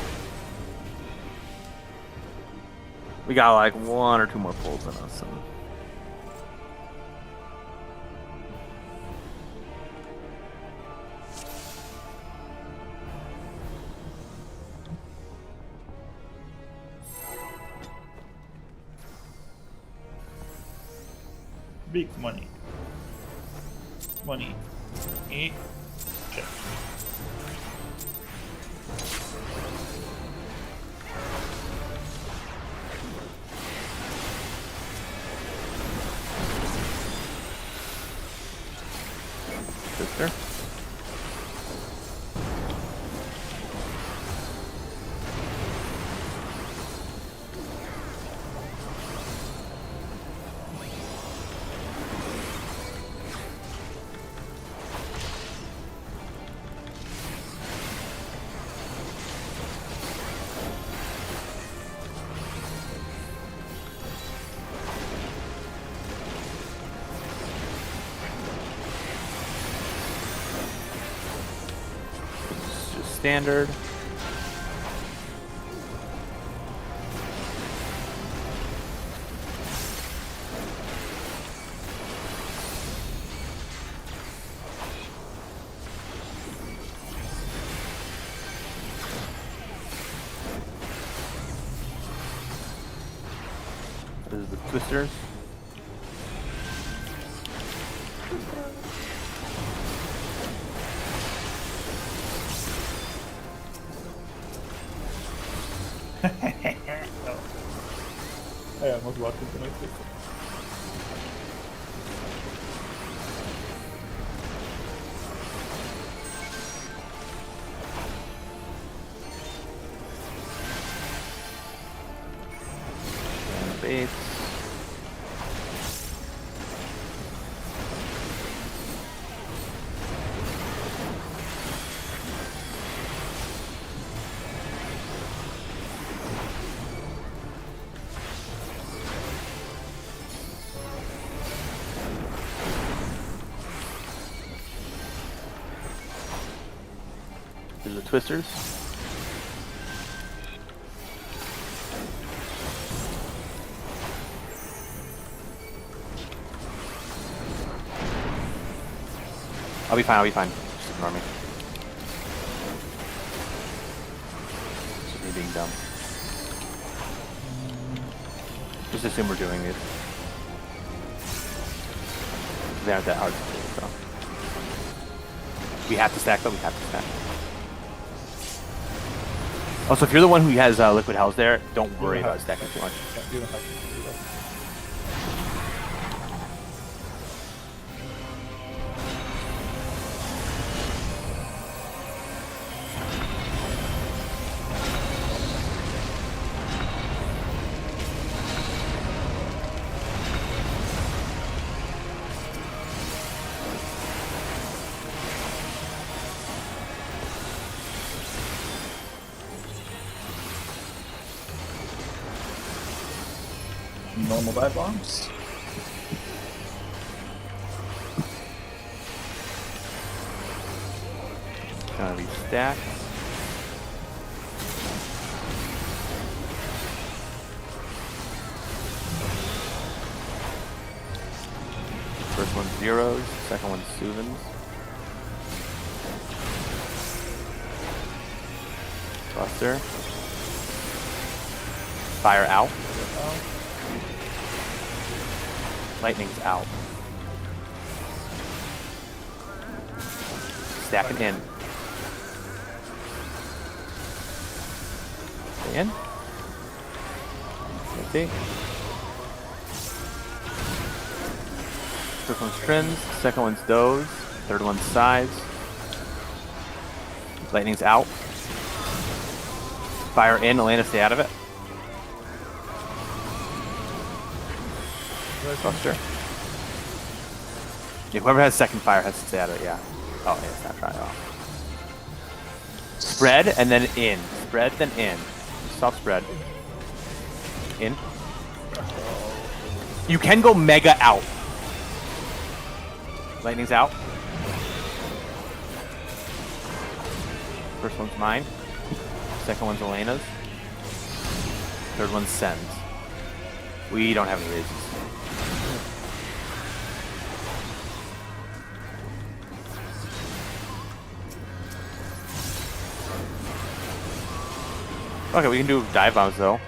A: We got like 1 or 2 more pulls in us. And...
C: big money? Money. Check.
A: Sister. It's just standard. This is the twisters.
C: I almost walked into my sister.
A: Baits. There's the twisters. I'll be fine, I'll be fine. Just ignore me. Just me being dumb. Just assume we're doing it. They aren't that hard to do, so. We have to stack though, we have to stack. Also, if you're the one who has liquid hells there, don't worry about stacking too much.
C: Yeah, you don't have to do that.
B: Normal dive bombs.
A: Gonna be stacked. First one's zeros, second one's Suvins. Buster. Fire out. Lightning's out. Stacking in. Stay in. Let's see. First one's Trins, second one's Doze, third one's Size. Lightning's out. Fire in, Elena, stay out of it. Buster. Yeah, whoever has second fire has to stay out of it, yeah. Oh, yeah, it's not trying off. Spread and then in. Spread, then in. Soft spread. In. You can go mega out. Lightning's out. First one's mine. Second one's Elena's. Third one's Sen's. We don't have any raises. Okay, we can do dive bombs though.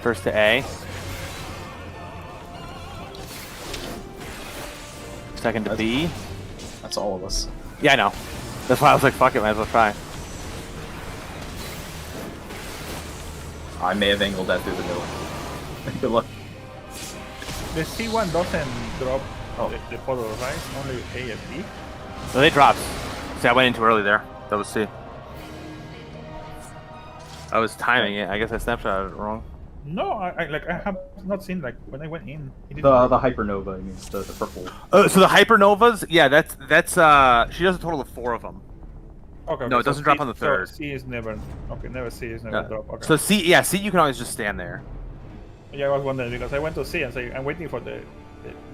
A: First to A. Second to B.
B: That's all of us.
A: Yeah, I know. That's why I was like, fuck it, might as well try.
B: I may have angled that through the middle. Good luck.
C: The C1 doesn't drop the photo, right? Only A and B.
A: No, they dropped. See, I went in too early there. That was C. I was timing it. I guess I snapshotted it wrong.
C: No, I have not seen like when I went in. It didn't
B: The hypernova, I mean, the purple.
A: So the hypernovas, yeah, that's she does a total of 4 of them.
C: Okay.
A: No, it doesn't drop
C: C,
A: on the third.
C: So C is never. Okay, never C is never
A: Yeah.
C: drop. Okay.
A: So C, yeah, C, you can always just stand there.
C: Yeah, I was wondering because I went to C and say I'm waiting for the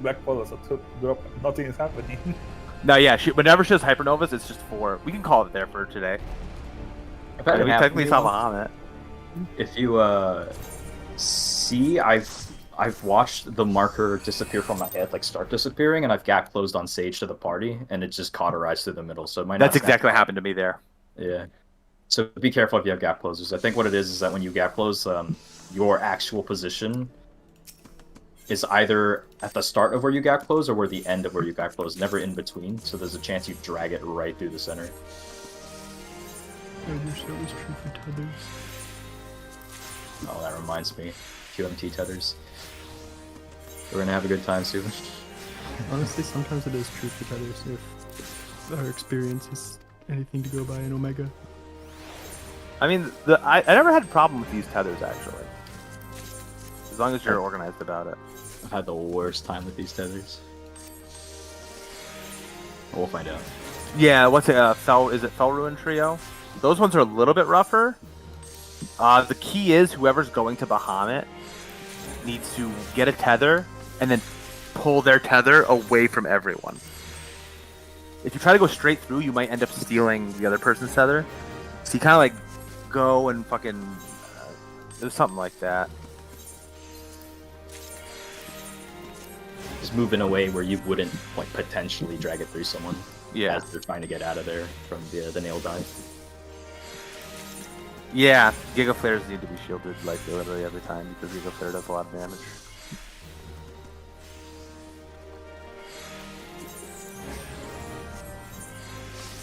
C: black photos to drop. Nothing is happening.
A: No, yeah, whenever she does hypernovas, it's just 4. We can call it there for today.
B: I've had
A: We
B: it happen
A: technically
B: to
A: saw
B: me.
A: Bahamut.
B: If you see, I've watched the marker disappear from my head, like start disappearing, and I've gap closed on Sage to the party, and it just cauterized through the middle. So it might not
A: That's exactly what happened to me there.
B: Yeah. So be careful if you have gap closers. I think what it is that when you gap close, your actual position is either at the start of where you gap close or where the end of where you gap close, never in between. So there's a chance you drag it right through the center.
E: I wish that was true for tethers.
B: Oh, that reminds me. QMT tethers. We're gonna have a good time soon.
E: Honestly, sometimes it is true for tethers if our experience is anything to go by in Omega.
A: I mean, I never had a problem with these tethers, actually. As long as you're organized about it.
B: I've had the worst time with these tethers. We'll find out.
A: Yeah, what's it? Is it Fell Ruin Trio? Those ones are a little bit rougher. The key is whoever's going to Bahamut needs to get a tether and then pull their tether away from everyone. if you try to go straight through, you might end up stealing the other person's tether. So you kind of like go and fucking there's something like that.
B: Just move in a way where you wouldn't like potentially drag it through someone.
A: Yeah.
B: As they're trying to get out of there from the nail dive.
A: Yeah, Giga Flares need to be shielded like literally every time because Giga Flare does a lot of damage.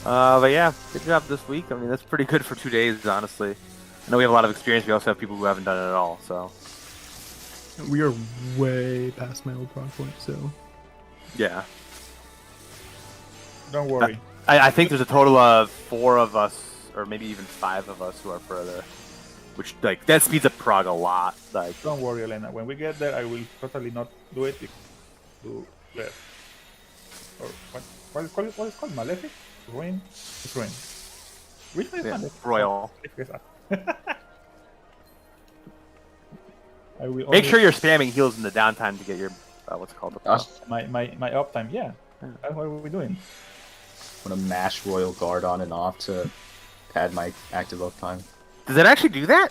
A: But yeah, good job this week. I mean, that's pretty good for 2 days, honestly. I know we have a lot of experience. We also have people who haven't done it at all, so.
E: We are way past my old prog point, so
A: Yeah.
C: Don't worry.
A: I think there's a total of 4 of us, or maybe even 5 of us who are further. Which, like, that speeds up prog a lot. Like,
C: Don't worry, Elena. When we get there, I will totally not do it. Do left. Or what is called? Malefic? Ruin? It's Ruin. Which one is
A: yeah,
C: Malefic?
A: Royal.
C: I will
A: Make
C: only-
A: sure you're spamming heals in the downtime to get your, what's it called?
C: my uptime. Yeah. That's what we're doing.
B: I'm gonna mash Royal Guard on and off to pad my active uptime.
A: Does it actually do that?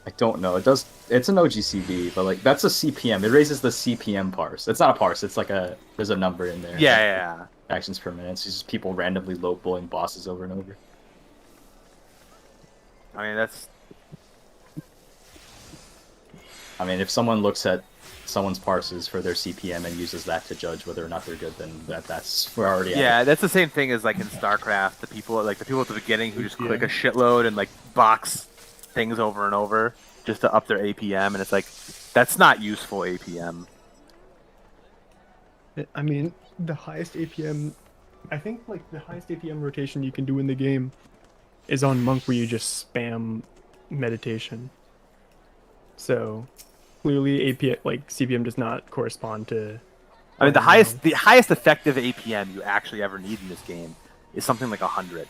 B: I don't know. It does. It's an OGCB, but like that's a CPM. It raises the CPM parse. It's not a parse. It's like there's a number in there.
A: Yeah.
B: Actions per minute. It's just people randomly low bullying bosses over and over.
A: I mean, that's.
B: I mean, if someone looks at someone's parses for their CPM and uses that to judge whether or not they're good, then that's we're already at
A: Yeah, that's the same thing as like in StarCraft. The people at the beginning who just click a shitload and like box things over and over just to up their APM, and it's like that's not useful APM.
E: I mean, the highest APM, I think like the highest APM rotation you can do in the game is on Monk, where you just spam meditation. So clearly APM, like CPM, does not correspond to.
A: I mean, the highest effective APM you actually ever need in this game is something like 100.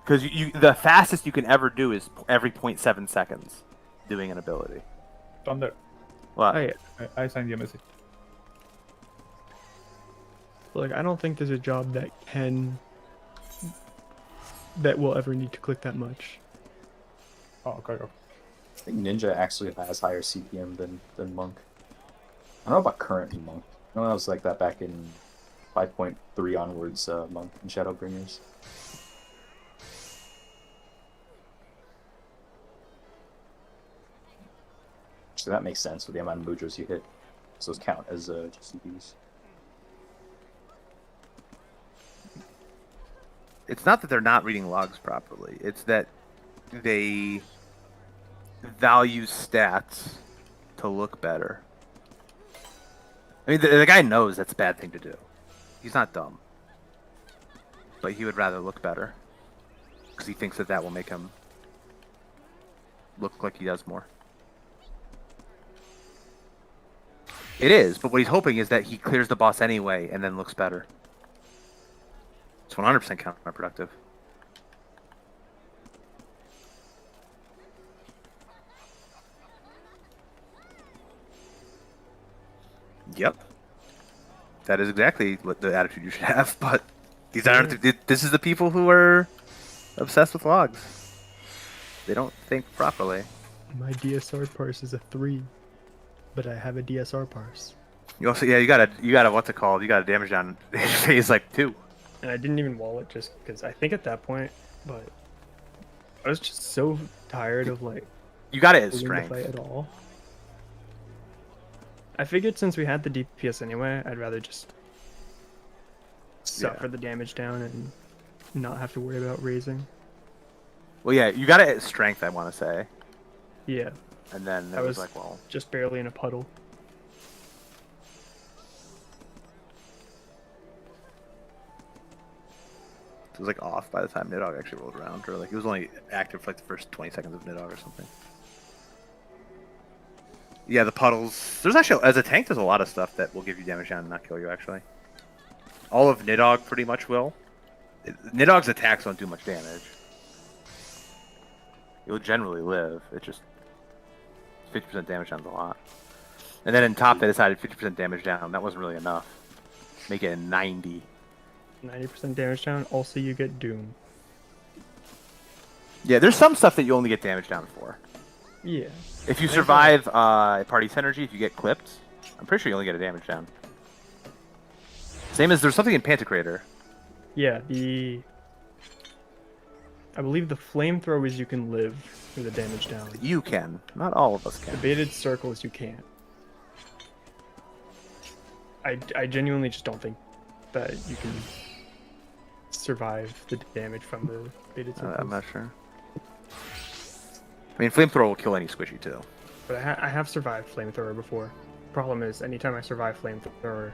A: Because the fastest you can ever do is every 0.7 seconds doing an ability.
C: Thunder.
A: What?
E: Oh, yeah.
C: I send you a message.
E: Like, I don't think there's a job that will ever need to click that much.
C: Oh, okay.
B: I think Ninja actually has higher CPM than Monk. I don't know about current Monk. I know that was like that back in 5.3 onwards, Monk and Shadowbringers. So that makes sense with the amount of Mudras you hit. So those count as GCPs.
A: It's not that they're not reading logs properly. It's that they value stats to look better. I mean, the guy knows that's a bad thing to do. He's not dumb. But he would rather look better. Because he thinks that will make him look like he does more. It is, but what he's hoping is that he clears the boss anyway and then looks better. It's 100% counterproductive. Yep. That is exactly what the attitude you should have, but these aren't. This is the people who are obsessed with logs. They don't think properly.
E: My DSR parse is a 3, but I have a DSR parse.
A: You also, you got what's it called? You got a damage down phase like 2.
E: And I didn't even wall it just because I think at that point, but I was just so tired of like.
A: You got it as
E: holding the
A: strength.
E: fight at all. I figured since we had the DPS anyway, I'd rather just suffer the damage down and not have to worry about raising.
A: Well, yeah, you got it at strength, I want to say.
E: Yeah.
A: And then
E: I
A: it was
E: was
A: like, well,
E: just barely in a puddle.
A: it was like off by the time Nidhogg actually rolled around, or like it was only active for like the first 20 seconds of Nidhogg or something. Yeah, the puddles. There's actually, as a tank, there's a lot of stuff that will give you damage down and not kill you, actually. All of Nidhogg pretty much will. Nidhogg's attacks don't do much damage. You'll generally live. It's just 50% damage down is a lot. And then in top, they decided 50% damage down. That wasn't really enough. Make it a 90.
E: 90% damage down. Also, you get Doom.
A: Yeah, there's some stuff that you only get damage down for.
E: Yeah.
A: If you survive a party synergy, if you get clipped, I'm pretty sure you only get a damage down. Same as there's something in Pantocrator.
E: Yeah, I believe the flamethrowers you can live with the damage down.
A: You can. Not all of us
E: The
A: can.
E: baited circles you can't. I genuinely just don't think that you can survive the damage from the baited circles.
A: I'm not sure. I mean, Flamethrower will kill any squishy, too.
E: But I have survived flamethrower before. Problem is, anytime I survive flamethrower,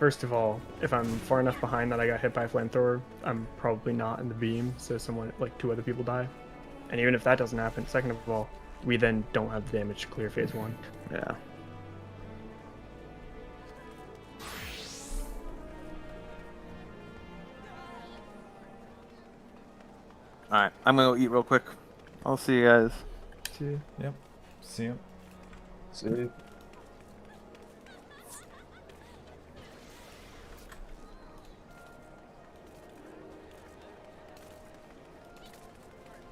E: first of all, if I'm far enough behind that I got hit by a flamethrower, I'm probably not in the beam, so like 2 other people die. And even if that doesn't happen, second of all, we then don't have the damage to clear phase 1.
A: Yeah. Alright, I'm gonna go eat real quick. I'll see you guys.
E: See ya.
D: Yep. See ya.
B: See?